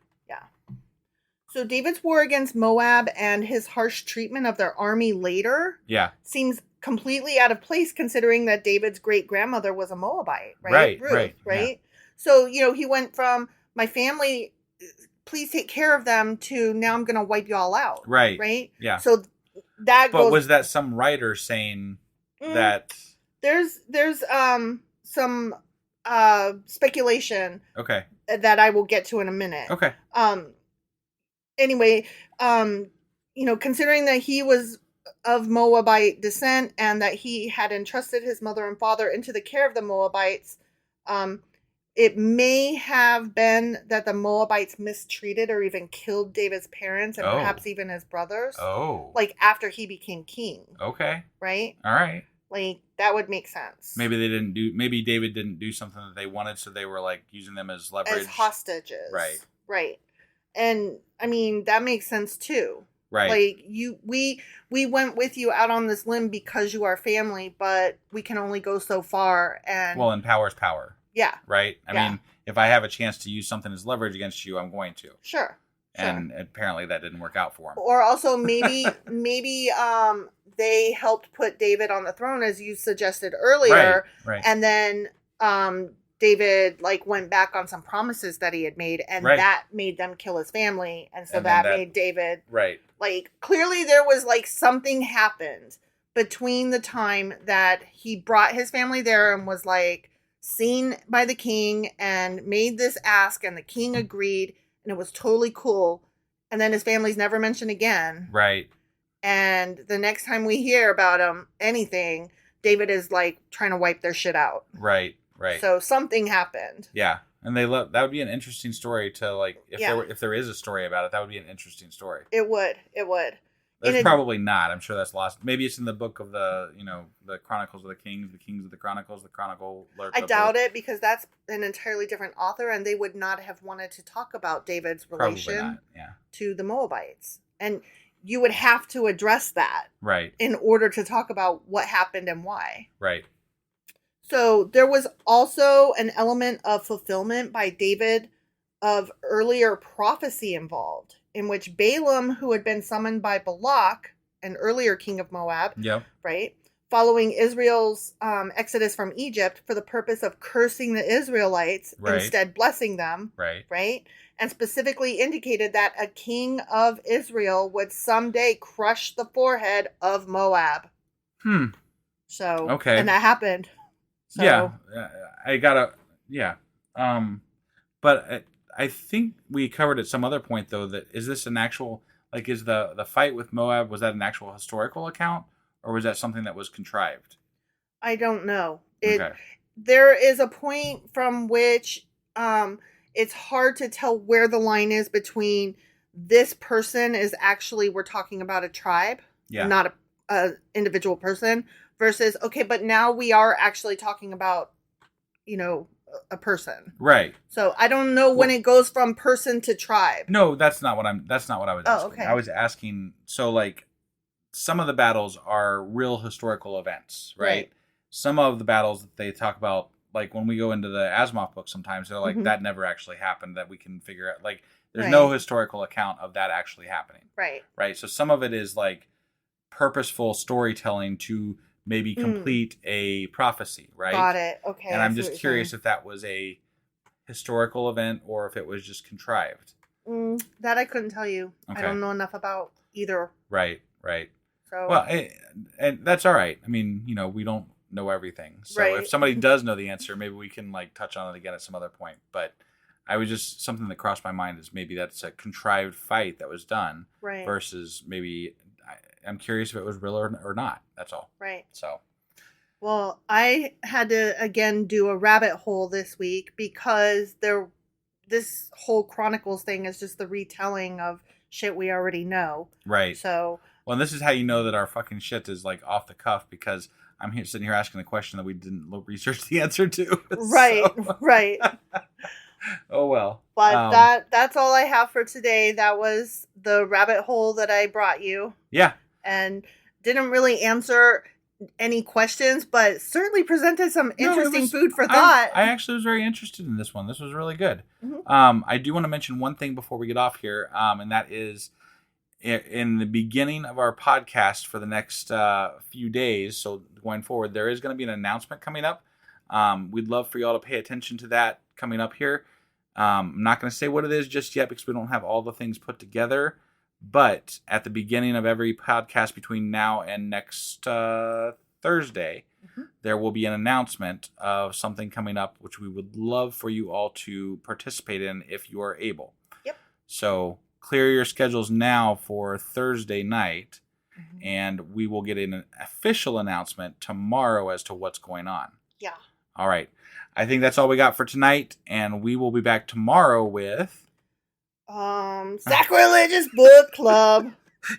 Speaker 2: So David's war against Moab and his harsh treatment of their army later seems completely out of place considering that David's great-grandmother was a Moabite, right?
Speaker 5: Ruth,
Speaker 2: right?
Speaker 5: Yeah.
Speaker 2: So, he went from, my family, please take care of them, to now I'm going to wipe you all out.
Speaker 5: Right.
Speaker 2: Right?
Speaker 5: Yeah.
Speaker 2: So that
Speaker 5: But was that some writer saying that?
Speaker 2: There's some speculation.
Speaker 5: Okay.
Speaker 2: That I will get to in a minute.
Speaker 5: Okay.
Speaker 2: Anyway, considering that he was of Moabite descent and that he had entrusted his mother and father into the care of the Moabites, it may have been that the Moabites mistreated or even killed David's parents and perhaps even his brothers.
Speaker 5: Oh.
Speaker 2: Like after he became king.
Speaker 5: Okay.
Speaker 2: Right?
Speaker 5: All right.
Speaker 2: Like that would make sense.
Speaker 5: Maybe David didn't do something that they wanted, so they were like using them as leverage.
Speaker 2: As hostages.
Speaker 5: Right.
Speaker 2: And I mean, that makes sense too.
Speaker 5: Right.
Speaker 2: Like we went with you out on this limb because you are family, but we can only go so far. And
Speaker 5: power's power.
Speaker 2: Yeah.
Speaker 5: Right. I mean, if I have a chance to use something as leverage against you, I'm going to.
Speaker 2: Sure.
Speaker 5: And apparently that didn't work out for him.
Speaker 2: Or also maybe they helped put David on the throne, as you suggested earlier.
Speaker 5: Right.
Speaker 2: And then David went back on some promises that he had made, and that made them kill his family, and so that made David clearly there was something happened between the time that he brought his family there and was seen by the king and made this ask, and the king agreed, and it was totally cool. And then his family's never mentioned again.
Speaker 5: Right.
Speaker 2: And the next time we hear about him, anything, David is like trying to wipe their shit out.
Speaker 5: Right.
Speaker 2: So something happened.
Speaker 5: Yeah. And that would be an interesting story to like, if there is a story about it, that would be an interesting story.
Speaker 2: It would.
Speaker 5: There's probably not. I'm sure that's lost. Maybe it's in the book of the Chronicles of the Kings of the Chronicles, the Chronicle.
Speaker 2: I doubt it, because that's an entirely different author, and they would not have wanted to talk about David's relation to the Moabites. And you would have to address that.
Speaker 5: Right.
Speaker 2: In order to talk about what happened and why.
Speaker 5: Right.
Speaker 2: So there was also an element of fulfillment by David of earlier prophecy involved, in which Balaam, who had been summoned by Balak, an earlier king of Moab, right, following Israel's exodus from Egypt for the purpose of cursing the Israelites, instead blessing them, right, and specifically indicated that a king of Israel would someday crush the forehead of Moab. So,
Speaker 5: okay.
Speaker 2: And that happened. So,
Speaker 5: but I think we covered at some other point, though, that is this an actual, like, is the fight with Moab, was that an actual historical account, or was that something that was contrived?
Speaker 2: I don't know. There is a point from which it's hard to tell where the line is between this person is actually, we're talking about a tribe, not a individual person, versus, okay, but now we are actually talking about, a person.
Speaker 5: Right.
Speaker 2: So I don't know when it goes from person to tribe.
Speaker 5: No, that's not what I was asking.
Speaker 2: Okay.
Speaker 5: I was asking, so like some of the battles are real historical events, right? Some of the battles that they talk about, like when we go into the Asimov book, sometimes they're like, that never actually happened, that we can figure out, like there's no historical account of that actually happening. Right. So some of it is like purposeful storytelling to maybe complete a prophecy, right?
Speaker 2: Got it. Okay.
Speaker 5: And I'm just curious if that was a historical event or if it was just contrived.
Speaker 2: That I couldn't tell you.
Speaker 5: Okay.
Speaker 2: I don't know enough about either.
Speaker 5: Right.
Speaker 2: So,
Speaker 5: well, and that's all right. I mean, we don't know everything. So if somebody does know the answer, maybe we can like touch on it again at some other point. But I was just, something that crossed my mind is maybe that's a contrived fight that was done versus maybe, I'm curious if it was real or not. That's all.
Speaker 2: Right.
Speaker 5: So.
Speaker 2: Well, I had to, again, do a rabbit hole this week because this whole Chronicles thing is just the retelling of shit we already know.
Speaker 5: Right.
Speaker 2: So.
Speaker 5: Well, and this is how you know that our fucking shit is like off the cuff, because I'm here sitting here asking a question that we didn't research the answer to.
Speaker 2: Right.
Speaker 5: Oh, well.
Speaker 2: But that's all I have for today. That was the rabbit hole that I brought you.
Speaker 5: Yeah.
Speaker 2: And didn't really answer any questions, but certainly presented some interesting food for thought.
Speaker 5: I actually was very interested in this one. This was really good. I do want to mention one thing before we get off here, and that is in the beginning of our podcast for the next few days, so going forward, there is going to be an announcement coming up. We'd love for y'all to pay attention to that coming up here. I'm not going to say what it is just yet because we don't have all the things put together. But at the beginning of every podcast between now and next Thursday, there will be an announcement of something coming up, which we would love for you all to participate in if you are able.
Speaker 2: Yep.
Speaker 5: So clear your schedules now for Thursday night, and we will get an official announcement tomorrow as to what's going on.
Speaker 2: Yeah.
Speaker 5: All right. I think that's all we got for tonight, and we will be back tomorrow with...
Speaker 2: Sacrilegious Book Club.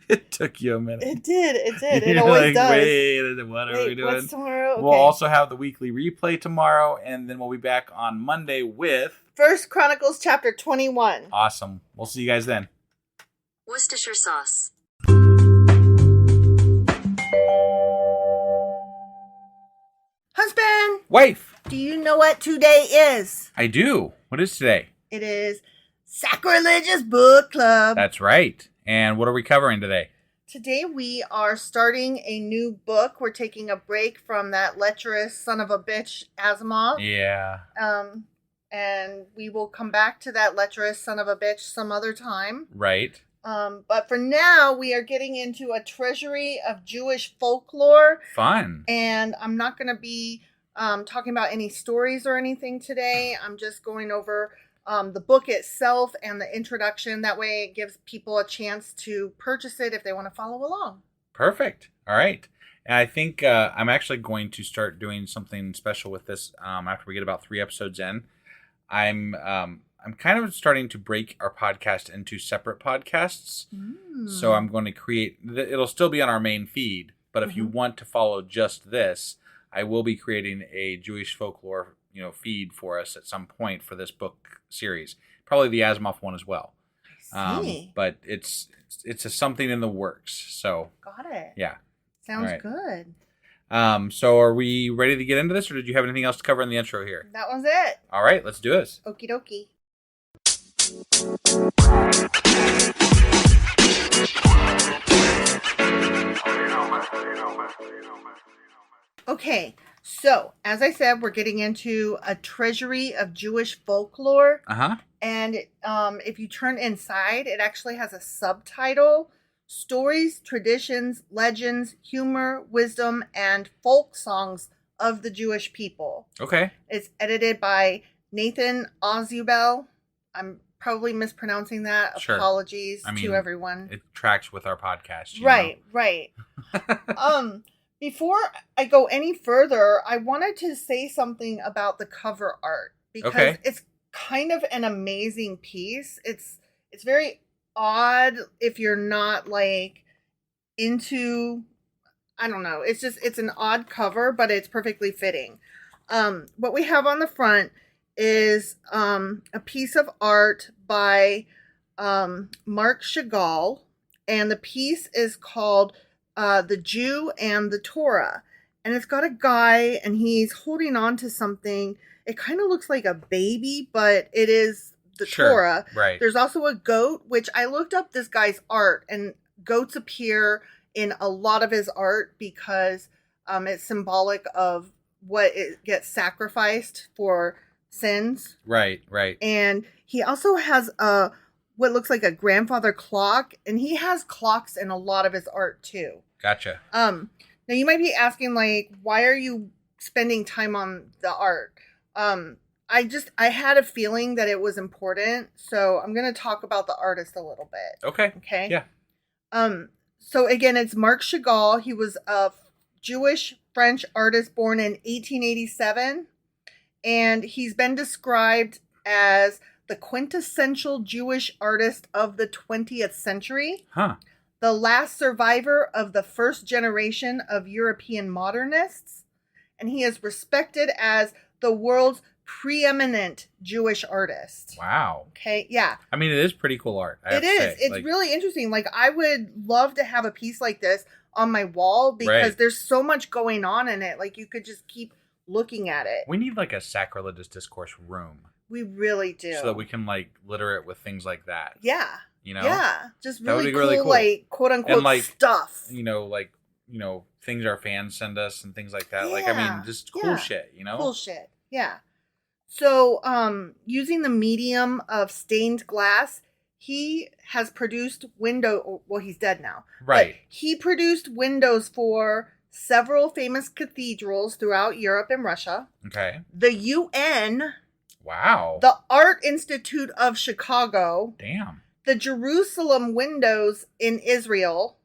Speaker 5: It took you a minute.
Speaker 2: It did. It always does.
Speaker 5: Wait, what are we doing?
Speaker 2: What's tomorrow? Okay.
Speaker 5: We'll also have the weekly replay tomorrow, and then we'll be back on Monday with...
Speaker 2: First Chronicles Chapter 21.
Speaker 5: Awesome. We'll see you guys then.
Speaker 6: Worcestershire sauce.
Speaker 2: Husband!
Speaker 5: Wife!
Speaker 2: Do you know what today is?
Speaker 5: I do. What is today?
Speaker 2: It is Sacrilegious Book Club.
Speaker 5: That's right. And what are we covering today?
Speaker 2: Today we are starting a new book. We're taking a break from that lecherous son of a bitch Asimov.
Speaker 5: Yeah.
Speaker 2: And we will come back to that lecherous son of a bitch some other time.
Speaker 5: Right.
Speaker 2: But for now, we are getting into a treasury of Jewish folklore.
Speaker 5: Fun.
Speaker 2: And I'm not going to be talking about any stories or anything today. I'm just going over the book itself and the introduction. That way it gives people a chance to purchase it if they want to follow along.
Speaker 5: Perfect. All right. And I think I'm actually going to start doing something special with this after we get about 3 episodes in. I'm kind of starting to break our podcast into separate podcasts. So I'm going to create, it'll still be on our main feed, but if you want to follow just this, I will be creating a Jewish folklore, feed for us at some point for this book series. Probably the Asimov one as well.
Speaker 2: I see.
Speaker 5: But it's something in the works. So
Speaker 2: Got it.
Speaker 5: yeah.
Speaker 2: Sounds
Speaker 5: right.
Speaker 2: good.
Speaker 5: So are we ready to get into this, or did you have anything else to cover in the intro here?
Speaker 2: That was it.
Speaker 5: All right, let's do this.
Speaker 2: Okie dokie. Okay, so as I said, we're getting into a treasury of Jewish folklore. And if you turn inside, it actually has a subtitle: Stories, Traditions, Legends, Humor, Wisdom, and Folk Songs of the Jewish People.
Speaker 5: Okay.
Speaker 2: It's edited by Nathan Ozubel. I'm probably mispronouncing that.
Speaker 5: Sure.
Speaker 2: Apologies to everyone.
Speaker 5: It tracks with our podcast.
Speaker 2: Right. Before I go any further, I wanted to say something about the cover art because it's kind of an amazing piece. It's very odd if you're not like into, I don't know. It's an odd cover, but it's perfectly fitting. What we have on the front is a piece of art by Marc Chagall, and the piece is called The Jew and the Torah. And it's got a guy, and he's holding on to something. It kind of looks like a baby, but it is the Torah.
Speaker 5: Right.
Speaker 2: There's also a goat, which I looked up this guy's art, and goats appear in a lot of his art because it's symbolic of what it gets sacrificed for sins.
Speaker 5: Right.
Speaker 2: And he also has what looks like a grandfather clock, and he has clocks in a lot of his art too.
Speaker 5: Gotcha.
Speaker 2: Now you might be asking, like, why are you spending time on the art? I had a feeling that it was important, so I'm going to talk about the artist a little bit. Okay.
Speaker 5: Yeah.
Speaker 2: So again, it's Marc Chagall. He was a Jewish French artist born in 1887, and he's been described as the quintessential Jewish artist of the 20th century. The last survivor of the first generation of European modernists, and he is respected as the world's preeminent Jewish artist.
Speaker 5: Wow.
Speaker 2: Okay, yeah.
Speaker 5: I mean, it is pretty cool art.
Speaker 2: It is. It's really interesting. Like, I would love to have a piece like this on my wall because there's so much going on in it. Like, you could just keep looking at it.
Speaker 5: We need like a Sacrilegious Discourse room.
Speaker 2: We really do.
Speaker 5: So that we can like litter it with things like that.
Speaker 2: Yeah. Yeah. Just really cool, like, quote unquote, like, stuff.
Speaker 5: Things our fans send us and things like that.
Speaker 2: Yeah.
Speaker 5: Like, I mean, just cool shit,
Speaker 2: Cool shit. Yeah. So, using the medium of stained glass, he has produced he's dead now.
Speaker 5: Right.
Speaker 2: But he produced windows for several famous cathedrals throughout Europe and Russia.
Speaker 5: Okay.
Speaker 2: The UN.
Speaker 5: Wow.
Speaker 2: The Art Institute of Chicago.
Speaker 5: Damn.
Speaker 2: The Jerusalem windows in Israel.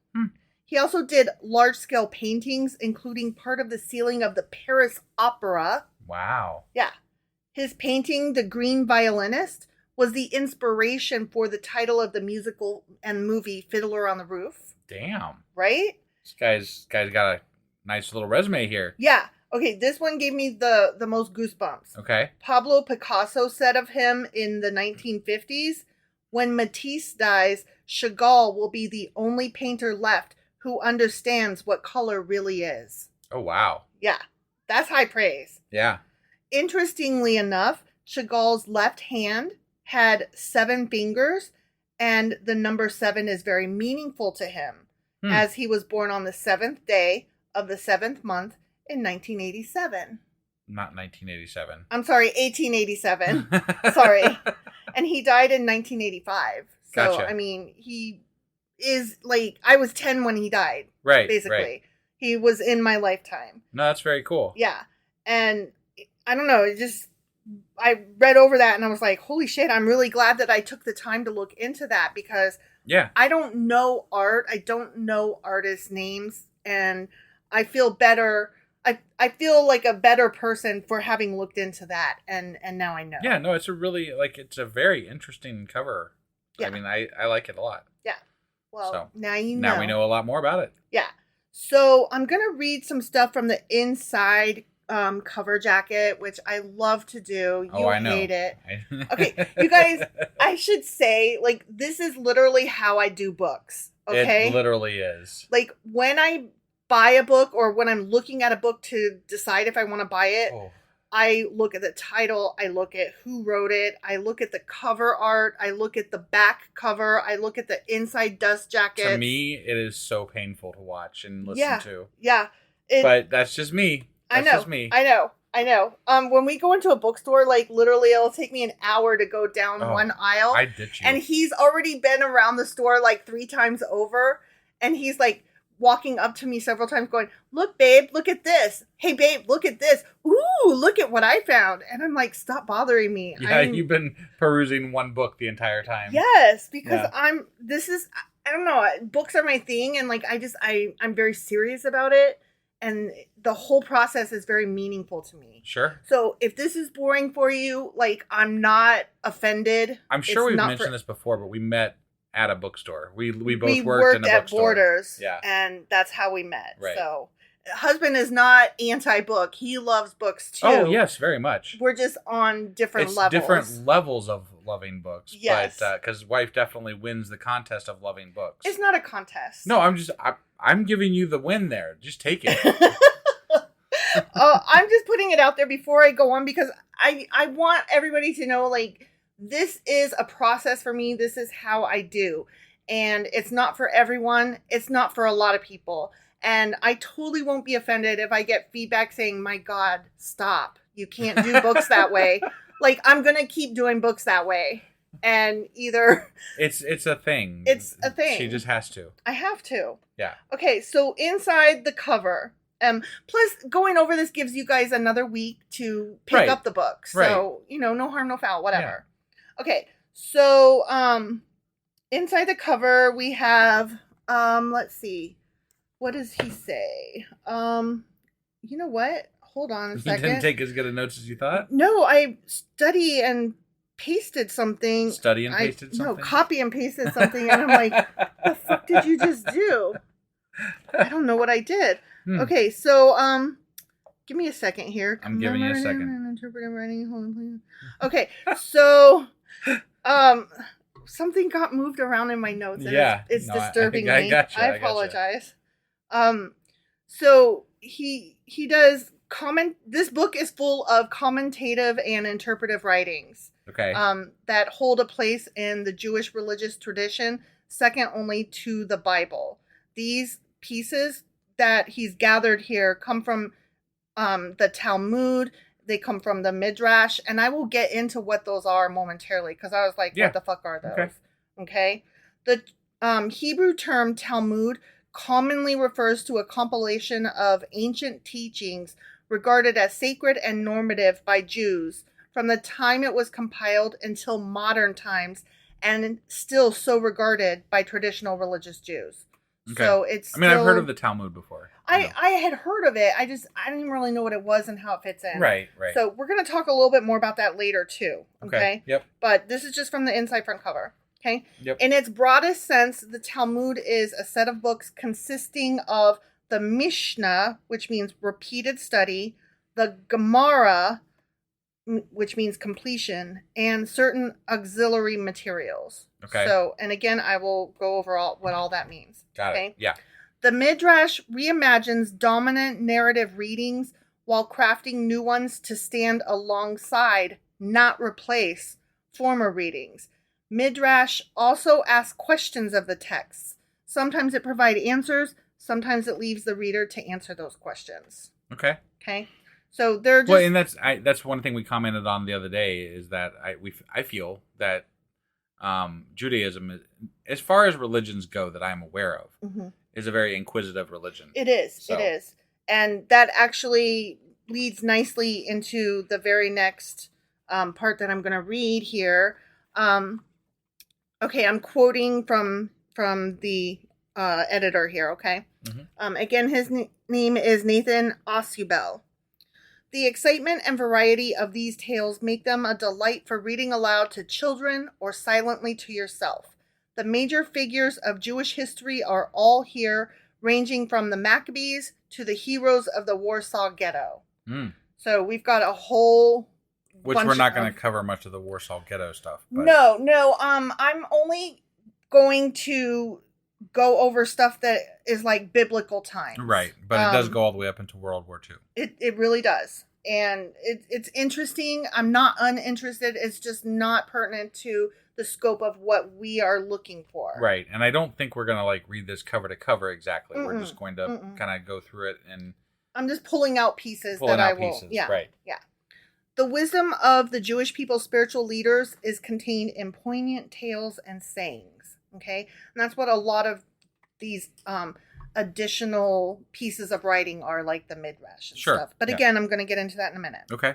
Speaker 2: He also did large-scale paintings, including part of the ceiling of the Paris Opera.
Speaker 5: Wow.
Speaker 2: Yeah. His painting, The Green Violinist, was the inspiration for the title of the musical and movie Fiddler on the Roof.
Speaker 5: Damn.
Speaker 2: Right?
Speaker 5: This guy's got a nice little resume here.
Speaker 2: Yeah. Okay, this one gave me the most goosebumps.
Speaker 5: Okay.
Speaker 2: Pablo Picasso said of him in the 1950s, when Matisse dies, Chagall will be the only painter left who understands what color really is.
Speaker 5: Oh, wow.
Speaker 2: Yeah. That's high praise.
Speaker 5: Yeah.
Speaker 2: Interestingly enough, Chagall's left hand had 7 fingers, and the number 7 is very meaningful to him, as he was born on the 7th day of the 7th month in 1987.
Speaker 5: Not 1987.
Speaker 2: I'm sorry, 1887. Sorry. And he died in 1985. So,
Speaker 5: Gotcha.
Speaker 2: I mean, he is like, I was 10 when he died.
Speaker 5: Right.
Speaker 2: Basically.
Speaker 5: Right.
Speaker 2: He was in my lifetime.
Speaker 5: No, that's very cool.
Speaker 2: Yeah. And I don't know, I read over that and I was like, holy shit, I'm really glad that I took the time to look into that, because I don't know art. I don't know artists' names, and I feel better. I feel like a better person for having looked into that, and now I know.
Speaker 5: Yeah, no, it's it's a very interesting cover. Yeah. I mean, I like it a lot.
Speaker 2: Yeah. Well, now you know.
Speaker 5: Now we know a lot more about it.
Speaker 2: Yeah. So I'm going to read some stuff from the inside cover jacket, which I love to do. You hate it. Okay, you guys, I should say, like, this is literally how I do books. Okay?
Speaker 5: It literally is.
Speaker 2: Like, when I buy a book, or when I'm looking at a book to decide if I want to buy it, I look at the title, I look at who wrote it, I look at the cover art, I look at the back cover, I look at the inside dust jacket.
Speaker 5: To me, it is so painful to watch and listen to.
Speaker 2: Yeah.
Speaker 5: But that's just me. That's just me.
Speaker 2: I know. When we go into a bookstore, like, literally it'll take me an hour to go down one aisle.
Speaker 5: I ditch you.
Speaker 2: And he's already been around the store like 3 times over, and he's like walking up to me several times going, look, babe, look at this. Hey, babe, look at this. Ooh, look at what I found. And I'm like, stop bothering me.
Speaker 5: Yeah, you've been perusing one book the entire time.
Speaker 2: Yes, because I don't know, books are my thing, and like, I'm very serious about it. And the whole process is very meaningful to me.
Speaker 5: Sure.
Speaker 2: So if this is boring for you, like, I'm not offended.
Speaker 5: I'm sure we've mentioned this before, but we met at a bookstore. We both worked in a
Speaker 2: at
Speaker 5: bookstore.
Speaker 2: Borders.
Speaker 5: Yeah.
Speaker 2: And that's how we met.
Speaker 5: Right.
Speaker 2: So husband is not anti-book. He loves books too.
Speaker 5: Oh, yes, very much.
Speaker 2: We're just on different levels.
Speaker 5: Different levels of loving books.
Speaker 2: Yes.
Speaker 5: But because wife definitely wins the contest of loving books.
Speaker 2: It's not a contest.
Speaker 5: No, I'm giving you the win there. Just take it.
Speaker 2: I'm just putting it out there before I go on, because I want everybody to know, like, this is a process for me. This is how I do. And it's not for everyone. It's not for a lot of people. And I totally won't be offended if I get feedback saying, my God, stop. You can't do books that way. Like, I'm going to keep doing books that way. And either...
Speaker 5: It's a thing.
Speaker 2: It's a thing.
Speaker 5: She just has to.
Speaker 2: I have to.
Speaker 5: Yeah.
Speaker 2: Okay, so inside the cover... plus, going over this gives you guys another week to pick up the book. So, no harm, no foul, whatever. Yeah. Okay, so inside the cover we have, let's see. What does he say? You know what? Hold on a second.
Speaker 5: You didn't take as good a notes as you thought?
Speaker 2: No, I study and pasted something.
Speaker 5: Study and pasted something?
Speaker 2: No, copy and pasted something. And I'm like, the fuck did you just do? I don't know what I did. Okay, so give me a second here.
Speaker 5: I'm giving you a second.
Speaker 2: Interpretive writing. Hold on, please. Okay, so something got moved around in my notes. And it's disturbing me.
Speaker 5: I gotcha.
Speaker 2: I apologize. So he does comment. This book is full of commentative and interpretive writings.
Speaker 5: Okay.
Speaker 2: That hold a place in the Jewish religious tradition, second only to the Bible. These pieces that he's gathered here come from the Talmud. They come from the Midrash, and I will get into what those are momentarily, because I was like, what the fuck are those? Okay. The Hebrew term Talmud commonly refers to a compilation of ancient teachings regarded as sacred and normative by Jews from the time it was compiled until modern times, and still so regarded by traditional religious Jews.
Speaker 5: Okay.
Speaker 2: So it's
Speaker 5: I've heard of the Talmud before.
Speaker 2: I had heard of it. I didn't even really know what it was and how it fits in.
Speaker 5: Right.
Speaker 2: So we're going to talk a little bit more about that later too. Okay.
Speaker 5: Yep.
Speaker 2: But this is just from the inside front cover. Okay.
Speaker 5: Yep.
Speaker 2: In its broadest sense, the Talmud is a set of books consisting of the Mishnah, which means repeated study, the Gemara, which means completion, and certain auxiliary materials.
Speaker 5: Okay.
Speaker 2: So, and again, I will go over what all that means.
Speaker 5: Got it. Yeah.
Speaker 2: The Midrash reimagines dominant narrative readings while crafting new ones to stand alongside, not replace, former readings. Midrash also asks questions of the texts. Sometimes it provides answers. Sometimes it leaves the reader to answer those questions.
Speaker 5: Okay.
Speaker 2: So they're just...
Speaker 5: Well, and that's one thing we commented on the other day, is that I feel that Judaism, as far as religions go that I'm aware of, is a very inquisitive religion.
Speaker 2: It is. And that actually, leads nicely into the very next part that I'm going to read here. Okay, I'm quoting from the editor here, okay? Mm-hmm. Again, his name is Nathan Osubel. The excitement and variety of these tales make them a delight for reading aloud to children or silently to yourself. The major figures of Jewish history are all here, ranging from the Maccabees to the heroes of the Warsaw Ghetto. Mm. So we've got a whole
Speaker 5: Which we're not going to cover much of the Warsaw Ghetto stuff. But...
Speaker 2: No. I'm only going to go over stuff that is like biblical times.
Speaker 5: Right, but it does go all the way up into World War II.
Speaker 2: It really does. And it's interesting. I'm not uninterested. It's just not pertinent to the scope of what we are looking for.
Speaker 5: Right, and I don't think we're going to like read this cover to cover exactly. We're just going to kind of go through it and...
Speaker 2: I'm just pulling out pieces that I will...
Speaker 5: Pieces, yeah, right.
Speaker 2: Yeah. The wisdom of the Jewish people's spiritual leaders is contained in poignant tales and sayings. Okay? And that's what a lot of these additional pieces of writing are, like the Midrash and stuff. But again, I'm going to get into that in a minute.
Speaker 5: Okay.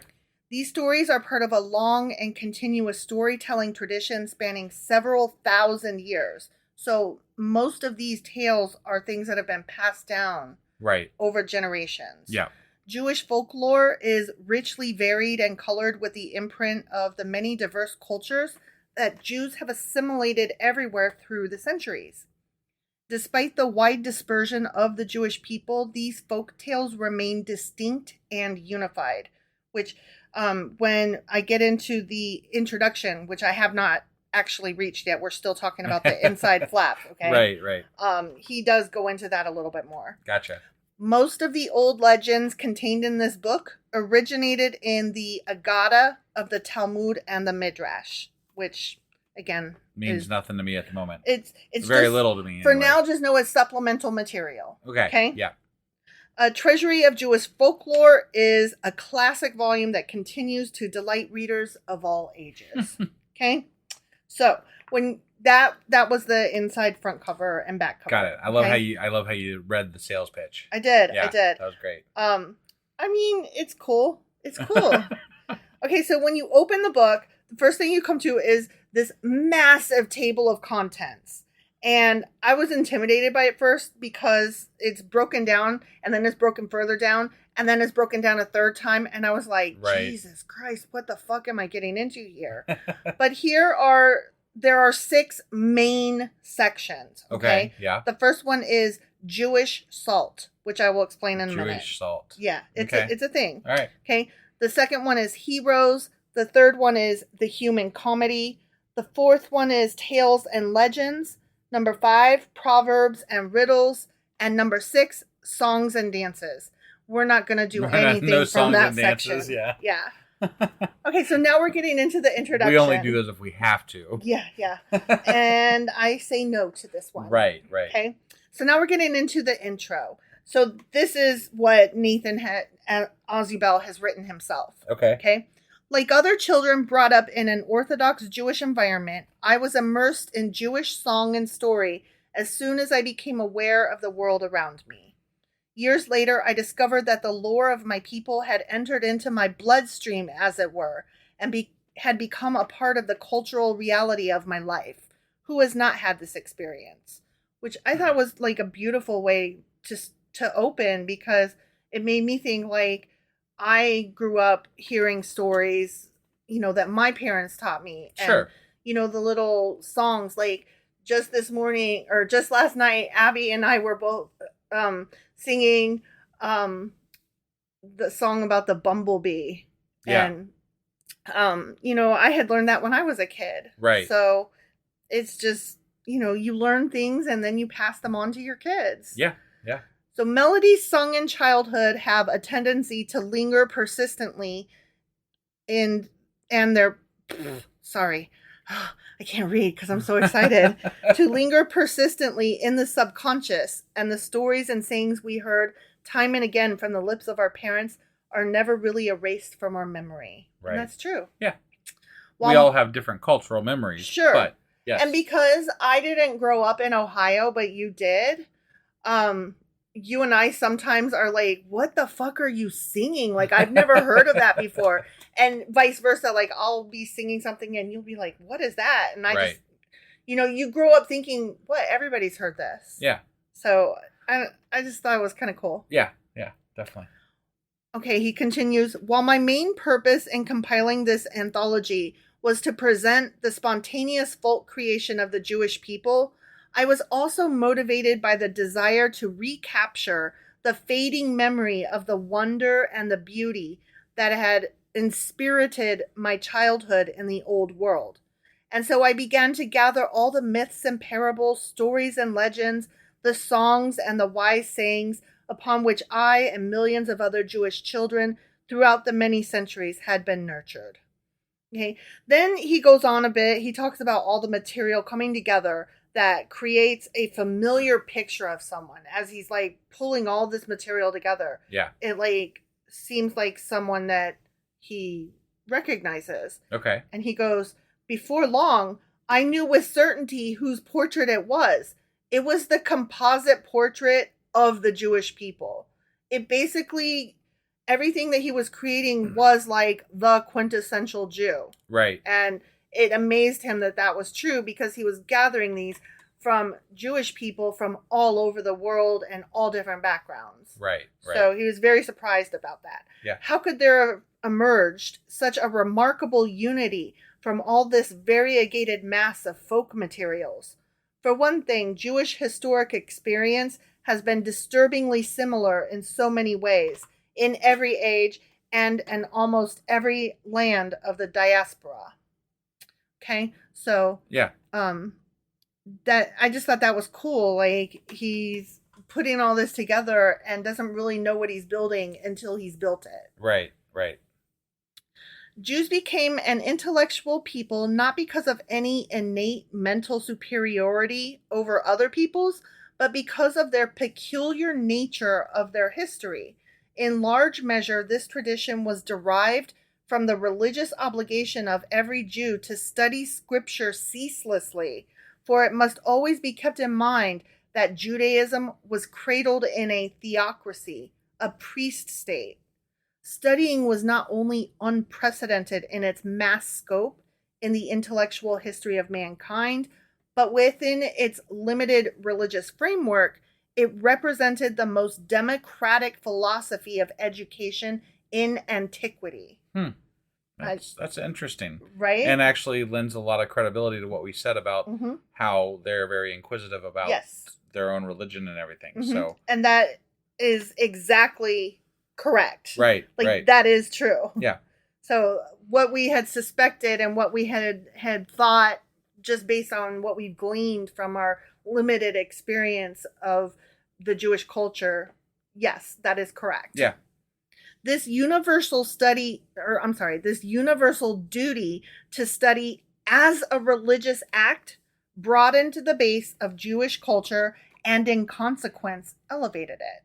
Speaker 2: These stories are part of a long and continuous storytelling tradition spanning several thousand years. So most of these tales are things that have been passed down over generations.
Speaker 5: Yeah.
Speaker 2: Jewish folklore is richly varied and colored with the imprint of the many diverse cultures that Jews have assimilated everywhere through the centuries. Despite the wide dispersion of the Jewish people, these folk tales remain distinct and unified, which when I get into the introduction, which I have not actually reached yet, we're still talking about the inside flap, okay?
Speaker 5: Right.
Speaker 2: He does go into that a little bit more.
Speaker 5: Gotcha.
Speaker 2: Most of the old legends contained in this book originated in the Aggadah of the Talmud and the Midrash, which, again,
Speaker 5: means nothing to me at the moment.
Speaker 2: It's
Speaker 5: very
Speaker 2: just,
Speaker 5: little to me.
Speaker 2: For now, just know it's supplemental material.
Speaker 5: Okay? Yeah.
Speaker 2: A Treasury of Jewish Folklore is a classic volume that continues to delight readers of all ages. Okay? So, when that was the inside front cover and back cover.
Speaker 5: Got it. I love how you read the sales pitch.
Speaker 2: I did.
Speaker 5: Yeah,
Speaker 2: I did.
Speaker 5: That was great.
Speaker 2: I mean, it's cool. It's cool. Okay, so when you open the book, the first thing you come to is this massive table of contents. And I was intimidated by it first because it's broken down and then it's broken further down and then it's broken down a third time. And I was like, Jesus Christ, what the fuck am I getting into here? But there are 6 main sections. Okay.
Speaker 5: Yeah.
Speaker 2: The first one is Jewish salt, which I will explain in a minute.
Speaker 5: Jewish salt.
Speaker 2: Yeah. It's a thing.
Speaker 5: All right.
Speaker 2: Okay. The second one is heroes. The third one is the human comedy. The fourth one is tales and legends. Number 5, proverbs and riddles. And number 6, songs and dances. We're not going to do anything from that section. Yeah. Okay, so now we're getting into the introduction.
Speaker 5: We only do those if we have to.
Speaker 2: Yeah. And I say no to this one.
Speaker 5: Right.
Speaker 2: Okay, so now we're getting into the intro. So this is what Nathan Osubel has written himself. Okay. Like other children brought up in an Orthodox Jewish environment, I was immersed in Jewish song and story as soon as I became aware of the world around me. Years later, I discovered that the lore of my people had entered into my bloodstream, as it were, and had become a part of the cultural reality of my life. Who has not had this experience? Which I thought was like a beautiful way to open, because it made me think, like, I grew up hearing stories, that my parents taught me.
Speaker 5: Sure.
Speaker 2: And, the little songs, like just this morning or just last night, Abby and I were both singing the song about the bumblebee.
Speaker 5: Yeah.
Speaker 2: And, I had learned that when I was a kid.
Speaker 5: Right.
Speaker 2: So it's just, you learn things and then you pass them on to your kids.
Speaker 5: Yeah.
Speaker 2: So melodies sung in childhood have a tendency to linger persistently and they're, sorry, I can't read because I'm so excited, to linger persistently in the subconscious, and the stories and sayings we heard time and again from the lips of our parents are never really erased from our memory.
Speaker 5: Right.
Speaker 2: And that's true.
Speaker 5: Yeah. We all have different cultural memories.
Speaker 2: Sure.
Speaker 5: But, yes.
Speaker 2: And because I didn't grow up in Ohio, but you did, you and I sometimes are like, what the fuck are you singing? Like, I've never heard of that before. And vice versa. Like, I'll be singing something and you'll be like, what is that? And I just, you grow up thinking, what? Everybody's heard this.
Speaker 5: Yeah.
Speaker 2: So I just thought it was kind of cool.
Speaker 5: Yeah. Yeah, definitely.
Speaker 2: Okay, he continues, while my main purpose in compiling this anthology was to present the spontaneous folk creation of the Jewish people, I was also motivated by the desire to recapture the fading memory of the wonder and the beauty that had inspirited my childhood in the old world. And so I began to gather all the myths and parables, stories and legends, the songs and the wise sayings upon which I and millions of other Jewish children throughout the many centuries had been nurtured. Okay. Then he goes on a bit. He talks about all the material coming together that creates a familiar picture of someone as he's like pulling all this material together.
Speaker 5: Yeah.
Speaker 2: It like seems like someone that he recognizes.
Speaker 5: Okay.
Speaker 2: And he goes, before long, I knew with certainty whose portrait it was. It was the composite portrait of the Jewish people. It basically, everything that he was creating was like the quintessential Jew.
Speaker 5: Right.
Speaker 2: And it amazed him that that was true because he was gathering these from Jewish people from all over the world and all different backgrounds.
Speaker 5: Right.
Speaker 2: So he was very surprised about that.
Speaker 5: Yeah.
Speaker 2: How could there have emerged such a remarkable unity from all this variegated mass of folk materials? For one thing, Jewish historic experience has been disturbingly similar in so many ways, in every age and in almost every land of the diaspora. Okay, so
Speaker 5: yeah,
Speaker 2: that I just thought that was cool. Like, he's putting all this together and doesn't really know what he's building until he's built it.
Speaker 5: Right.
Speaker 2: Jews became an intellectual people not because of any innate mental superiority over other peoples, but because of their peculiar nature of their history. In large measure, this tradition was derived from the religious obligation of every Jew to study scripture ceaselessly, for it must always be kept in mind that Judaism was cradled in a theocracy, a priest state. Studying was not only unprecedented in its mass scope in the intellectual history of mankind, but within its limited religious framework, it represented the most democratic philosophy of education in antiquity.
Speaker 5: That's interesting.
Speaker 2: Right?
Speaker 5: And actually lends a lot of credibility to what we said about how they're very inquisitive about their own religion and everything. So,
Speaker 2: and that is exactly correct.
Speaker 5: Right.
Speaker 2: That is true.
Speaker 5: Yeah.
Speaker 2: So what we had suspected and what we had thought, just based on what we've gleaned from our limited experience of the Jewish culture, yes, that is correct.
Speaker 5: Yeah.
Speaker 2: This universal duty to study as a religious act broadened the base of Jewish culture and in consequence elevated it.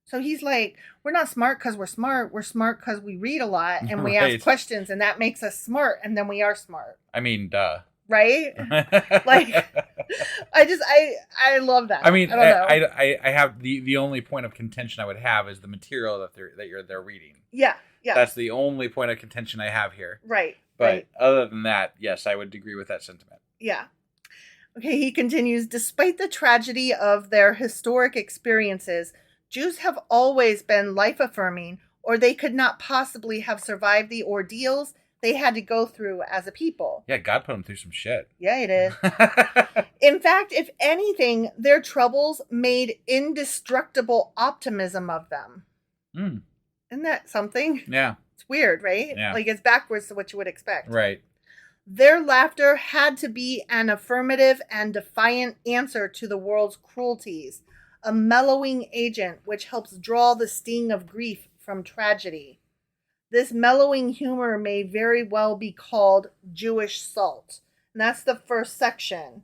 Speaker 2: So he's like, we're not smart because we're smart. We're smart because we read a lot and we ask questions, and that makes us smart, and then we are smart.
Speaker 5: I mean, duh.
Speaker 2: Right? Like, I love that.
Speaker 5: I mean,
Speaker 2: I don't know.
Speaker 5: I have the only point of contention I would have is the material that they're reading.
Speaker 2: Yeah.
Speaker 5: That's the only point of contention I have here.
Speaker 2: Right.
Speaker 5: But other than that, yes, I would agree with that sentiment.
Speaker 2: Yeah. Okay, he continues, despite the tragedy of their historic experiences, Jews have always been life-affirming, or they could not possibly have survived the ordeals they had to go through as a people.
Speaker 5: Yeah, God put them through some shit.
Speaker 2: Yeah, he did. In fact, if anything, their troubles made indestructible optimism of them. Isn't that something?
Speaker 5: Yeah.
Speaker 2: It's weird, right?
Speaker 5: Yeah.
Speaker 2: Like, it's backwards to what you would expect.
Speaker 5: Right.
Speaker 2: Their laughter had to be an affirmative and defiant answer to the world's cruelties, a mellowing agent which helps draw the sting of grief from tragedy. This mellowing humor may very well be called Jewish salt. And that's the first section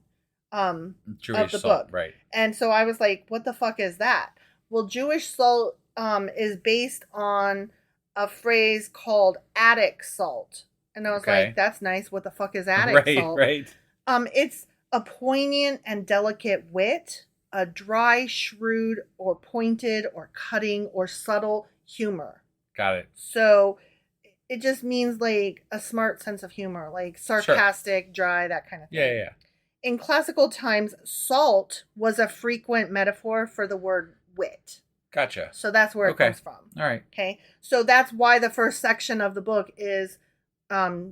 Speaker 2: of the book.
Speaker 5: Right.
Speaker 2: And so I was like, what the fuck is that? Well, Jewish salt is based on a phrase called Attic salt. And I was like, that's nice. What the fuck is Attic salt?
Speaker 5: Right.
Speaker 2: It's a poignant and delicate wit, a dry, shrewd, or pointed, or cutting, or subtle humor.
Speaker 5: Got it.
Speaker 2: So it just means like a smart sense of humor, like sarcastic, dry, that kind of thing.
Speaker 5: Yeah.
Speaker 2: In classical times, salt was a frequent metaphor for the word wit.
Speaker 5: Gotcha.
Speaker 2: So that's where it comes from.
Speaker 5: All right.
Speaker 2: Okay. So that's why the first section of the book is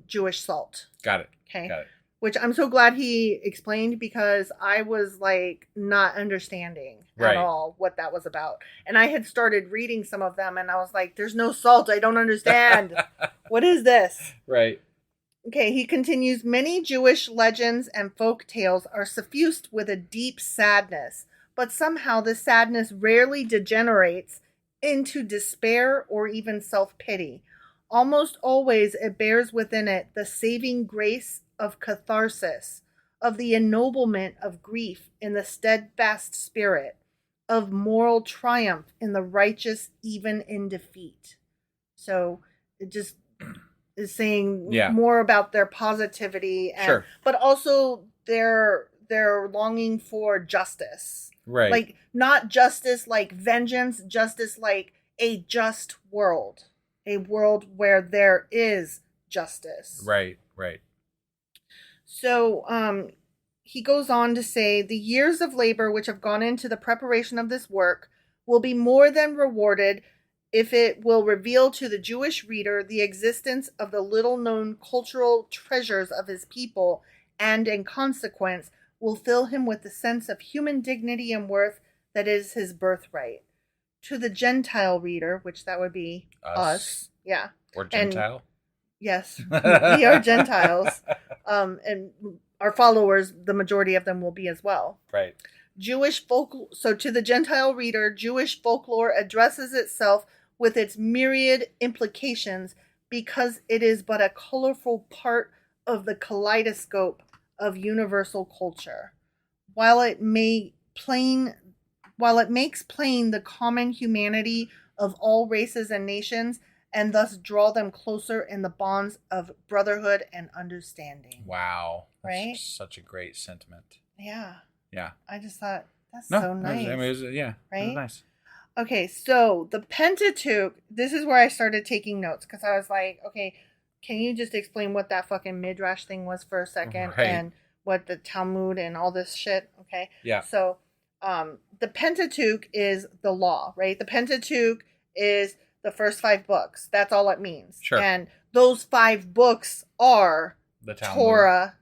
Speaker 2: Jewish salt.
Speaker 5: Got it.
Speaker 2: Okay.
Speaker 5: Got it.
Speaker 2: Which I'm so glad he explained, because I was like not understanding at all what that was about. And I had started reading some of them and I was like, there's no salt. I don't understand. What is this?
Speaker 5: Right.
Speaker 2: Okay, he continues, many Jewish legends and folk tales are suffused with a deep sadness, but somehow the sadness rarely degenerates into despair or even self-pity. Almost always it bears within it the saving grace of catharsis, of the ennoblement of grief in the steadfast spirit, of moral triumph in the righteous even in defeat. So it just is saying more about their positivity, and but also their longing for justice.
Speaker 5: Right.
Speaker 2: Like not justice like vengeance, justice like a just world. A world where there is justice.
Speaker 5: Right.
Speaker 2: So he goes on to say, the years of labor which have gone into the preparation of this work will be more than rewarded if it will reveal to the Jewish reader the existence of the little-known cultural treasures of his people, and in consequence will fill him with the sense of human dignity and worth that is his birthright. To the Gentile reader, which that would be us. Yeah.
Speaker 5: Or Gentile.
Speaker 2: And, yes, we are Gentiles. And our followers, the majority of them will be as well.
Speaker 5: Right.
Speaker 2: So to the Gentile reader, Jewish folklore addresses itself with its myriad implications because it is but a colorful part of the kaleidoscope of universal culture. While it makes plain the common humanity of all races and nations, and thus draw them closer in the bonds of brotherhood and understanding.
Speaker 5: Wow. That's
Speaker 2: right?
Speaker 5: Such a great sentiment.
Speaker 2: Yeah.
Speaker 5: Yeah.
Speaker 2: I just thought, that's so nice.
Speaker 5: It was,
Speaker 2: right?
Speaker 5: It was nice.
Speaker 2: Okay, so the Pentateuch, this is where I started taking notes, because I was like, okay, can you just explain what that fucking Midrash thing was for a second?
Speaker 5: Right.
Speaker 2: And what the Talmud and all this shit, okay?
Speaker 5: Yeah.
Speaker 2: So the Pentateuch is the law, right? The Pentateuch is the first 5 books. That's all it means.
Speaker 5: Sure.
Speaker 2: And those 5 books are
Speaker 5: The Talmud.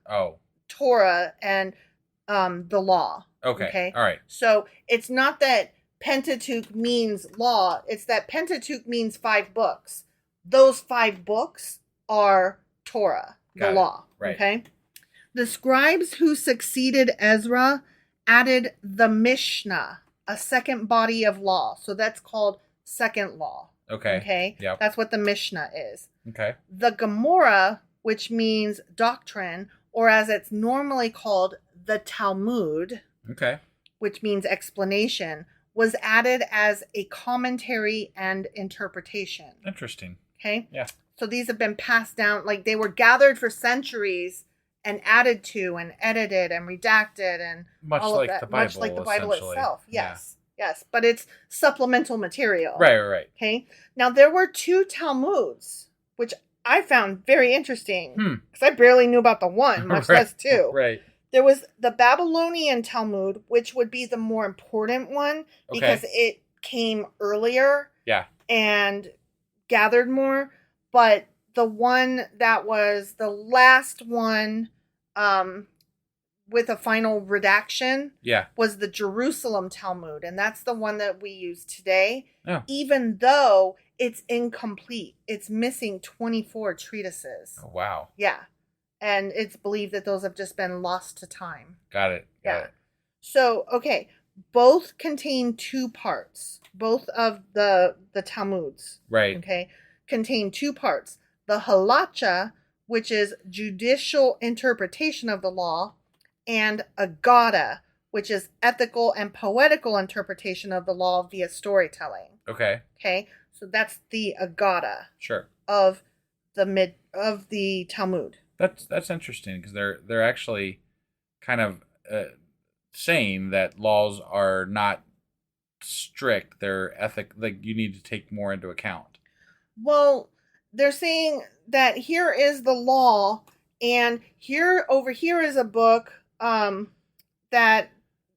Speaker 2: Torah and the law.
Speaker 5: Okay. All right.
Speaker 2: So it's not that Pentateuch means law. It's that Pentateuch means 5 books. Those 5 books are Torah, the law.
Speaker 5: Right.
Speaker 2: Okay. The scribes who succeeded Ezra added the Mishnah, a second body of law. So that's called second law. Okay.
Speaker 5: Yep.
Speaker 2: That's what the Mishnah is.
Speaker 5: Okay.
Speaker 2: The Gemara, which means doctrine, or as it's normally called, the Talmud,
Speaker 5: Okay.
Speaker 2: which means explanation, was added as a commentary and interpretation.
Speaker 5: Interesting.
Speaker 2: Okay?
Speaker 5: Yeah.
Speaker 2: So these have been passed down, like they were gathered for centuries and added to and edited and redacted and
Speaker 5: Much
Speaker 2: all
Speaker 5: like
Speaker 2: of that.
Speaker 5: the Bible,
Speaker 2: Much like the Bible
Speaker 5: essentially.
Speaker 2: itself. Yes. Yes. But it's supplemental material.
Speaker 5: Right.
Speaker 2: Okay. Now there were 2 Talmuds, which I found very interesting because I barely knew about the one, much less 2.
Speaker 5: Right.
Speaker 2: There was the Babylonian Talmud, which would be the more important one because it came earlier.
Speaker 5: Yeah.
Speaker 2: And gathered more. But the one that was the last one with a final redaction was the Jerusalem Talmud. And that's the one that we use today.
Speaker 5: Yeah.
Speaker 2: Even though it's incomplete. It's missing 24 treatises.
Speaker 5: Oh, wow.
Speaker 2: Yeah. And it's believed that those have just been lost to time.
Speaker 5: Got it.
Speaker 2: So, okay. Both contain 2 parts. Both of the Talmuds.
Speaker 5: Right.
Speaker 2: Okay. Contain 2 parts. The halacha, which is judicial interpretation of the law, and agada, which is ethical and poetical interpretation of the law via storytelling.
Speaker 5: Okay.
Speaker 2: Okay. So that's the agada.
Speaker 5: Sure.
Speaker 2: Of the Talmud.
Speaker 5: That's interesting because they're actually kind of
Speaker 3: saying that laws are not strict. They're you need to take more into account.
Speaker 2: Well, they're saying that here is the law, and over here is a book that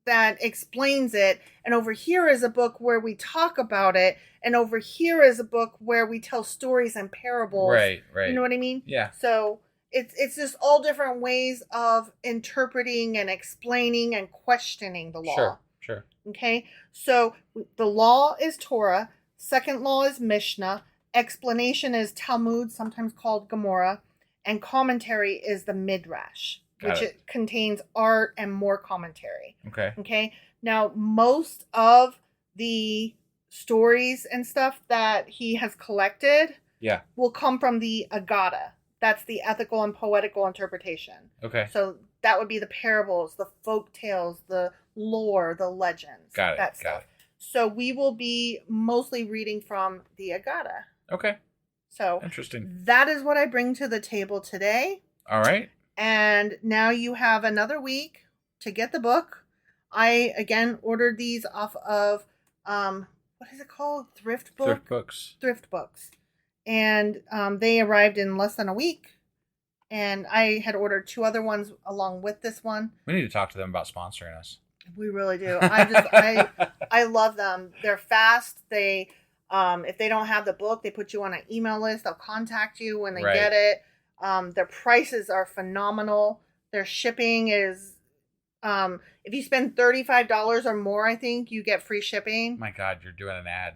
Speaker 2: explains it, and over here is a book where we talk about it, and over here is a book where we tell stories and parables.
Speaker 3: Right.
Speaker 2: You know what I mean?
Speaker 3: Yeah.
Speaker 2: So it's just all different ways of interpreting and explaining and questioning the law.
Speaker 3: Sure.
Speaker 2: Okay? So the law is Torah, second law is Mishnah, explanation is Talmud, sometimes called Gemara, and commentary is the Midrash, which it contains art and more commentary. Okay. Now, most of the stories and stuff that he has collected will come from the Agada. That's the ethical and poetical interpretation. Okay. So that would be the parables, the folk tales, the lore, the legends.
Speaker 3: Got it.
Speaker 2: So we will be mostly reading from the Agada.
Speaker 3: Okay.
Speaker 2: So
Speaker 3: interesting.
Speaker 2: That is what I bring to the table today.
Speaker 3: All right.
Speaker 2: And now you have another week to get the book. I, again, ordered these off of, what is it called? Thrift Books. And they arrived in less than a week. And I had ordered 2 other ones along with this one.
Speaker 3: We need to talk to them about sponsoring us.
Speaker 2: We really do. I love them. They're fast. They, if they don't have the book, they put you on an email list. They'll contact you when they get it. Their prices are phenomenal. Their shipping is, if you spend $35 or more, I think you get free shipping.
Speaker 3: My God, you're doing an ad.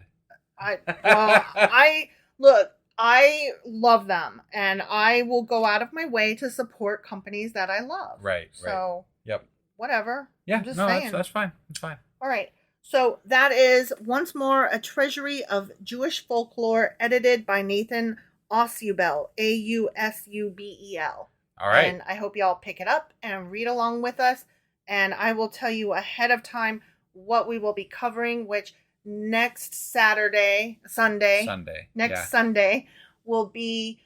Speaker 2: I love them, and I will go out of my way to support companies that I love.
Speaker 3: Right.
Speaker 2: So,
Speaker 3: yep.
Speaker 2: Whatever.
Speaker 3: Yeah.
Speaker 2: I'm just saying.
Speaker 3: That's fine. It's fine.
Speaker 2: All right. So that is once more a treasury of Jewish folklore, edited by Nathan Ausubel, Ausubel.
Speaker 3: All right.
Speaker 2: And I hope y'all pick it up and read along with us. And I will tell you ahead of time what we will be covering, which next Sunday will be,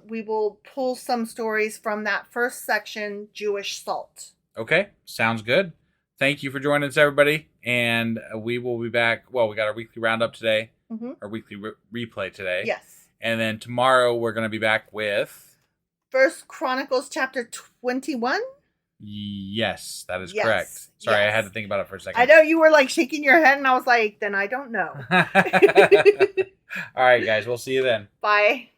Speaker 2: we will pull some stories from that first section, Jewish Salt.
Speaker 3: Okay. Sounds good. Thank you for joining us, everybody. And we will be back. Well, we got our weekly roundup today, our weekly replay today.
Speaker 2: Yes.
Speaker 3: And then tomorrow we're going to be back with
Speaker 2: First Chronicles Chapter 21.
Speaker 3: Yes, that is correct. Sorry, I had to think about it for a second.
Speaker 2: I know you were like shaking your head, and I was like, then I don't know.
Speaker 3: All right, guys. We'll see you then.
Speaker 2: Bye.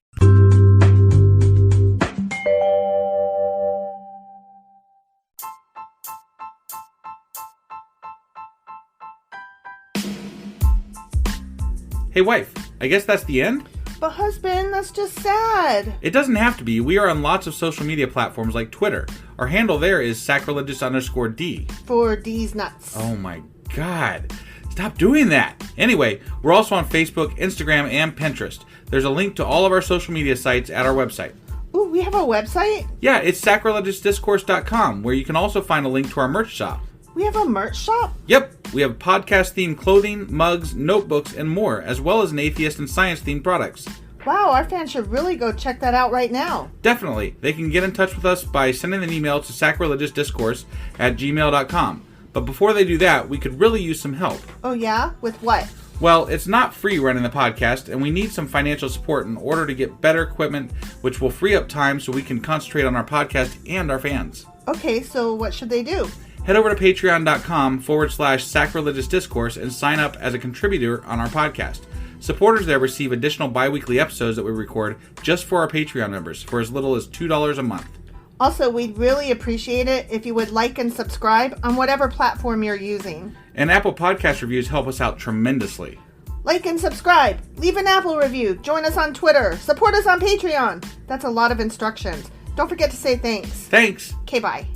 Speaker 3: Hey, wife, I guess that's the end?
Speaker 2: But husband, that's just sad.
Speaker 3: It doesn't have to be. We are on lots of social media platforms like Twitter. Our handle there is sacrilegious_D.
Speaker 2: For D's nuts.
Speaker 3: Oh my God. Stop doing that. Anyway, we're also on Facebook, Instagram, and Pinterest. There's a link to all of our social media sites at our website.
Speaker 2: Ooh, we have a website?
Speaker 3: Yeah, it's sacrilegiousdiscourse.com, where you can also find a link to our merch shop.
Speaker 2: We have a merch shop?
Speaker 3: Yep, we have podcast-themed clothing, mugs, notebooks, and more, as well as an atheist and science-themed products.
Speaker 2: Wow, our fans should really go check that out right now.
Speaker 3: Definitely. They can get in touch with us by sending an email to sacrilegiousdiscourse@gmail.com. But before they do that, we could really use some help.
Speaker 2: Oh yeah? With what?
Speaker 3: Well, it's not free running the podcast, and we need some financial support in order to get better equipment, which will free up time so we can concentrate on our podcast and our fans.
Speaker 2: Okay, so what should they do?
Speaker 3: Head over to patreon.com/sacrilegious discourse and sign up as a contributor on our podcast. Supporters there receive additional bi-weekly episodes that we record just for our Patreon members for as little as $2 a month.
Speaker 2: Also, we'd really appreciate it if you would like and subscribe on whatever platform you're using.
Speaker 3: And Apple Podcast reviews help us out tremendously.
Speaker 2: Like and subscribe. Leave an Apple review. Join us on Twitter. Support us on Patreon. That's a lot of instructions. Don't forget to say thanks.
Speaker 3: Thanks.
Speaker 2: Okay, bye.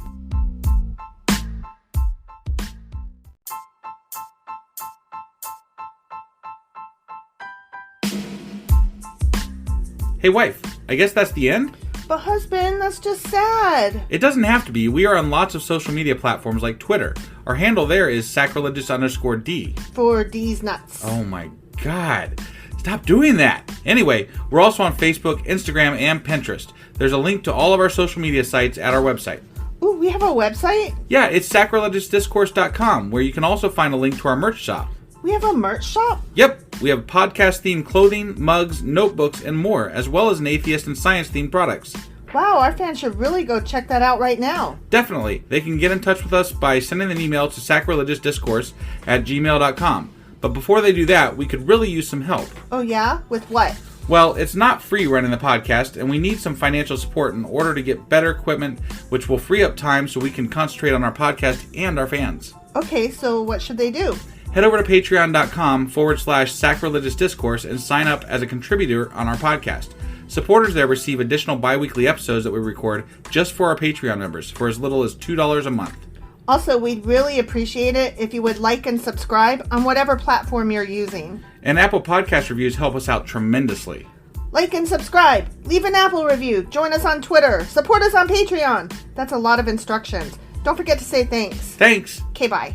Speaker 3: Hey, wife, I guess that's the end?
Speaker 2: But husband, that's just sad.
Speaker 3: It doesn't have to be. We are on lots of social media platforms like Twitter. Our handle there is sacrilegious_D.
Speaker 2: For D's nuts.
Speaker 3: Oh my God. Stop doing that. Anyway, we're also on Facebook, Instagram, and Pinterest. There's a link to all of our social media sites at our website.
Speaker 2: Ooh, we have a website?
Speaker 3: Yeah, it's sacrilegiousdiscourse.com, where you can also find a link to our merch shop.
Speaker 2: We have a merch shop?
Speaker 3: Yep, we have podcast-themed clothing, mugs, notebooks, and more, as well as an atheist and science-themed products.
Speaker 2: Wow, our fans should really go check that out right now.
Speaker 3: Definitely. They can get in touch with us by sending an email to sacrilegiousdiscourse@gmail.com. But before they do that, we could really use some help.
Speaker 2: Oh yeah? With what?
Speaker 3: Well, it's not free running the podcast, and we need some financial support in order to get better equipment, which will free up time so we can concentrate on our podcast and our fans.
Speaker 2: Okay, so what should they do?
Speaker 3: Head over to patreon.com/sacrilegious discourse and sign up as a contributor on our podcast. Supporters there receive additional bi-weekly episodes that we record just for our Patreon members for as little as $2 a month.
Speaker 2: Also, we'd really appreciate it if you would like and subscribe on whatever platform you're using.
Speaker 3: And Apple Podcast reviews help us out tremendously.
Speaker 2: Like and subscribe, leave an Apple review, join us on Twitter, support us on Patreon. That's a lot of instructions. Don't forget to say thanks.
Speaker 3: Thanks!
Speaker 2: Okay, bye.